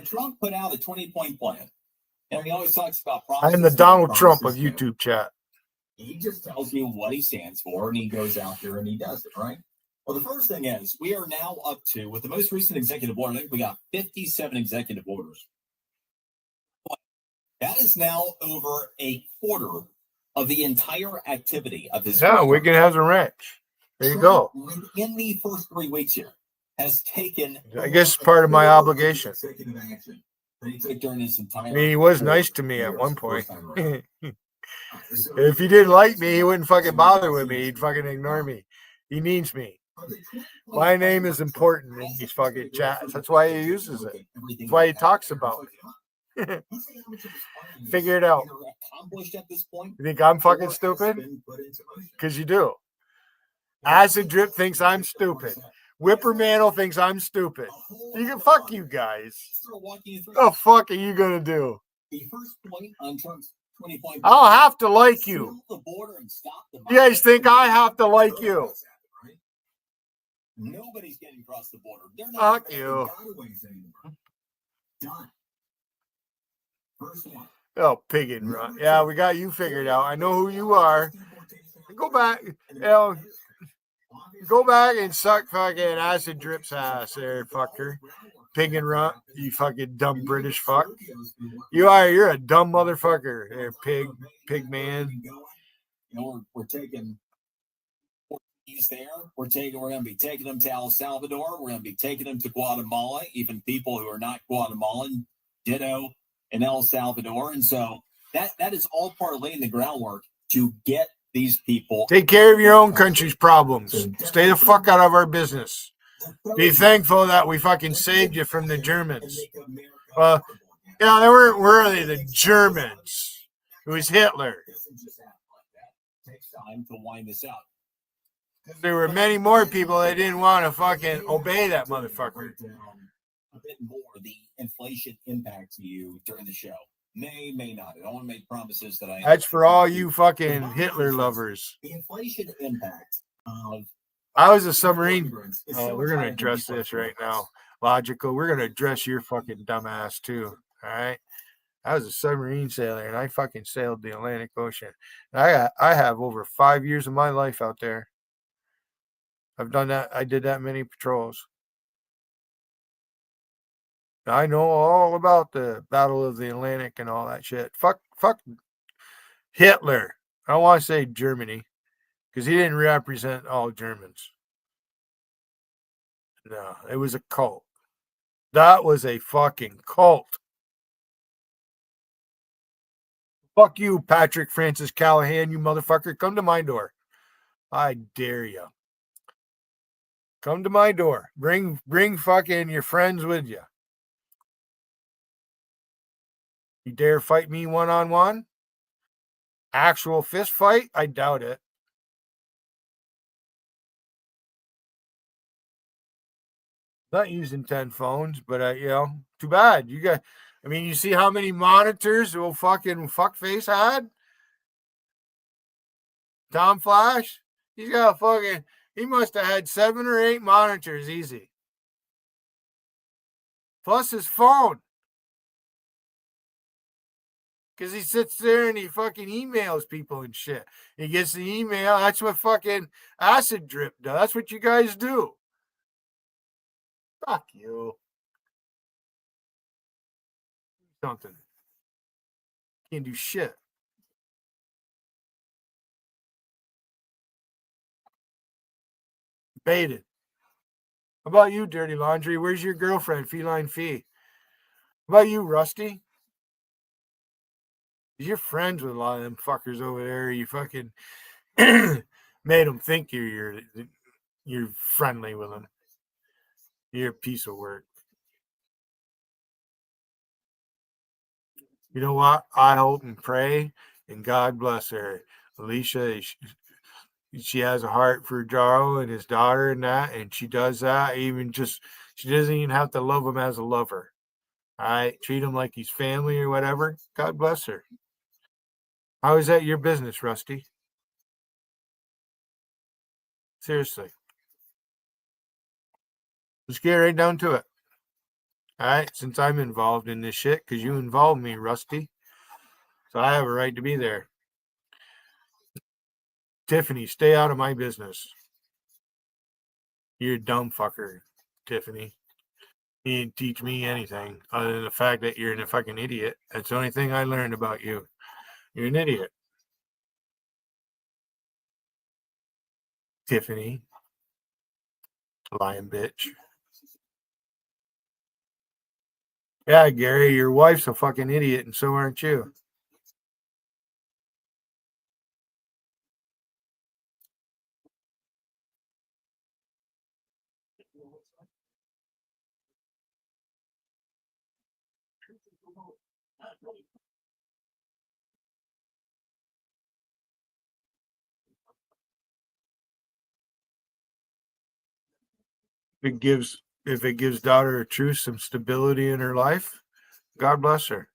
Trump put out a 20-point plan, and he always talks about. I'm the Donald Trump of YouTube chat. He just tells you what he stands for, and he goes out there and he does it, right? Well, the first thing is we are now up to, with the most recent executive order, I think we got 57 executive orders. That is now over a quarter of the entire activity of his. Yeah, Wiggin has a wrench. There you go. In the first 3 weeks here, has taken. I guess it's part of my obligation. He took during his entire. I mean, he was nice to me at one point. If he didn't like me, he wouldn't fucking bother with me. He'd fucking ignore me. He needs me. My name is important in these fucking chats. That's why he uses it. That's why he talks about it. Figure it out. You think I'm fucking stupid? Because you do. Acid Drip thinks I'm stupid. Whippermantle thinks I'm stupid. You can fuck you guys. What the fuck are you gonna do? The first point on Trump's 20-point. I'll have to like you. You guys think I have to like you? Nobody's getting across the border. Fuck you. Done. First one. Oh, pig and run. Yeah, we got you figured out. I know who you are. Go back. Go back and suck fucking Acid Drip's ass there, fucker. Pig and runt, you fucking dumb British fuck. You're a dumb motherfucker. There, pig man. You know, we're taking Portuguese there. We're going to be taking them to El Salvador. We're going to be taking them to Guatemala. Even people who are not Guatemalan, ditto in El Salvador. And so that is all part of laying the groundwork to get these people. Take care of your own country's problems. Stay the fuck out of our business. Be thankful that we fucking saved you from the Germans. Yeah, they weren't really the Germans. It was Hitler. Takes time to wind this out. There were many more people that didn't want to fucking obey that motherfucker. A bit more the inflation impact to you during the show. may not. I don't want to make promises that I. That's for all you fucking Hitler lovers. The inflation impact of. I was a submarine. We're going to address this right now. Logical. We're going to address your fucking dumbass too. All right. I was a submarine sailor and I fucking sailed the Atlantic Ocean. I have over 5 years of my life out there. I've done that. I did that many patrols. I know all about the Battle of the Atlantic and all that shit. Fuck Hitler. I don't want to say Germany because he didn't represent all Germans. No, it was a cult. That was a fucking cult. Fuck you, Patrick Francis Callahan, you motherfucker. Come to my door. I dare you. Come to my door. Bring fucking your friends with you. You dare fight me one-on-one? Actual fist fight? I doubt it. Not using 10 phones, but too bad. You see how many monitors old fucking fuckface had? Tom Flash? He must have had 7 or 8 monitors easy. Plus his phone. Because he sits there and he fucking emails people and shit. He gets the email. That's what fucking acid drip does. That's what you guys do. Fuck you. Something. Can't do shit. Baited. How about you, Dirty Laundry? Where's your girlfriend, Feline Fee? How about you, Rusty? You're friends with a lot of them fuckers over there. You fucking made them think you're friendly with them. You're a piece of work. You know what? I hope and pray, and God bless her. Alicia, she has a heart for Jarl and his daughter and that, and she does that. She doesn't even have to love him as a lover. All right? Treat him like he's family or whatever. God bless her. How is that your business, Rusty? Seriously. Let's get right down to it. All right? Since I'm involved in this shit, because you involved me, Rusty. So I have a right to be there. Tiffany, stay out of my business. You're a dumb fucker, Tiffany. You didn't teach me anything other than the fact that you're a fucking idiot. That's the only thing I learned about you. You're an idiot. Tiffany. Lying bitch. Yeah, Gary, your wife's a fucking idiot, and so aren't you. If it gives daughter of truth some stability in her life, God bless her.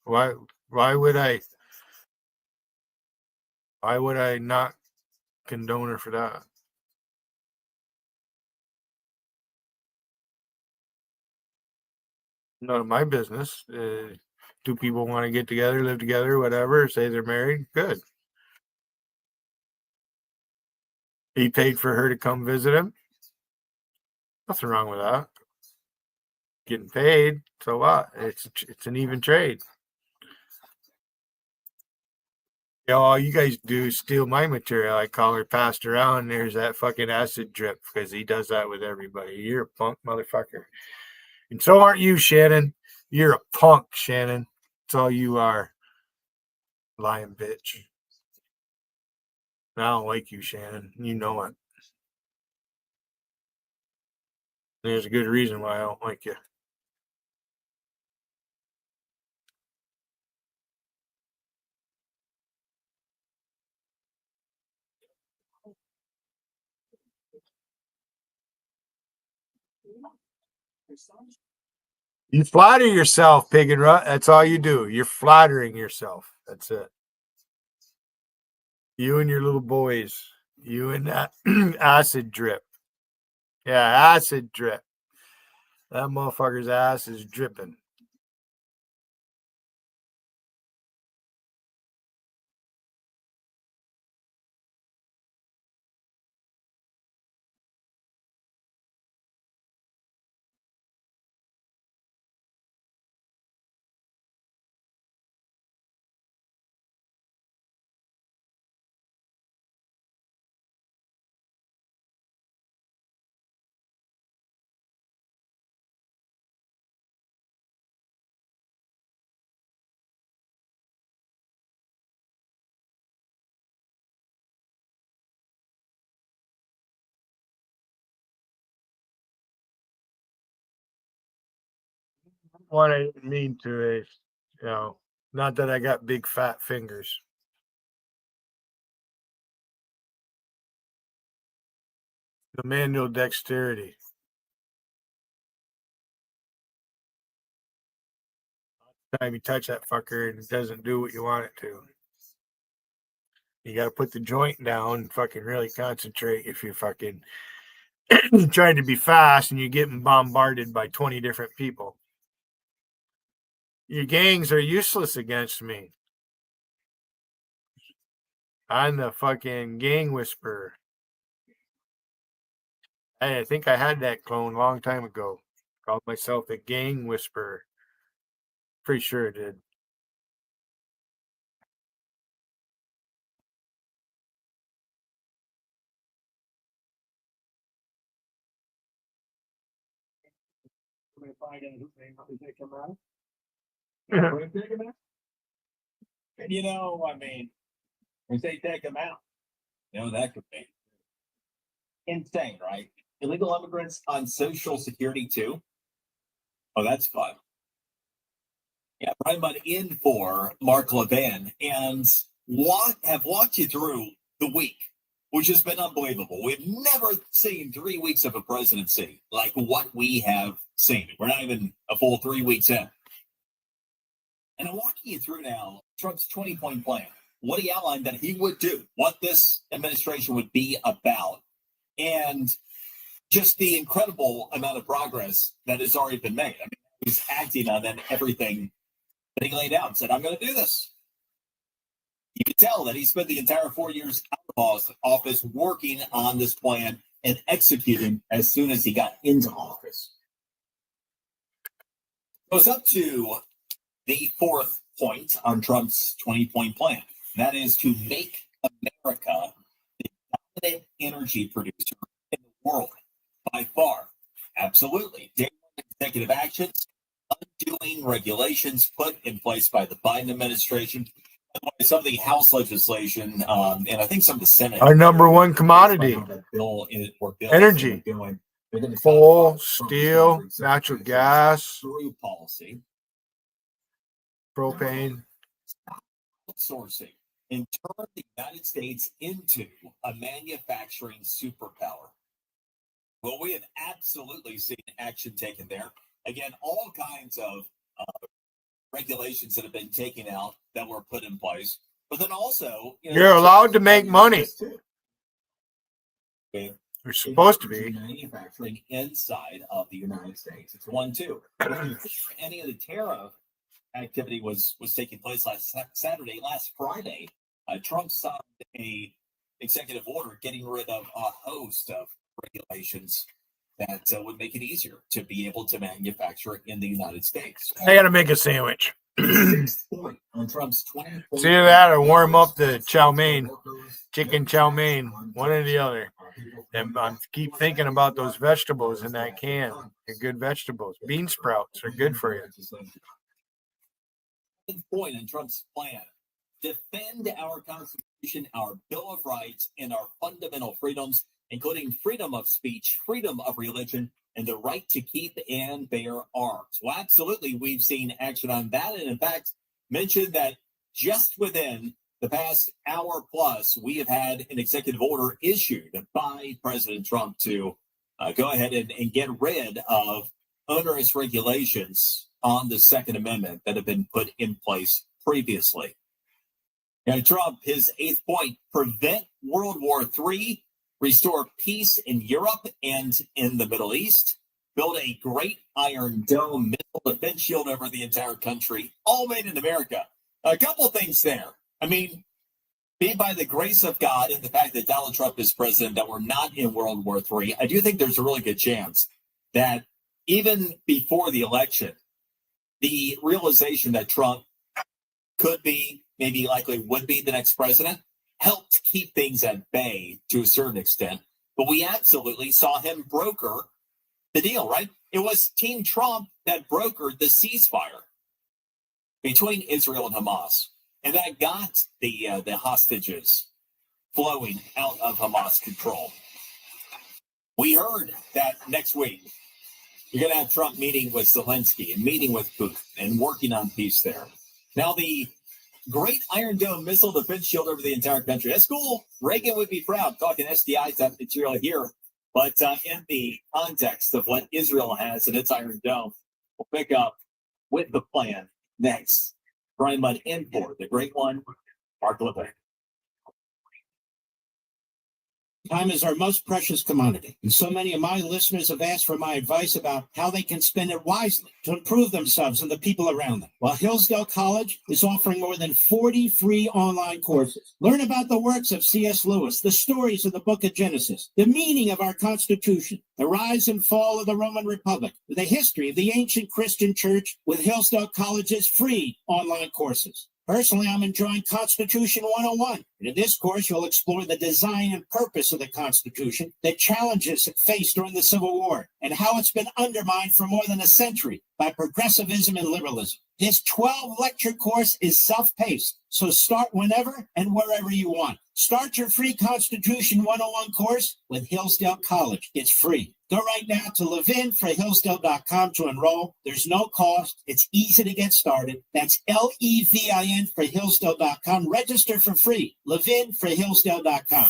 Why would I not condone her for that? None of my business. Do people want to get together, live together, whatever, say they're married? Good. He paid for her to come visit him. Nothing wrong with that. Getting paid, so what? It's an even trade. All you guys do is steal my material. I call her passed around. There's that fucking acid drip because he does that with everybody. You're a punk motherfucker. And so aren't you, Shannon. You're a punk, Shannon. That's all you are. Lying bitch. I don't like you, Shannon. You know it. There's a good reason why I don't like you. You flatter yourself, pig and rut. That's all you do. You're flattering yourself. That's it. You and your little boys. You and that acid drip. Yeah, acid drip. That motherfucker's ass is dripping. What I didn't mean to is, not that I got big fat fingers. The manual dexterity. Time you touch that fucker and it doesn't do what you want it to. You got to put the joint down and fucking really concentrate if you're fucking trying to be fast and you're getting bombarded by 20 different people. Your gangs are useless against me. I'm the fucking gang whisperer. Hey, I think I had that clone a long time ago. Called myself the gang whisperer. Pretty sure it did. You know, I mean, if they take him out, that could be insane, right? Illegal immigrants on Social Security too. Oh, that's fun. Yeah, Brian Mudd in for Mark Levin, and have walked you through the week, which has been unbelievable. We've never seen 3 weeks of a presidency like what we have seen. We're not even a full 3 weeks in. And I'm walking you through now Trump's 20-point plan, what he outlined that he would do, what this administration would be about, and just the incredible amount of progress that has already been made. I mean, he's acting on everything that he laid out and said, I'm going to do this. You can tell that he spent the entire 4 years out of office working on this plan and executing as soon as he got into office. Goes up to the fourth point on Trump's 20-point plan. That is to make America the dominant energy producer in the world by far. Absolutely. Executive actions, undoing regulations put in place by the Biden administration. Some of the House legislation, and I think some of the Senate. Our number one commodity. Energy. Coal, steel, natural gas, policy, propane. Outsourcing and turn the United States into a manufacturing superpower. Well, we have absolutely seen action taken there. Again, all kinds of regulations that have been taken out that were put in place. But then also, you're allowed to make money. You're supposed to be. Manufacturing inside of the United States. It's 1-2. Any of the tariff activity was taking place last Friday. Trump signed a executive order getting rid of a host of regulations that would make it easier to be able to manufacture in the United States. I got to make a sandwich. On Trump's 20 See that or warm up the chow mein, chicken chow mein, one or the other. And I keep thinking about those vegetables in that can. They're good vegetables. Bean sprouts are good for you. Point in Trump's plan: defend our Constitution, our Bill of Rights, and our fundamental freedoms, including freedom of speech, freedom of religion, and the right to keep and bear arms. Well, absolutely, we've seen action on that, and in fact, mentioned that just within the past hour plus, we have had an executive order issued by President Trump to go ahead and get rid of onerous regulations on the Second Amendment that have been put in place previously. Now, Trump, his 8th point, prevent World War III, restore peace in Europe and in the Middle East, build a great Iron Dome missile defense shield over the entire country, all made in America. A couple of things there. I mean, be by the grace of God and the fact that Donald Trump is president, that we're not in World War III, I do think there's a really good chance that even before the election, the realization that Trump could be, maybe likely would be the next president, helped keep things at bay to a certain extent. But we absolutely saw him broker the deal, right? It was Team Trump that brokered the ceasefire between Israel and Hamas. And that got the hostages flowing out of Hamas control. We heard that next week you're going to have Trump meeting with Zelensky and meeting with Putin and working on peace there. Now, the great Iron Dome missile defense shield over the entire country. That's cool. Reagan would be proud talking SDI type material here. But in the context of what Israel has in its Iron Dome, we'll pick up with the plan next. Brian Mudd in for the great one, Mark Levin. Time is our most precious commodity, and so many of my listeners have asked for my advice about how they can spend it wisely to improve themselves and the people around them. Well, Hillsdale College is offering more than 40 free online courses. Learn about the works of C.S. Lewis, the stories of the book of Genesis, the meaning of our Constitution, the rise and fall of the Roman Republic, the history of the ancient Christian church with Hillsdale College's free online courses. Personally, I'm enjoying Constitution 101. And in this course, you'll explore the design and purpose of the Constitution, the challenges it faced during the Civil War, and how it's been undermined for more than a century by progressivism and liberalism. This 12-lecture course is self-paced, so start whenever and wherever you want. Start your free Constitution 101 course with Hillsdale College. It's free. Go right now to levinforhillsdale.com to enroll. There's no cost. It's easy to get started. That's LEVIN for Hillsdale.com. Register for free. levinforhillsdale.com.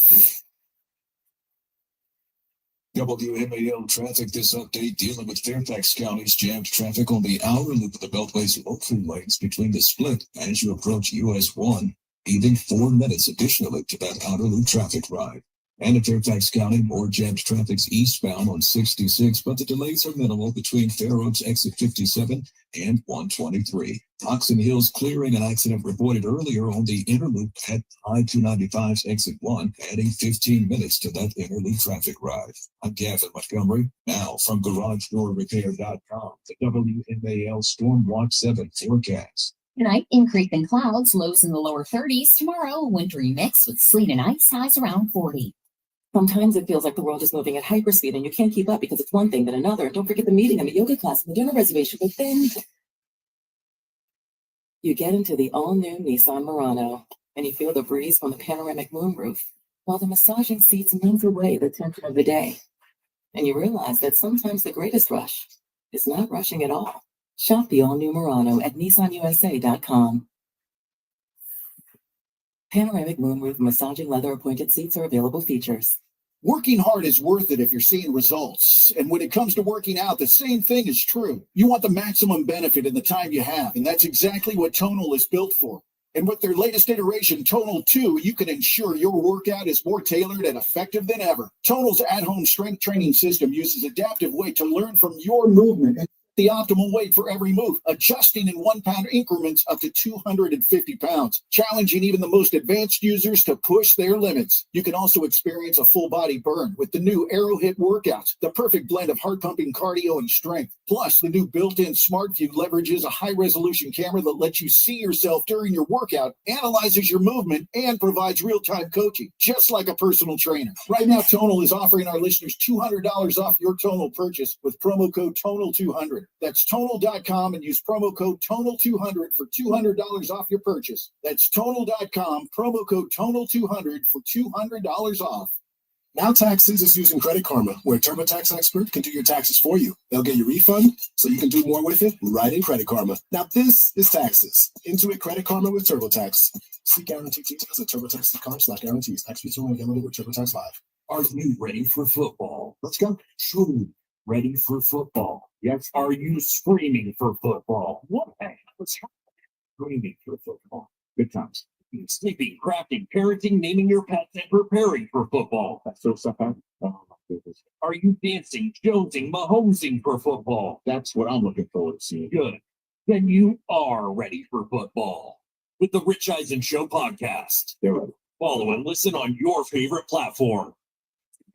WMAL traffic, this update dealing with Fairfax County's jammed traffic on the outer loop of the Beltway's local lanes between the split as you approach US 1, even 4 minutes additionally to that outer loop traffic ride. And in Fairfax County, more jammed traffic's eastbound on 66, but the delays are minimal between Fair Oaks exit 57 and 123. Oxon Hills clearing an accident reported earlier on the inner loop at I-295's exit 1, adding 15 minutes to that inner loop traffic ride. I'm Gavin Montgomery, now from GarageDoorRepair.com, the WMAL Storm Watch 7 forecast. Tonight, increasing clouds, lows in the lower 30s. Tomorrow, wintry mix with sleet and ice, highs around 40. Sometimes it feels like the world is moving at hyperspeed and you can't keep up because it's one thing then another. Don't forget the meeting and the yoga class and the dinner reservation. But then you get into the all-new Nissan Murano and you feel the breeze from the panoramic moonroof while the massaging seats melt away the tension of the day. And you realize that sometimes the greatest rush is not rushing at all. Shop the all-new Murano at nissanusa.com. Panoramic moonroof massaging leather appointed seats are available features. Working hard is worth it if you're seeing results. And when it comes to working out, the same thing is true. You want the maximum benefit in the time you have, and that's exactly what Tonal is built for. And with their latest iteration, Tonal 2, you can ensure your workout is more tailored and effective than ever. Tonal's at-home strength training system uses adaptive weight to learn from your movement and the optimal weight for every move, adjusting in 1-pound increments up to 250 pounds, challenging even the most advanced users to push their limits. You can also experience a full body burn with the new Arrowhit workouts, the perfect blend of heart-pumping cardio and strength. Plus, the new built-in Smart View leverages a high-resolution camera that lets you see yourself during your workout, analyzes your movement, and provides real-time coaching, just like a personal trainer. Right now, Tonal is offering our listeners $200 off your Tonal purchase with promo code TONAL200. That's Tonal.com and use promo code TONAL200 for $200 off your purchase. That's Tonal.com, promo code TONAL200 for $200 off. Now Taxes is using Credit Karma, where a TurboTax expert can do your taxes for you. They'll get your refund so you can do more with it right in Credit Karma. Now this is taxes. Intuit Credit Karma with TurboTax. See guarantee details at TurboTax.com/guarantees. Tax fees only limited with TurboTax Live. Are you ready for football? Let's go. Truly ready for football. Yes, are you screaming for football? What the heck was screaming for football? Good times. Sleeping, crafting, parenting, naming your pets, and preparing for football. That's so stuff. Oh my goodness. Are you dancing, jonesing, mahomesing for football? That's what I'm looking forward to seeing. Good. Then you are ready for football with the Rich Eisen Show podcast. Follow and listen on your favorite platform.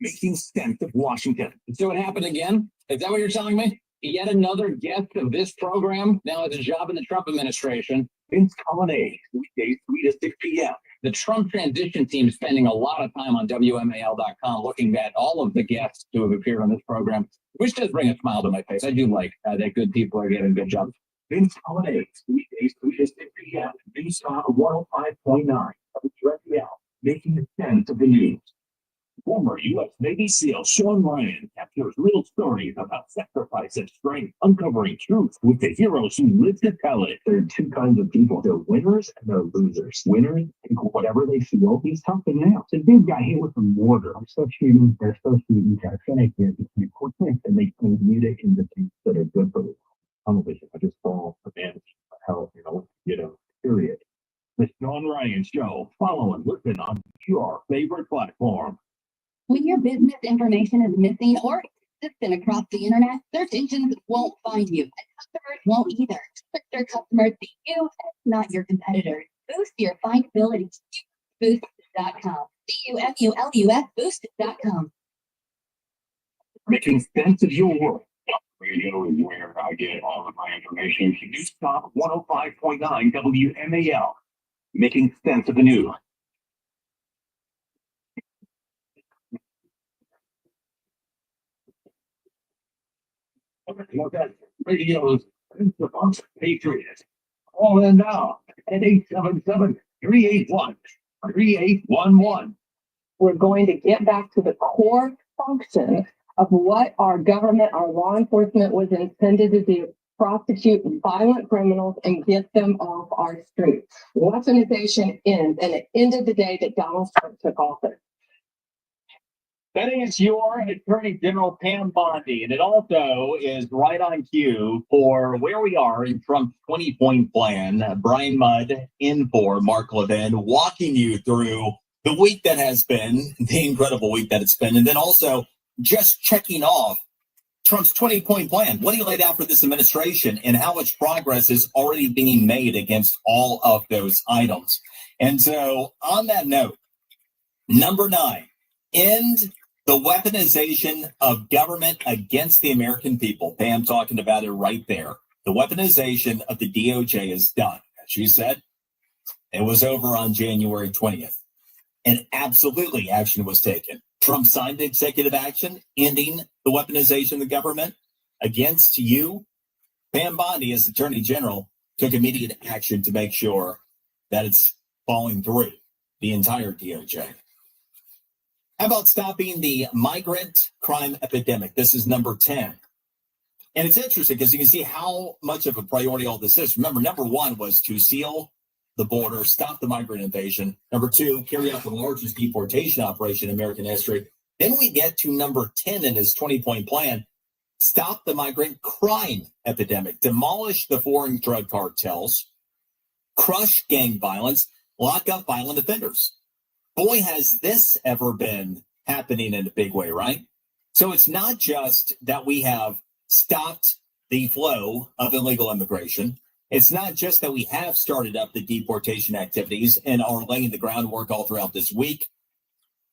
Making sense of Washington. So it happened again? Is that what you're telling me? Yet another guest of this program now has a job in the Trump administration. Vince Colonnade, weekdays 3 to 6 p.m. The Trump transition team is spending a lot of time on WMAL.com looking at all of the guests who have appeared on this program, which does bring a smile to my face. I do like that good people are getting good jobs. Vince Colonnade, weekdays 3 to 6 p.m. Vince on 105.9. WMAL, making sense of the news. Former U.S. Navy SEAL Sean Ryan captures real stories about sacrifice and strength, uncovering truth with the heroes who live to tell it. There are two kinds of people. They're winners and they're losers. Winners think whatever they feel, he's toughening out. The big guy hit with a mortar. They're so shooting, they're finicky, it's quick, and they transmute it into things that are good for the television. I just fall for management, health, period. The Sean Ryan Show. Follow and listen on your favorite platform. When your business information is missing or consistent across the internet, search engines won't find you, and customers won't either. But their customers see you, not your competitors. Boost your findability. Boost.com. BUMULUS Boost.com. Making sense of your world. Radio is where I get all of my information. News Talk 105.9 WMAL. Making sense of the news. Radio's Patriots. Call in now at 877-381-3811. We're going to get back to the core function of what our government, our law enforcement was intended to do: prosecute violent criminals and get them off our streets. Weaponization ends, and it ended the day that Donald Trump took office. That is your Attorney General Pam Bondi, and it also is right on cue for where we are in Trump's 20-point plan. Brian Mudd in for Mark Levin, walking you through the week that has been, the incredible week that it's been, and then also just checking off Trump's 20-point plan, what he laid out for this administration, and how much progress is already being made against all of those items. And so on that note, number 9, end the weaponization of government against the American people. Pam talking about it right there. The weaponization of the DOJ is done. As she said, it was over on January 20th. And absolutely action was taken. Trump signed executive action ending the weaponization of the government against you. Pam Bondi, as Attorney General, took immediate action to make sure that it's falling through the entire DOJ. How about stopping the migrant crime epidemic? This is number 10. And it's interesting because you can see how much of a priority all this is. Remember, number 1 was to seal the border, stop the migrant invasion. Number 2, carry out the largest deportation operation in American history. Then we get to number 10 in his 20-point plan: stop the migrant crime epidemic, demolish the foreign drug cartels, crush gang violence, lock up violent offenders. Boy, has this ever been happening in a big way, right? So it's not just that we have stopped the flow of illegal immigration. It's not just that we have started up the deportation activities and are laying the groundwork all throughout this week.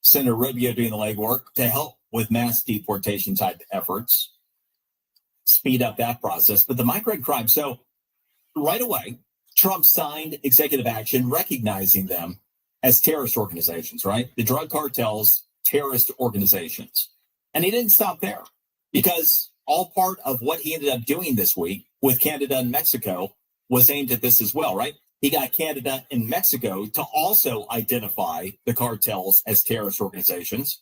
Senator Rubio doing the legwork to help with mass deportation type efforts, speed up that process. But the migrant crime, so right away, Trump signed executive action recognizing them as terrorist organizations, right? The drug cartels, terrorist organizations. And he didn't stop there, because all part of what he ended up doing this week with Canada and Mexico was aimed at this as well, right? He got Canada and Mexico to also identify the cartels as terrorist organizations.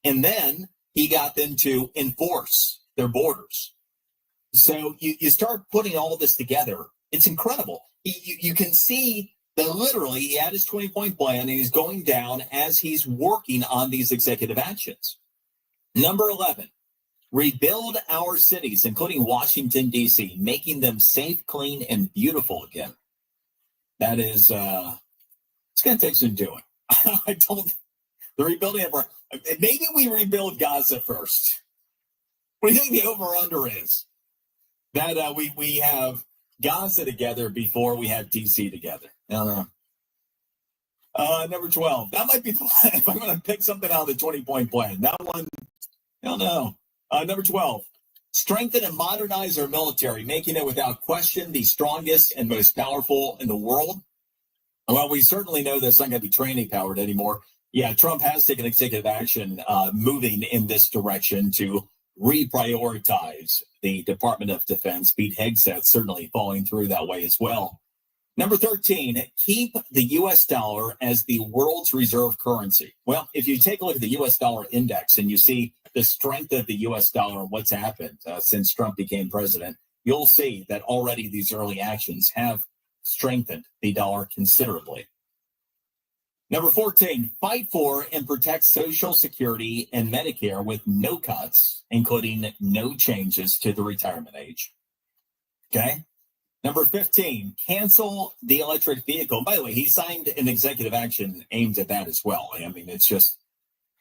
And then he got them to enforce their borders. So you start putting all this together. It's incredible. You can see that literally he had his 20-point plan and he's going down as he's working on these executive actions. Number 11, Rebuild our cities, including Washington, D.C., making them safe, clean, and beautiful again. That is, it's going to take some doing. The rebuilding of maybe we rebuild Gaza first. What do you think the over-under is? That we have Gaza together before we have D.C. together. I don't know. Number 12. That might be if I'm going to pick something out of the 20-point plan. That one, I don't know. Number 12. Strengthen and modernize our military, making it without question the strongest and most powerful in the world. Well, we certainly know that's not going to be training powered anymore. Yeah, Trump has taken executive action moving in this direction to reprioritize the Department of Defense. Pete Hegseth certainly falling through that way as well. Number 13, keep the U.S. dollar as the world's reserve currency. Well, if you take a look at the U.S. dollar index and you see the strength of the U.S. dollar and what's happened since Trump became president, you'll see that already these early actions have strengthened the dollar considerably. Number 14, fight for and protect Social Security and Medicare with no cuts, including no changes to the retirement age. Okay. Number 15, cancel the electric vehicle. By the way, he signed an executive action aimed at that as well. I mean, it's just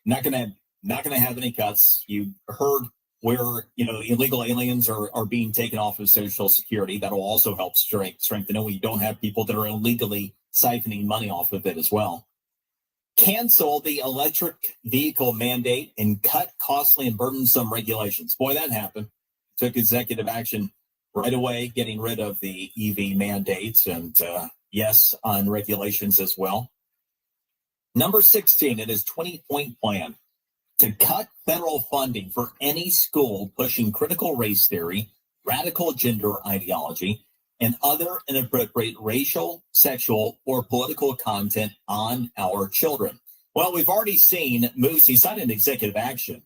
not going to have any cuts. You heard where, illegal aliens are being taken off of Social Security. That'll also help strengthen it. We don't have people that are illegally siphoning money off of it as well. Cancel the electric vehicle mandate and cut costly and burdensome regulations. Boy, that happened. Took executive action right away, getting rid of the EV mandates and, yes, on regulations as well. Number 16, it is 20-point plan to cut federal funding for any school pushing critical race theory, radical gender ideology, and other inappropriate racial, sexual, or political content on our children. Well, we've already seen Moose, he signed an executive action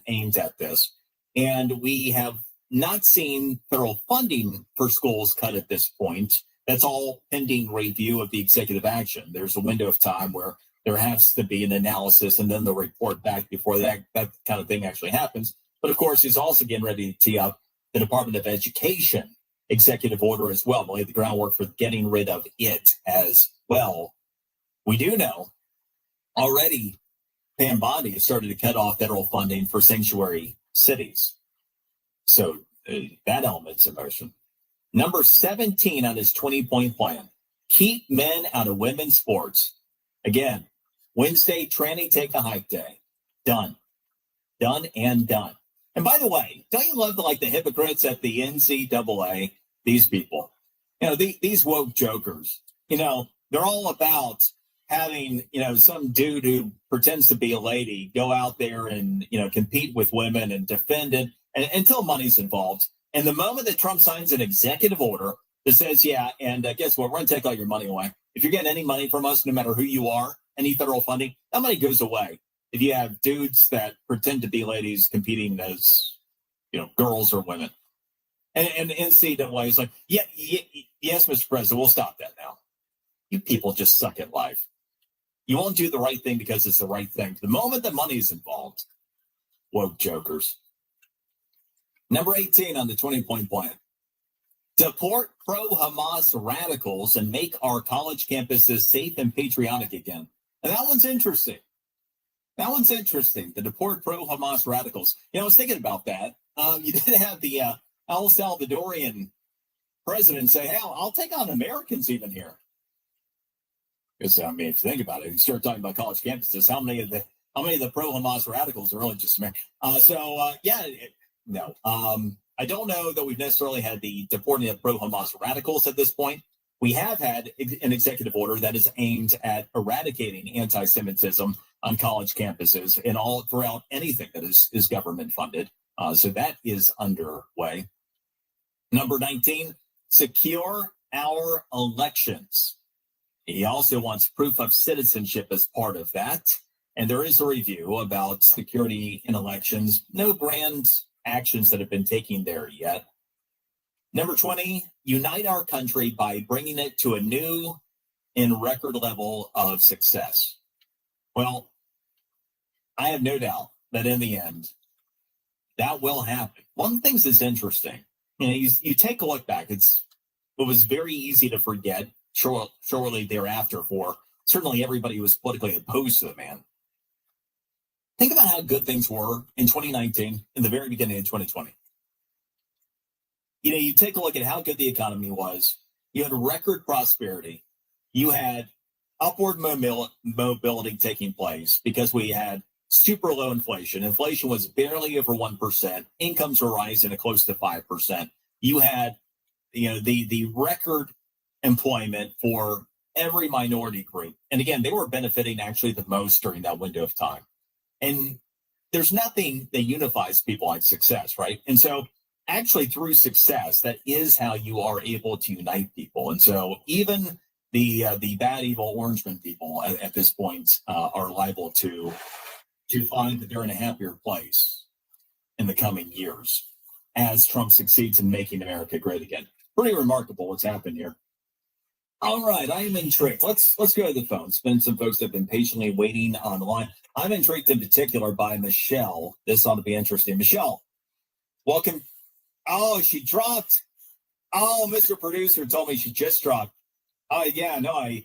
aimed at this, and we have not seen federal funding for schools cut at this point. That's all pending review of the executive action. There's a window of time where there has to be an analysis and then they'll report back before that kind of thing actually happens. But of course, he's also getting ready to tee up the Department of Education executive order as well, to lay the groundwork for getting rid of it as well. We do know already Pam Bondi has started to cut off federal funding for sanctuary cities. So that element's in motion. Number 17 on his 20-point plan, keep men out of women's sports. Again, Wednesday, tranny take a hike day. Done. Done and done. And by the way, don't you love the hypocrites at the NCAA? These people, these woke jokers, they're all about having, some dude who pretends to be a lady go out there and, compete with women and defend it until money's involved. And the moment that Trump signs an executive order that says, yeah, and guess what? We're going to take all your money away. If you're getting any money from us, no matter who you are, any federal funding, that money goes away. If you have dudes that pretend to be ladies competing as, girls or women. And NCAA is like, yes, Mr. President, we'll stop that now. You people just suck at life. You won't do the right thing because it's the right thing. The moment that money is involved, woke jokers. Number 18 on the 20-point plan. Deport pro-Hamas radicals and make our college campuses safe and patriotic again. And that one's interesting. The deport pro-Hamas radicals. I was thinking about that. You did have the El Salvadorian president say, hey, I'll take on Americans even here. Because, if you think about it, you start talking about college campuses, how many of the pro-Hamas radicals are really just American? No. I don't know that we've necessarily had the deporting of pro-Hamas radicals at this point. We have had an executive order that is aimed at eradicating anti-Semitism on college campuses and all throughout anything that is government funded. So that is underway. Number 19, secure our elections. He also wants proof of citizenship as part of that. And there is a review about security in elections. No grand actions that have been taken there yet. Number 20, unite our country by bringing it to a new and record level of success. Well, I have no doubt that in the end, That will happen. One of the things that's interesting, you take a look back. It was very easy to forget shortly thereafter for certainly everybody who was politically opposed to the man. Think about how good things were in 2019, in the very beginning of 2020. You take a look at how good the economy was. You had record prosperity. You had upward mobility taking place because we had super low inflation. Inflation was barely over 1%. Incomes were rising at close to 5%. You had, the record employment for every minority group. And again, they were benefiting actually the most during that window of time. And there's nothing that unifies people like success, right? And so actually through success, that is how you are able to unite people. And so even the bad, evil Orangeman people at this point are liable to find that they're in a happier place in the coming years as Trump succeeds in making America great again. Pretty remarkable what's happened here. All right, I am intrigued. Let's go to the phone. It's been some folks that have been patiently waiting on the line. I'm intrigued in particular by Michelle. This ought to be interesting. Michelle, welcome. Oh, she dropped. Oh, Mr. Producer told me she just dropped. Mr.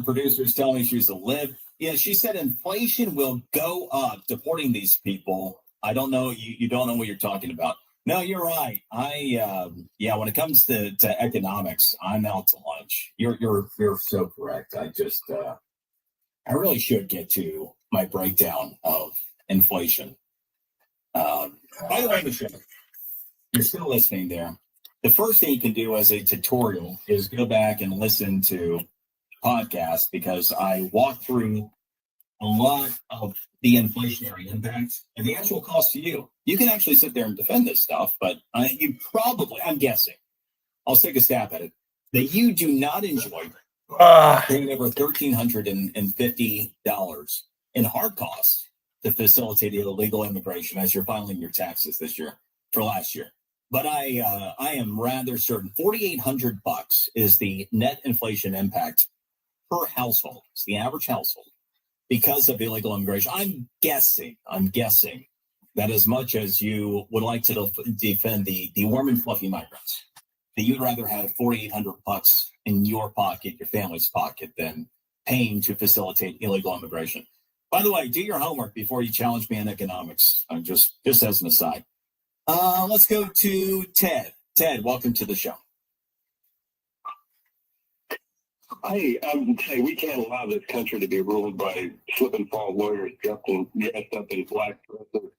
Producer's telling me she's a live. Yeah, she said inflation will go up, deporting these people. I don't know. You don't know what you're talking about. No, you're right. When it comes to economics, I'm out to lunch. You're so correct. I really should get to my breakdown of inflation. By the way, Michelle, you're still listening there. The first thing you can do as a tutorial is go back and listen to podcasts, because I walk through a lot of the inflationary impacts and the actual cost to you. You can actually sit there and defend this stuff, but I'm guessing, I'll take a stab at it, that you do not enjoy paying over $1,350 in hard costs to facilitate illegal immigration as you're filing your taxes this year for last year. But I am rather certain $4,800 is the net inflation impact per household. It's the average household because of illegal immigration. I'm guessing that as much as you would like to defend the warm and fluffy migrants, that you'd rather have $4,800 in your pocket, your family's pocket, than paying to facilitate illegal immigration. By the way, do your homework before you challenge me in economics. I'm just as an aside. Let's go to Ted. Ted, welcome to the show. Hey, we can't allow this country to be ruled by slip and fall lawyers dressed up in black dresses.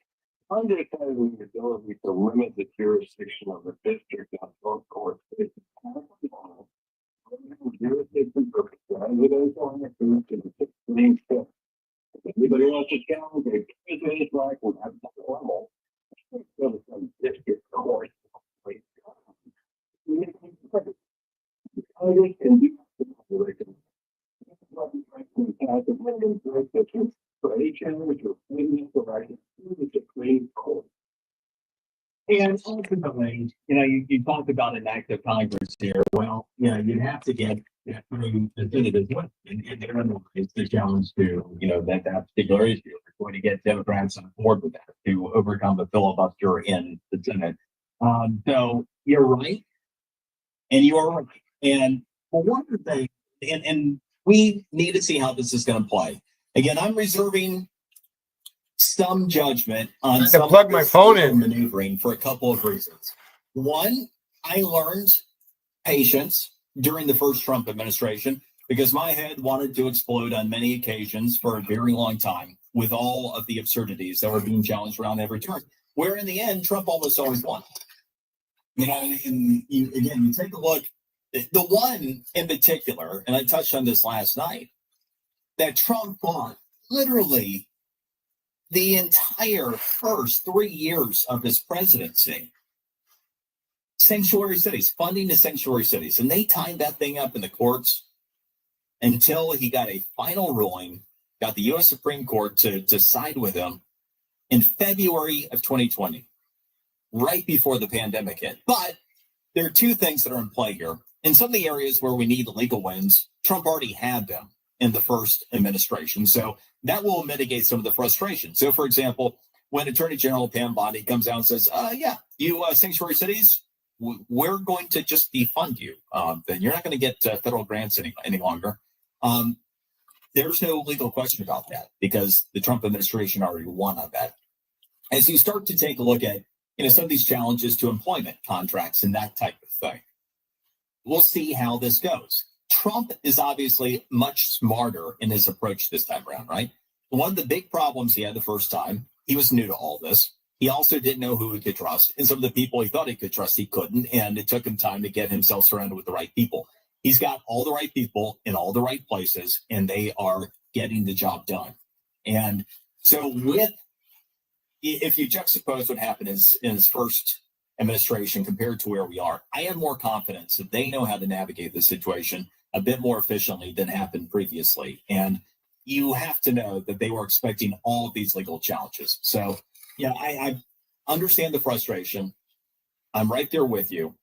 Understanding the ability to limit the jurisdiction of the district on both courts. Jurisdiction for presidential elections to the 16th step. If anybody wants to challenge a president's right, we have to level. Go to some district court. Congress can do for any challenge or claiming the right to the Supreme Court. And ultimately, you talked about an act of Congress here. Well, you'd have to get through the Senate as well. And therein lies the challenge to, that particular issue. We're going to get Democrats on board with that to overcome the filibuster in the Senate. So you're right. And you are right. And for one thing, and we need to see how this is going to play. Again, I'm reserving some judgment on some plug my phone in maneuvering for a couple of reasons. One, I learned patience during the first Trump administration because my head wanted to explode on many occasions for a very long time with all of the absurdities that were being challenged around every turn, where in the end, Trump almost always won. And you take a look, the one in particular, and I touched on this last night, that Trump fought literally the entire first 3 years of his presidency. Sanctuary cities, funding the sanctuary cities. And they tied that thing up in the courts until he got a final ruling, got the U.S. Supreme Court to side with him in February of 2020, right before the pandemic hit. But there are two things that are in play here. In some of the areas where we need legal wins, Trump already had them in the first administration. So that will mitigate some of the frustration. So, for example, when Attorney General Pam Bondi comes out and says, yeah, you sanctuary cities, we're going to just defund you. Then you're not going to get federal grants any longer. There's no legal question about that because the Trump administration already won on that. As you start to take a look at some of these challenges to employment contracts and that type of thing, we'll see how this goes. Trump is obviously much smarter in his approach this time around, right? One of the big problems he had the first time, he was new to all this. He also didn't know who he could trust. And some of the people he thought he could trust, he couldn't. And it took him time to get himself surrounded with the right people. He's got all the right people in all the right places, and they are getting the job done. And so if you juxtapose what happened in his first administration compared to where we are, I have more confidence that they know how to navigate the situation a bit more efficiently than happened previously. And you have to know that they were expecting all of these legal challenges. So, I understand the frustration. I'm right there with you.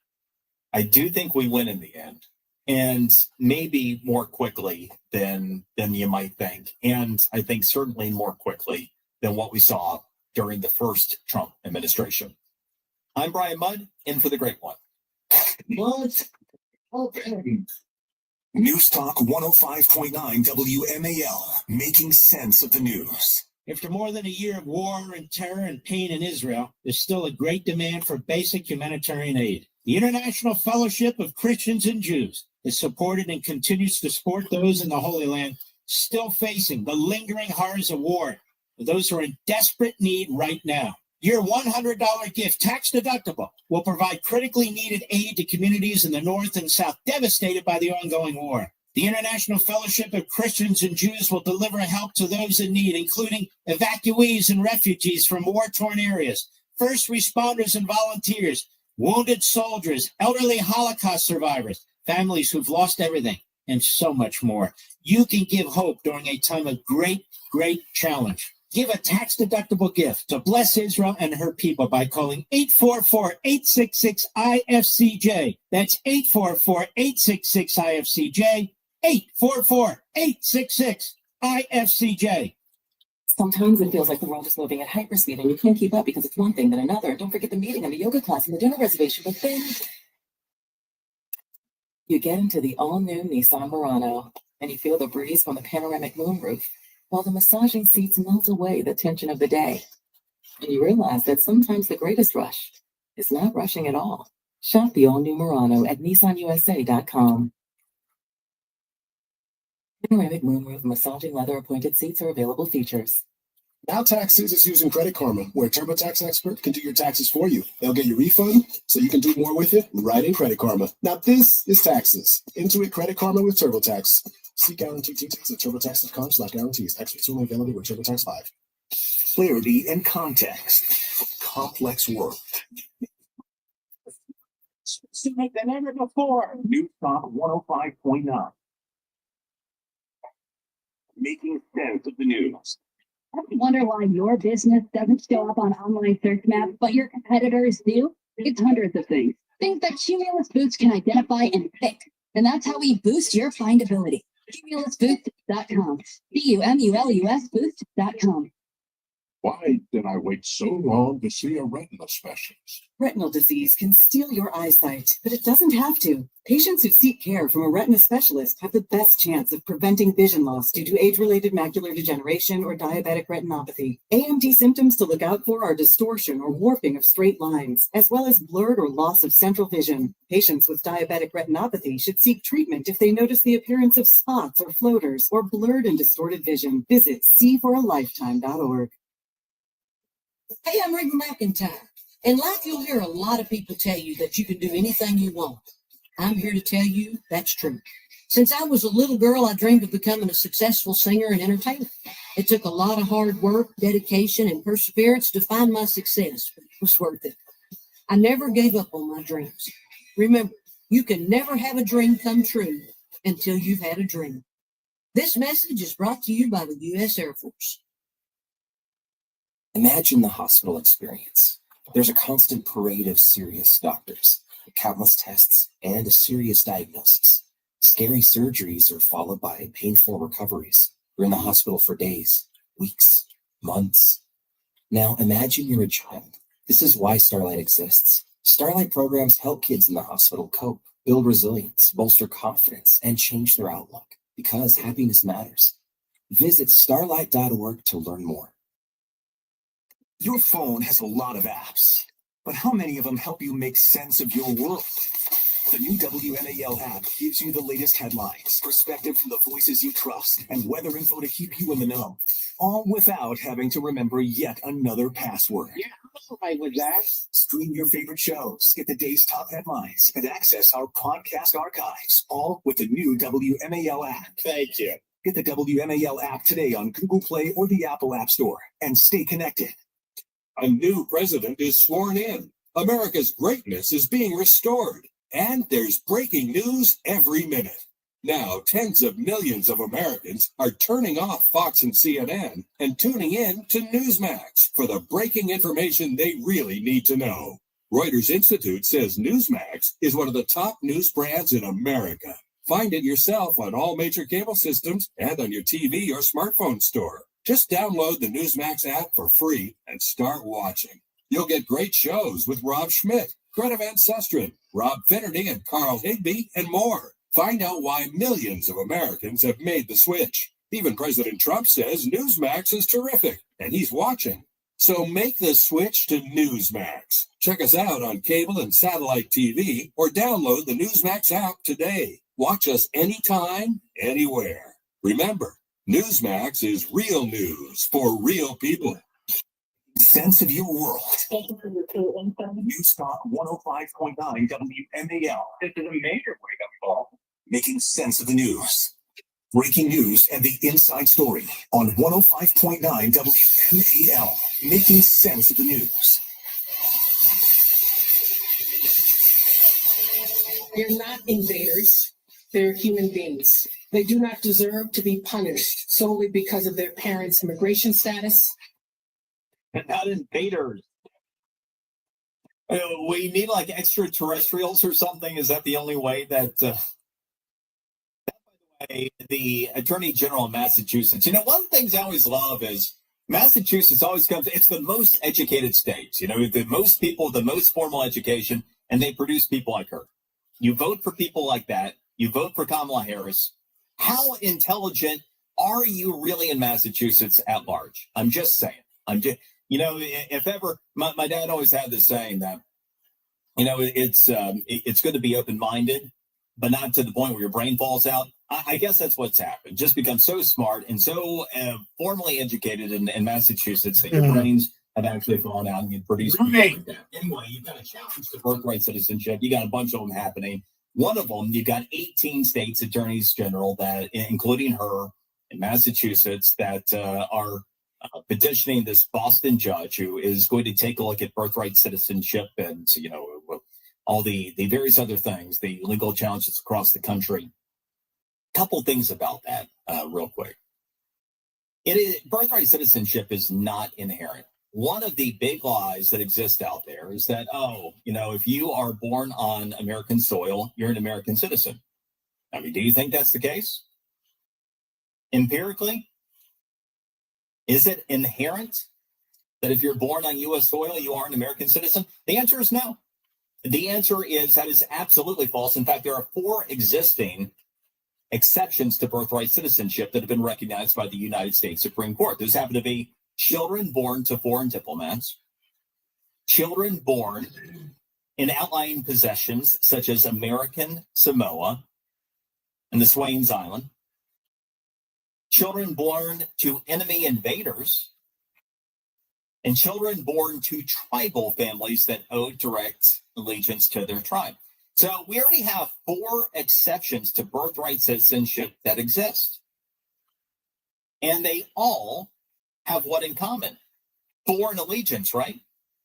I do think we win in the end, and maybe more quickly than you might think. And I think certainly more quickly than what we saw during the first Trump administration. I'm Brian Mudd, in for the Great One. What? Okay. News Talk 105.9 WMAL, making sense of the news. After more than a year of war and terror and pain in Israel, there's still a great demand for basic humanitarian aid. The International Fellowship of Christians and Jews is supported and continues to support those in the Holy Land still facing the lingering horrors of war, those who are in desperate need right now. Your $100 gift, tax deductible, will provide critically needed aid to communities in the North and South devastated by the ongoing war. The International Fellowship of Christians and Jews will deliver help to those in need, including evacuees and refugees from war-torn areas, first responders and volunteers, wounded soldiers, elderly Holocaust survivors, families who've lost everything, and so much more. You can give hope during a time of great, great challenge. Give a tax-deductible gift to bless Israel and her people by calling 844-866-IFCJ. That's 844-866-IFCJ. 844-866-IFCJ. Sometimes it feels like the world is moving at hyperspeed and you can't keep up because it's one thing then another. Don't forget the meeting and the yoga class and the dinner reservation. But then you get into the all-new Nissan Murano and you feel the breeze from the panoramic moonroof, while the massaging seats melt away the tension of the day. And you realize that sometimes the greatest rush is not rushing at all. Shop the all-new Murano at nissanusa.com. Panoramic moonroof massaging leather appointed seats are available features. Now Taxes is using Credit Karma, where a TurboTax expert can do your taxes for you. They'll get your refund so you can do more with it right in Credit Karma. Now this is taxes. Intuit Credit Karma with TurboTax. See guaranteed details at turbotax.com/guarantees. Experts only available with TurboTax 5. Clarity and context. Complex world. Tonight than ever before. News Talk 105.9. Making sense of the news. Wonder why your business doesn't show up on online search maps, but your competitors do? It's hundreds of things. Things that Cumulus Boost can identify and pick. And that's how we boost your findability. CumulusBoost.com. CUMULUS Boost.com. Why did I wait so long to see a retina specialist? Retinal disease can steal your eyesight, but it doesn't have to. Patients who seek care from a retina specialist have the best chance of preventing vision loss due to age-related macular degeneration or diabetic retinopathy. AMD symptoms to look out for are distortion or warping of straight lines, as well as blurred or loss of central vision. Patients with diabetic retinopathy should seek treatment if they notice the appearance of spots or floaters or blurred and distorted vision. Visit seeforalifetime.org. Hey, I'm Rick McIntyre. In life, you'll hear a lot of people tell you that you can do anything you want. I'm here to tell you that's true. Since I was a little girl, I dreamed of becoming a successful singer and entertainer. It took a lot of hard work, dedication, and perseverance to find my success, but it was worth it. I never gave up on my dreams. Remember, you can never have a dream come true until you've had a dream. This message is brought to you by the U.S. Air Force. Imagine the hospital experience. There's a constant parade of serious doctors, countless tests, and a serious diagnosis. Scary surgeries are followed by painful recoveries. You're in the hospital for days, weeks, months. Now imagine you're a child. This is why Starlight exists. Starlight programs help kids in the hospital cope, build resilience, bolster confidence, and change their outlook, because happiness matters. Visit starlight.org to learn more. Your phone has a lot of apps, but how many of them help you make sense of your world? The new WMAL app gives you the latest headlines, perspective from the voices you trust, and weather info to keep you in the know, all without having to remember yet another password. Yeah, I'm all right with that. Stream your favorite shows, get the day's top headlines, and access our podcast archives, all with the new WMAL app. Thank you. Get the WMAL app today on Google Play or the Apple App Store, and stay connected. A new president is sworn in. America's greatness is being restored. And there's breaking news every minute. Now, tens of millions of Americans are turning off Fox and CNN and tuning in to Newsmax for the breaking information they really need to know. Reuters Institute says Newsmax is one of the top news brands in America. Find it yourself on all major cable systems and on your TV or smartphone store. Just download the Newsmax app for free and start watching. You'll get great shows with Rob Schmidt, Greta Van Susteren, Rob Finnerty, and Carl Higbee, and more. Find out why millions of Americans have made the switch. Even President Trump says Newsmax is terrific, and he's watching. So make the switch to Newsmax. Check us out on cable and satellite TV, or download the Newsmax app today. Watch us anytime, anywhere. Remember, Newsmax is real news for real people. Sense of your world. News Talk 105.9 WMAL. This is a major wake-up call. Making sense of the news. Breaking news and the inside story on 105.9 WMAL. Making sense of the news. They're not invaders. They're human beings. They do not deserve to be punished solely because of their parents' immigration status. And not invaders. We need like extraterrestrials or something. Is that the only way that? By the way, the Attorney General of Massachusetts. You know, one of the things I always love is Massachusetts always comes. It's the most educated state. You know, the most people, the most formal education, and they produce people like her. You vote for people like that. You vote for Kamala Harris. How intelligent are you really in Massachusetts at large? I'm just saying. You know, if ever, my dad always had this saying that, you know, it's good to be open-minded, but not to the point where your brain falls out. I guess that's what's happened. Just become so smart and so formally educated in Massachusetts that your brains have actually fallen out and you produce. Like that. Anyway, you've got a challenge to birthright citizenship. You got a bunch of them happening. One of them, you've got 18 states attorneys general that, including her in Massachusetts, that are petitioning this Boston judge who is going to take a look at birthright citizenship and, you know, all the various other things, the legal challenges across the country. Couple things about that real quick. Birthright citizenship is not inherent. One of the big lies that exist out there is that, oh, you know, if you are born on American soil, you're an American citizen. I mean, do you think that's the case? Empirically? Is it inherent that if you're born on U.S. soil, you are an American citizen? The answer is no. The answer is that is absolutely false. In fact, there are 4 existing exceptions to birthright citizenship that have been recognized by the United States Supreme Court. Those happen to be children born to foreign diplomats, children born in outlying possessions such as American Samoa and the Swains Island, children born to enemy invaders, and children born to tribal families that owe direct allegiance to their tribe. So we already have 4 exceptions to birthright citizenship that exist. And they all have what in common? Foreign allegiance, right?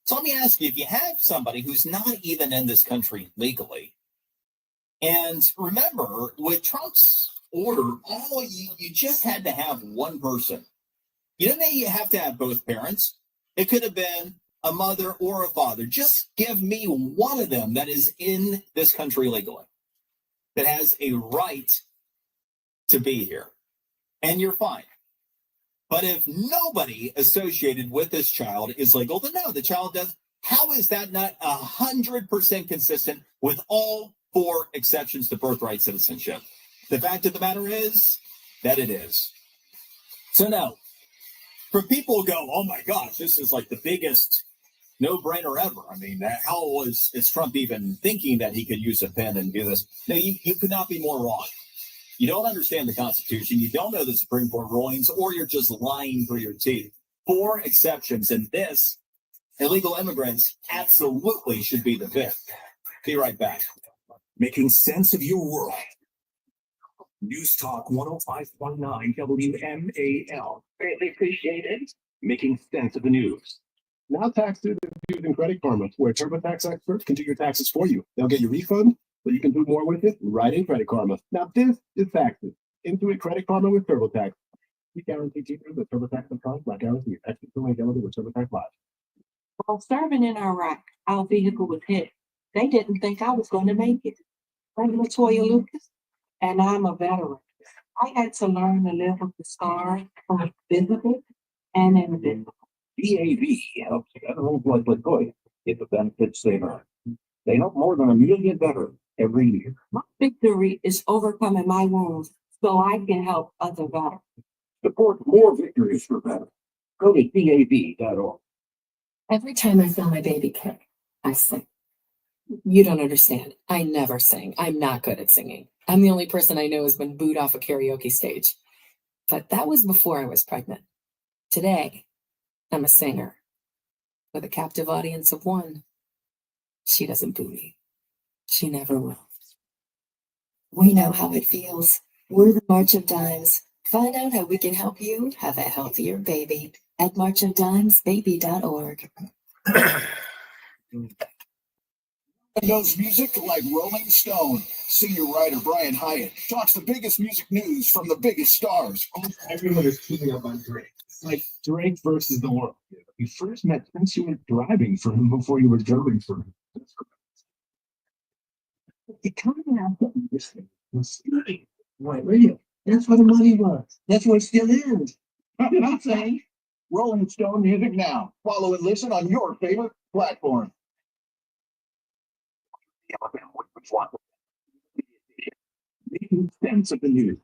So let me ask you, if you have somebody who's not even in this country legally, and remember, with Trump's order, you just had to have one person. You didn't have to have both parents. It could have been a mother or a father. Just give me one of them that is in this country legally, that has a right to be here, and you're fine. But if nobody associated with this child is legal, then no, the child does. How is that not 100% consistent with all 4 exceptions to birthright citizenship? The fact of the matter is that it is. So no, for people who go, oh my gosh, this is like the biggest no-brainer ever. I mean, how is Trump even thinking that he could use a pen and do this? No, you could not be more wrong. You don't understand the Constitution, you don't know the Supreme Court rulings, or you're just lying through your teeth. 4 exceptions, and this, illegal immigrants, absolutely should be the 5th. Be right back. Making sense of your world. News Talk 105.9 WMAL. Greatly appreciated. Making sense of the news. Now tax students using Credit Karma, where TurboTax experts can do your taxes for you. They'll get your refund, so you can do more with it right in Credit Karma. Now this is taxes. Intuit Credit Karma with TurboTax. We guarantee cheaper with TurboTax upfront, like guarantee extra availability with TurboTax Live. While serving in Iraq, our vehicle was hit. They didn't think I was going to make it. I'm Latoya Lucas, and I'm a veteran. I had to learn to live with the scars, both visible and invisible. DAV helps veterans like Latoya get the benefits they earn. They help more than 1 million veterans every year. My victory is overcoming my wounds so I can help other veterans. Support more victories for veterans. Go to DAV.org. Every time I feel my baby kick, I sing. You don't understand. I never sing. I'm not good at singing. I'm the only person I know who's been booed off a karaoke stage. But that was before I was pregnant. Today, I'm a singer with a captive audience of 1. She doesn't boo me. She never will. We know how it feels. We're the March of Dimes. Find out how we can help you have a healthier baby at marchofdimesbaby.org. Knows music like Rolling Stone. Senior writer Brian Hyatt talks the biggest music news from the biggest stars. Everyone is keeping up on Drake. It's like Drake versus the world. You first met Prince, you were driving for him before you were drumming for him. The coming out of this thing was stealing white radio. That's what the money was. That's what it still is. You know what I'm saying? Rolling Stone music now. Follow and listen on your favorite platform. Making sense of the news.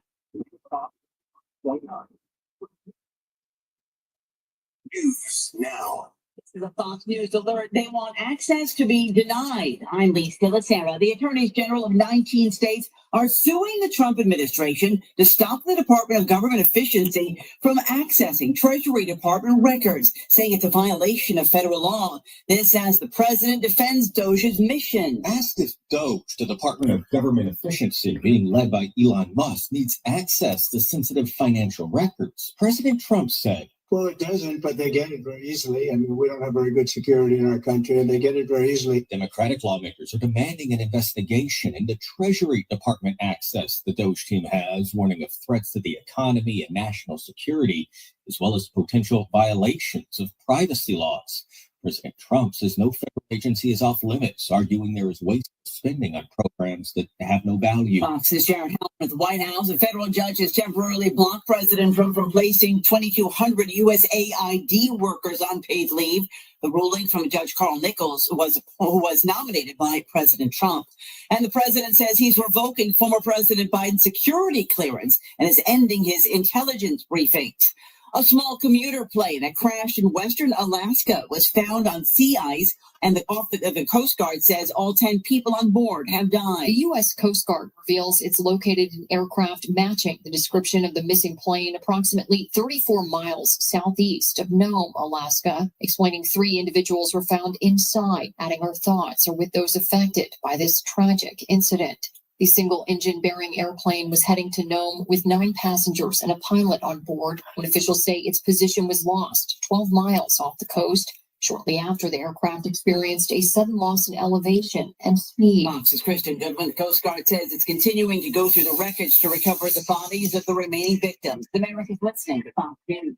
News now. This is a Fox News alert. They want access to be denied. I'm Lee Stilicera. The attorneys general of 19 states are suing the Trump administration to stop the Department of Government Efficiency from accessing Treasury Department records, saying it's a violation of federal law. This as the president defends Doge's mission. Ask if Doge, the Department of Government Efficiency, being led by Elon Musk, needs access to sensitive financial records. President Trump said, Well, it doesn't, but they get it very easily. I mean, we don't have very good security in our country, and they get it very easily. Democratic lawmakers are demanding an investigation into Treasury Department access the Doge team has, warning of threats to the economy and national security, as well as potential violations of privacy laws. President Trump says no federal agency is off limits, arguing there is wasteful spending on programs that have no value. Fox's Jared Helen at the White House. A federal judge has temporarily blocked President Trump from placing 2,200 USAID workers on paid leave. The ruling from Judge Carl Nichols who was nominated by President Trump. And the president says he's revoking former President Biden's security clearance and is ending his intelligence briefings. A small commuter plane that crashed in western Alaska was found on sea ice, and the Coast Guard says all 10 people on board have died. The U.S. Coast Guard reveals it's located an aircraft matching the description of the missing plane approximately 34 miles southeast of Nome, Alaska, explaining 3 individuals were found inside, adding our thoughts are with those affected by this tragic incident. The single-engine bearing airplane was heading to Nome with 9 passengers and a pilot on board when officials say its position was lost 12 miles off the coast shortly after the aircraft experienced a sudden loss in elevation and speed. Fox's Christian Goodwin. The Coast Guard says it's continuing to go through the wreckage to recover the bodies of the remaining victims. America's listening to Fox News.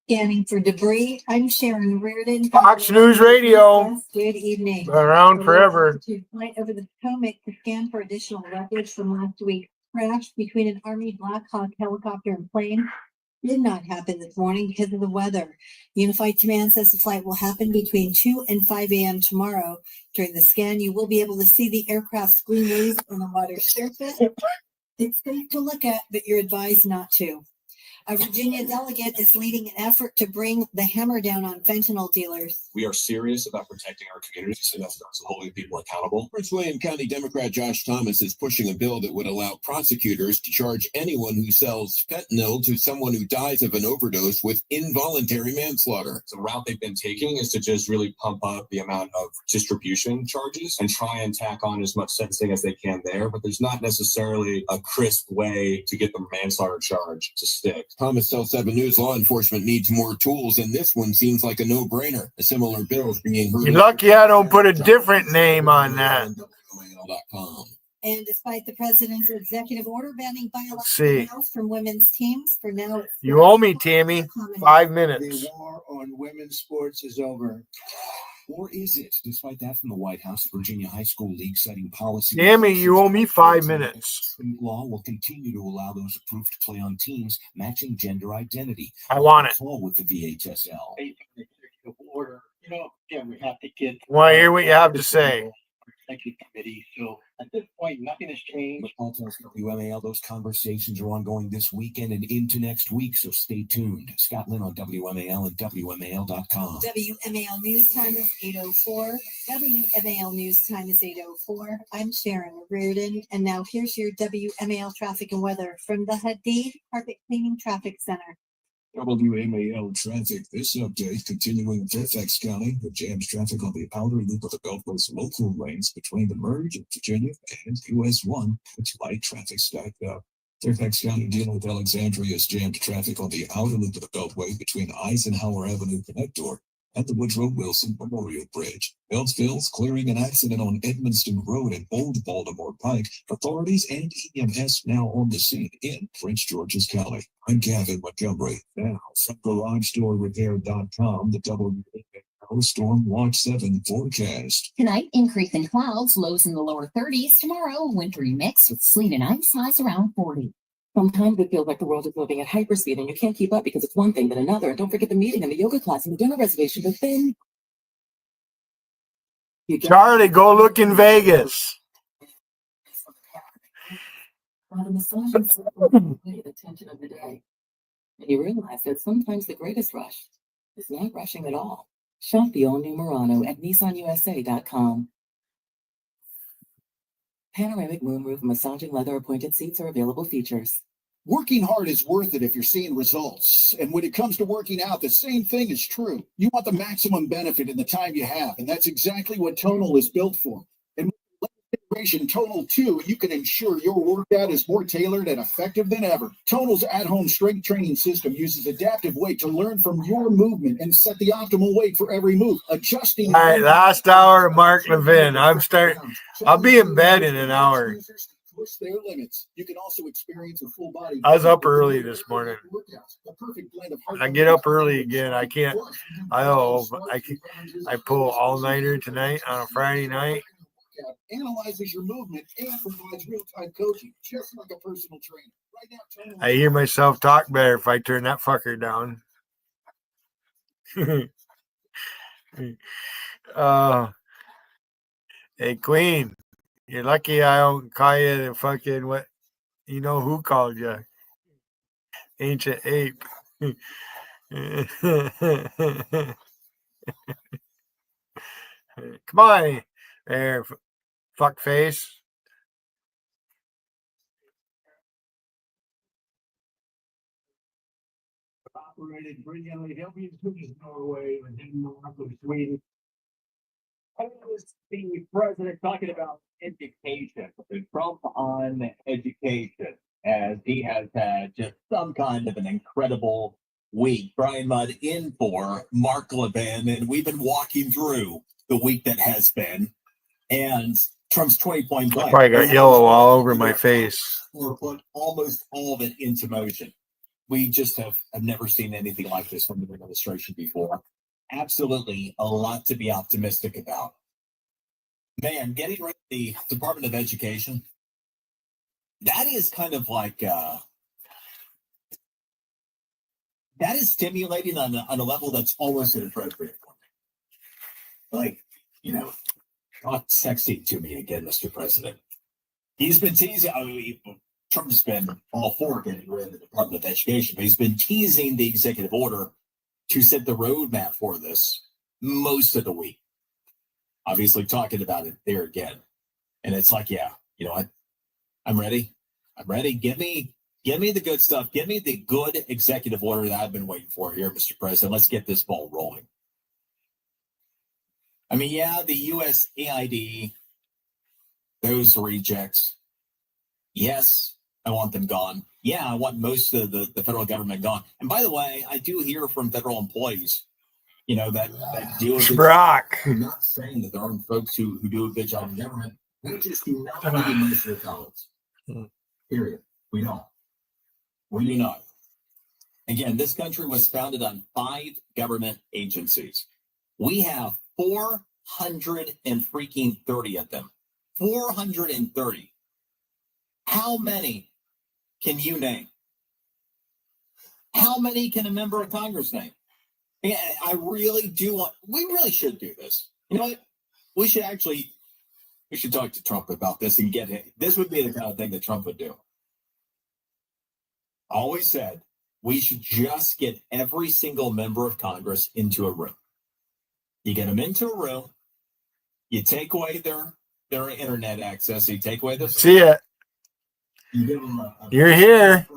Scanning for debris. I'm Sharon Reardon. Fox News Radio. Good evening. Been around forever. To flight over the Potomac to scan for additional wreckage from last week. crash between an Army Black Hawk helicopter and plane did not happen this morning because of the weather. Unified Command says the flight will happen between 2 and 5 a.m. tomorrow. During the scan, you will be able to see the aircraft's green rays on the water surface. It's safe to look at, but you're advised not to. A Virginia delegate is leading an effort to bring the hammer down on fentanyl dealers. We are serious about protecting our communities, and that's holding people accountable. Prince William County Democrat Josh Thomas is pushing a bill that would allow prosecutors to charge anyone who sells fentanyl to someone who dies of an overdose with involuntary manslaughter. The route they've been taking is to just really pump up the amount of distribution charges and try and tack on as much sentencing as they can there, but there's not necessarily a crisp way to get the manslaughter charge to stick. Thomas tells 7 News law enforcement needs more tools, and this one seems like a no-brainer. A similar bill is being heard. You're lucky I don't put a different name on that. And despite the president's executive order banning see. biological males from women's teams, for now it's You owe me, Tammy, 5 minutes. The war on women's sports is over. Or is it? Despite that from the White House, Virginia High School League citing policy. Tammy, you owe me 5 minutes. Law will continue to allow those approved to play on teams matching gender identity. I want it. All with the VHSL. Order, you know, again, we have to get. Want to hear what you have to say? Executive committee. So at this point, nothing has changed. But Paul tells WMAL those conversations are ongoing this weekend and into next week, so stay tuned. Scott Lynn on WMAL and WMAL.com. WMAL News Time is 8:04. WMAL News Time is 8:04. I'm Sharon Reardon, and now here's your WMAL traffic and weather from the Hadid Carpet Cleaning Traffic Center. WMAL traffic. This update continuing in Fairfax County. The jams traffic on the outer loop of the Beltway's local lanes between the merge of Virginia and US 1, with light traffic stacked up. Fairfax County dealing with Alexandria's jammed traffic on the outer loop of the Beltway between Eisenhower Avenue Connector and the Woodrow Wilson Memorial Bridge. Beltsville's clearing an accident on Edmonston Road and Old Baltimore Pike. Authorities and EMS now on the scene in Prince George's County. I'm Gavin Montgomery. Now from GarageDoorRepair.com, the WMAL Storm Watch 7 forecast. Tonight, increase in clouds, lows in the lower 30s. Tomorrow, wintry mix with sleet and ice, highs around 40. Sometimes it feels like the world is moving at hyperspeed and you can't keep up because it's one thing then another. And don't forget the meeting and the yoga class and the dinner reservation. But then Charlie, go look in Vegas. while the massage is the tension of the day, and you realize that sometimes the greatest rush is not rushing at all. Shop the all-new Murano at NissanUSA.com. Panoramic moonroof massaging leather appointed seats are available features. Working hard is worth it if you're seeing results. And when it comes to working out, the same thing is true. You want the maximum benefit in the time you have, and that's exactly what Tonal is built for. And with Generation Tonal 2, you can ensure your workout is more tailored and effective than ever. Tonal's at-home strength training system uses adaptive weight to learn from your movement and set the optimal weight for every move, adjusting. All right, last hour, Mark Levin. I'll be in bed in an hour. Push their limits. You can also experience a full body. I was up early this morning. I get up early again. I pull all-nighter tonight on a Friday night. Analyzes your movement and provides real-time coaching, just like a personal trainer. Right now, I hear myself talk better if I turn that fucker down. Hey, Queen. You're lucky I don't call you the fucking what? You know who called you? Ancient ape. Come on, there, fuck face. Operated brilliantly. They'll be as good as Norway and Denmark or Sweden. I was the president talking about education, Trump on education, as he has had just some kind of an incredible week. Brian Mudd in for Mark Levin, and we've been walking through the week that has been, and Trump's 20-point plan. I probably got yellow all over my face. Or put almost all of it into motion. We just have never seen anything like this from the administration before. Absolutely a lot to be optimistic about. Man, getting rid of the Department of Education that is kind of like that is stimulating on a level that's almost inappropriate for me. Like, talk sexy to me again, Mr. President. He's been teasing. I mean, Trump's been all for getting rid of the Department of Education, but he's been teasing the executive order to set the roadmap for this most of the week. Obviously, talking about it there again, and it's like, yeah, you know what? I'm ready. I'm ready. Give me the good stuff. Give me the good executive order that I've been waiting for here, Mr. President. Let's get this ball rolling. I mean, yeah, the USAID, those rejects. Yes, I want them gone. Yeah, I want most of the federal government gone. And by the way, I do hear from federal employees, that deal with Brock. I'm not saying that there aren't folks who do a good job in government. We just do not do most of the colleagues. Period. We don't. We do not. Again, this country was founded on 5 government agencies. We have 430 of them. 430. How many can you name? How many can a member of Congress name? Yeah, I really do want. We really should do this. You know what? We should talk to Trump about this and get him. This would be the kind of thing that Trump would do. Always said we should just get every single member of Congress into a room. You get them into a room. You take away their internet access. You take away their. See it. You give them You're here.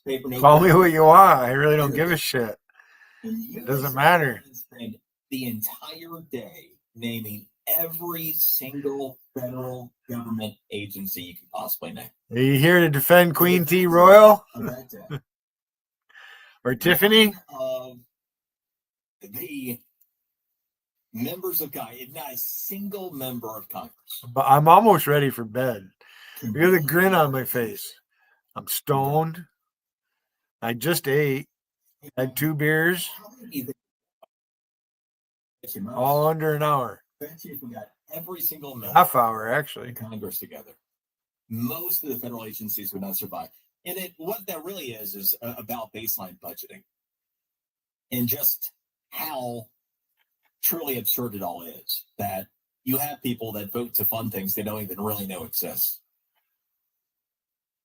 Paper, Call me what you want. I really don't give a shit. It doesn't matter. Spend the entire day naming every single federal government agency you can possibly name. Are you here to defend Queen T. Royal? Or Tiffany? The members of Congress, not a single member of Congress. But I'm almost ready for bed. Look at the grin on my face. I'm stoned. I just ate. Had 2 beers. All under an hour. Bet you if we got every single member Half hour, actually. of Congress together, most of the federal agencies would not survive. And what that really is about baseline budgeting and just how truly absurd it all is that you have people that vote to fund things they don't even really know exist.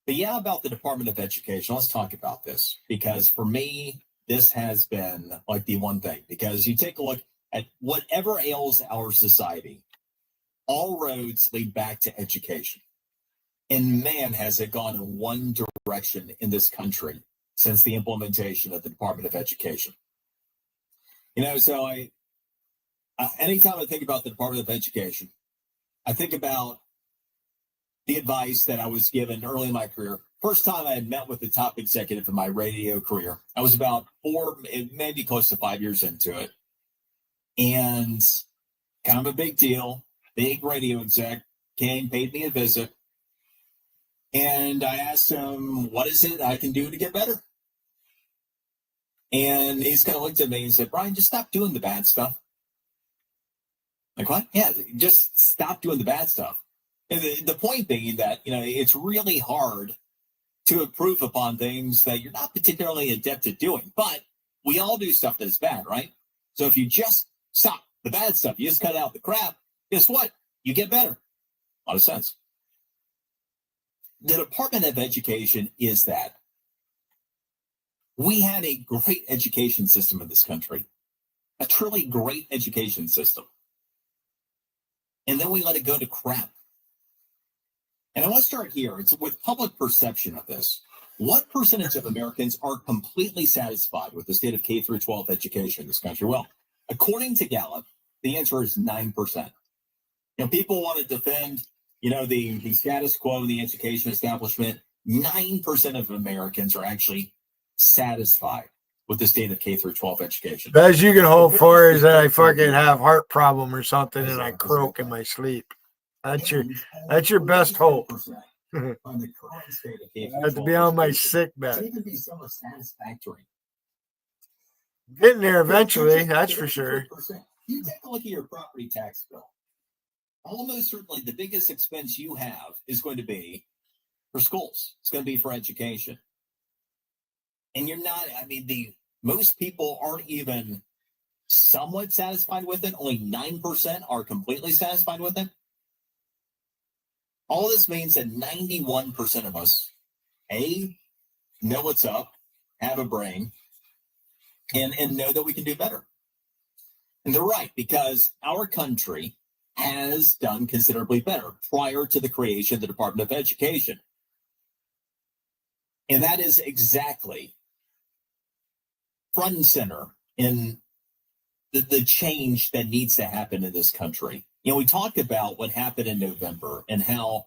But yeah, about the Department of Education, let's talk about this, because for me, this has been like the one thing, because you take a look at whatever ails our society, all roads lead back to education. And man, has it gone in one direction in this country since the implementation of the Department of Education. So anytime I think about the Department of Education, I think about the advice that I was given early in my career. First time I had met with the top executive in my radio career, I was about 4, maybe close to 5 years into it. And kind of a big deal, big radio exec came, paid me a visit. And I asked him, what is it I can do to get better? And he's kind of looked at me and said, Brian, just stop doing the bad stuff. Like, what? Yeah, just stop doing the bad stuff. And the point being that, it's really hard to improve upon things that you're not particularly adept at doing. But we all do stuff that's bad, right? So if you just stop the bad stuff, you just cut out the crap, guess what? You get better. A lot of sense. The Department of Education is that. We had a great education system in this country, a truly great education system. And then we let it go to crap. And I want to start here. It's with public perception of this. What percentage of Americans are completely satisfied with the state of K through 12 education in this country? Well, according to Gallup, the answer is 9%. People want to defend, the status quo in the education establishment. 9% of Americans are actually satisfied with the state of K through 12 education. Best you can hope for is that I fucking have heart problem or something and I croak in my sleep. That's your best hope. I have to be on my sick bed. Even be somewhat satisfactory. Getting there eventually, that's for sure. You take a look at your property tax bill. Almost certainly the biggest expense you have is going to be for schools. It's going to be for education. And most people aren't even somewhat satisfied with it. Only 9% are completely satisfied with it. All this means that 91% of us, know what's up, have a brain, and know that we can do better. And they're right, because our country has done considerably better prior to the creation of the Department of Education. And that is exactly front and center in the change that needs to happen in this country. We talked about what happened in November and how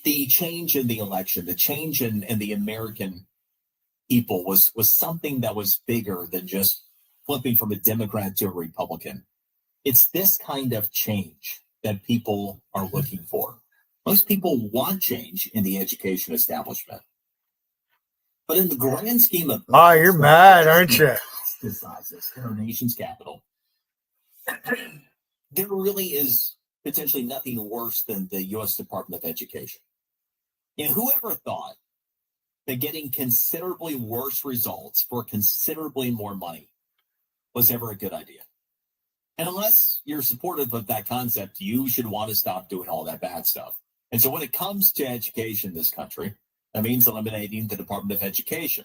the change in the election, the change in the American people was something that was bigger than just flipping from a Democrat to a Republican. It's this kind of change that people are looking for. Most people want change in the education establishment. But in the grand scheme of... Oh, you're mad, aren't you? The sizes in our nation's capital, there really is potentially nothing worse than the U.S. Department of Education. Whoever thought that getting considerably worse results for considerably more money was ever a good idea? And unless you're supportive of that concept, you should want to stop doing all that bad stuff. And so when it comes to education in this country, that means eliminating the Department of Education.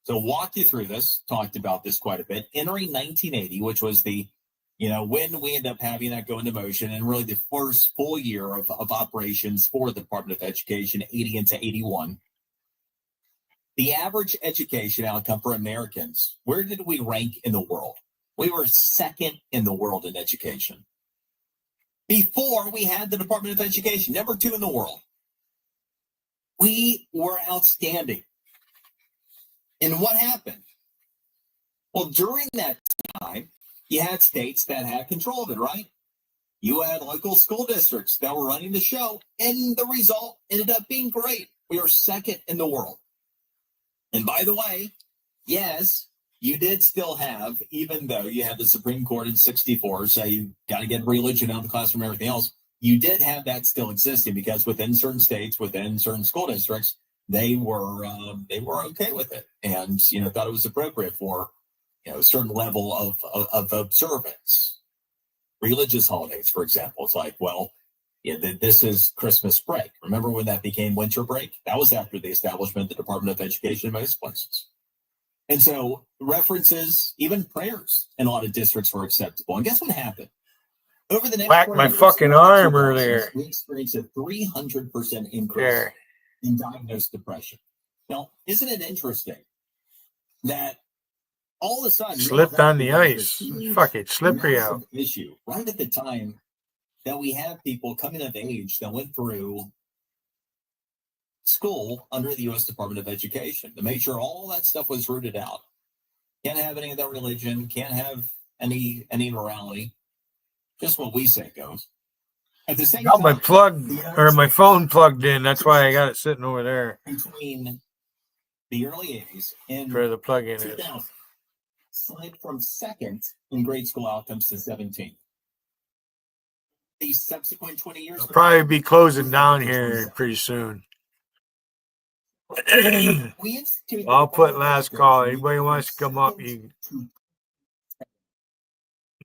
So walk you through this, talked about this quite a bit. Entering 1980, which was the, when we end up having that go into motion, and really the first full year of operations for the Department of Education, 80 into 81. The average education outcome for Americans, where did we rank in the world? We were second in the world in education. Before we had the Department of Education, number 2 in the world. We were outstanding. And what happened? Well, during that time, you had states that had control of it, right? You had local school districts that were running the show, and the result ended up being great. We were second in the world. And by the way, yes, you did still have, even though you had the Supreme Court in 64, so you got to get religion out of the classroom and everything else, you did have that still existing, because within certain states, within certain school districts, they were okay with it, and thought it was appropriate for a certain level of observance. Religious holidays, for example, it's like, well, this is Christmas break. Remember when that became winter break? That was after the establishment of the Department of Education in most places. And so references, even prayers in a lot of districts were acceptable. And guess what happened? Over the next whacked my fucking arm earlier. We experienced a 300% increase in diagnosed depression. Now, isn't it interesting that all of a sudden slipped on the ice? Fucking slippery out. Issue right at the time that we have people coming of age that went through school under the U.S. Department of Education to make sure all that stuff was rooted out. Can't have any of that religion. Can't have any morality. Just what we say goes. At the same got time, my phone plugged in. That's why I got it sitting over there. Between the early 80s and where the plug-in is, 2000, slid from second in grade school outcomes to 17th. The subsequent 20 years, I'll probably be closing down here pretty soon. I'll put last call. Anybody wants to come up, and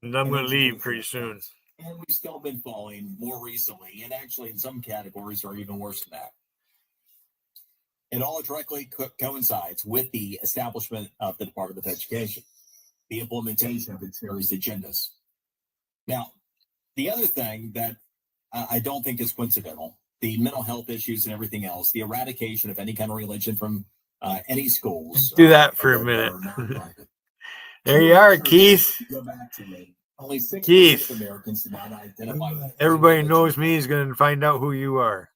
I'm going to leave pretty soon. And we've still been falling more recently, and actually in some categories are even worse than that. It all directly coincides with the establishment of the Department of Education, the implementation of its various agendas. Now, the other thing that I don't think is coincidental, the mental health issues and everything else, the eradication of any kind of religion from any schools. Do that for a minute. There you are, Keith. Go back to me. Only 6% Keith. of Americans do not identify with Everybody knows me is going to find out who you are.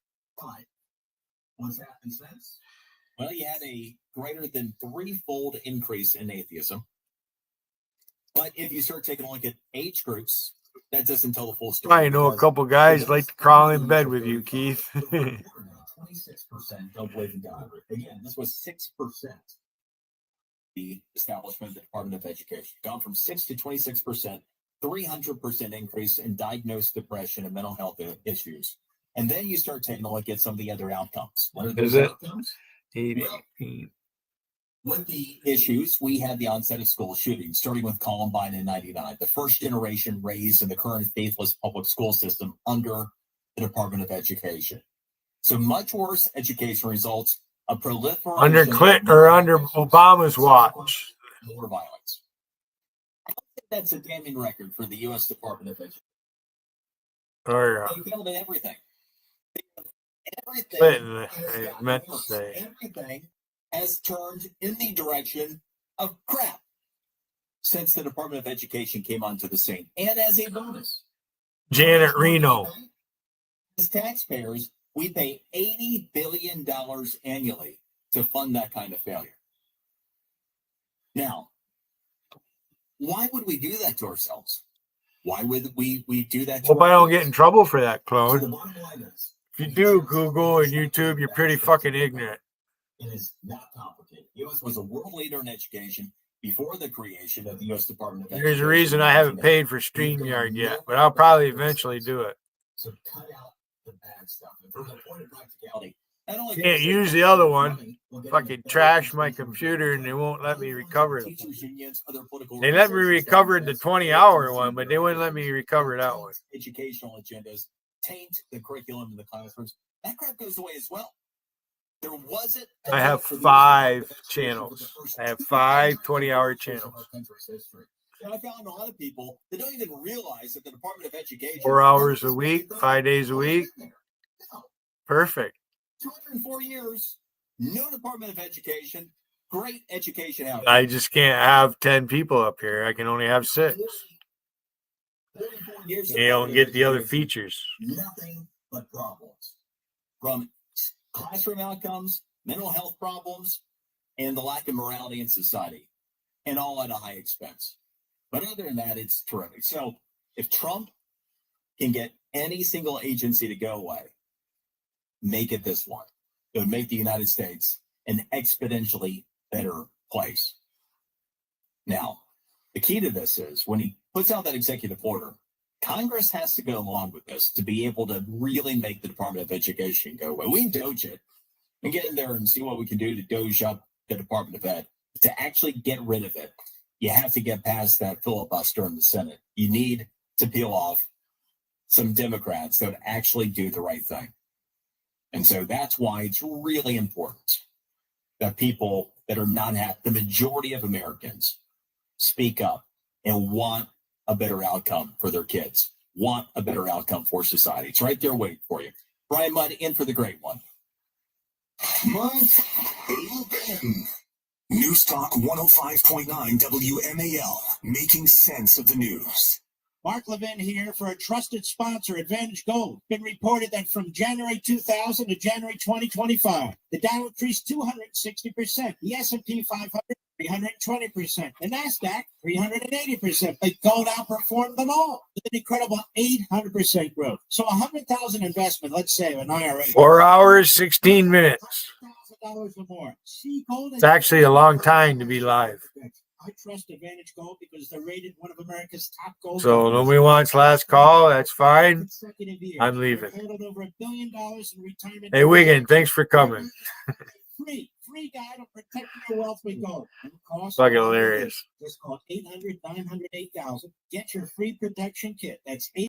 What's happened since? Well, you had a greater than 3-fold increase in atheism. But if you start taking a look at age groups, that doesn't tell the full story. I know a couple guys like to crawl in bed with you, Keith. 26% don't believe in God. Again, this was 6%. The establishment of the Department of Education gone from 6 to 26%, 300% increase in diagnosed depression and mental health issues. And then you start taking a look at some of the other outcomes. What are Is those it? outcomes? 18. With the issues, we had the onset of school shootings, starting with Columbine in '99, the first generation raised in the current faithless public school system under the Department of Education. So much worse education results, a proliferation Under Clinton or under Obama's watch. more violence. I think that's a damning record for the U.S. Department of Education. Or They failed at everything. Everything Clinton, has I gotten meant to worse. say. Everything has turned in the direction of crap since the Department of Education came onto the scene. And as a bonus, Janet Reno. as taxpayers, we pay $80 billion annually to fund that kind of failure. Now, why would we do that to ourselves? Why would we do that to Hope I don't ourselves? get in trouble for that, So the clone. bottom line is, If you do Google and YouTube, you're pretty fucking ignorant. it is not complicated. The U.S. was a world leader in education before the creation of the U.S. Department of Education. There's a reason I haven't paid for StreamYard yet, but I'll probably eventually do it. So cut out the bad stuff. And from the point of practicality, not only Can't use the other one. Fucking trash my computer and they won't let me recover it. teachers unions, other political They let me organizations, recover the 20-hour one, but they wouldn't let me recover that one. educational agendas taint the curriculum in the classrooms. That crap goes away as well. There wasn't. I have 5 channels. I have 5 20-hour channels. And I found a lot of people that don't even realize that the Department of Education 4 hours a week, 5 days a week. Perfect. 204 years, no Department of Education, great education out. I just can't have 10 people up here. I can only have 6. 34 years You don't get the other features. Nothing but problems. From classroom outcomes, mental health problems, and the lack of morality in society, and all at a high expense. But other than that, it's terrific. So if Trump can get any single agency to go away, make it this one. It would make the United States an exponentially better place. Now, the key to this is when he puts out that executive order, Congress has to go along with this to be able to really make the Department of Education go away. We can doge it and get in there and see what we can do to doge up the Department of Ed. To actually get rid of it, you have to get past that filibuster in the Senate. You need to peel off some Democrats that would actually do the right thing. And so that's why it's really important that people that are not happy, the majority of Americans, speak up and want a better outcome for their kids, want a better outcome for society. It's right there waiting for you. Brian Mudd in for the great one. Mud, loop in. News Talk 105.9 WMAL, making sense of the news. Mark Levin here for a trusted sponsor, Advantage Gold. Been reported that from January 2000 to January 2025, the Dow increased 260%, the S&P 500 320%, the NASDAQ 380%. But gold outperformed them all with an incredible 800% growth. So $100,000 investment, let's say an IRA. 4 hours, 16 minutes. $1,000 or more. See gold. It's actually a long time to be live. I trust Advantage Gold because they're rated one of America's top gold. So nobody wants last call. That's fine. I'm leaving. Over $1 billion in retirement. Hey, Wiggin, thanks for coming. Free guide on protecting your wealth with gold. Fucking hilarious. Just call 800-900-8000. Get your free protection kit. That's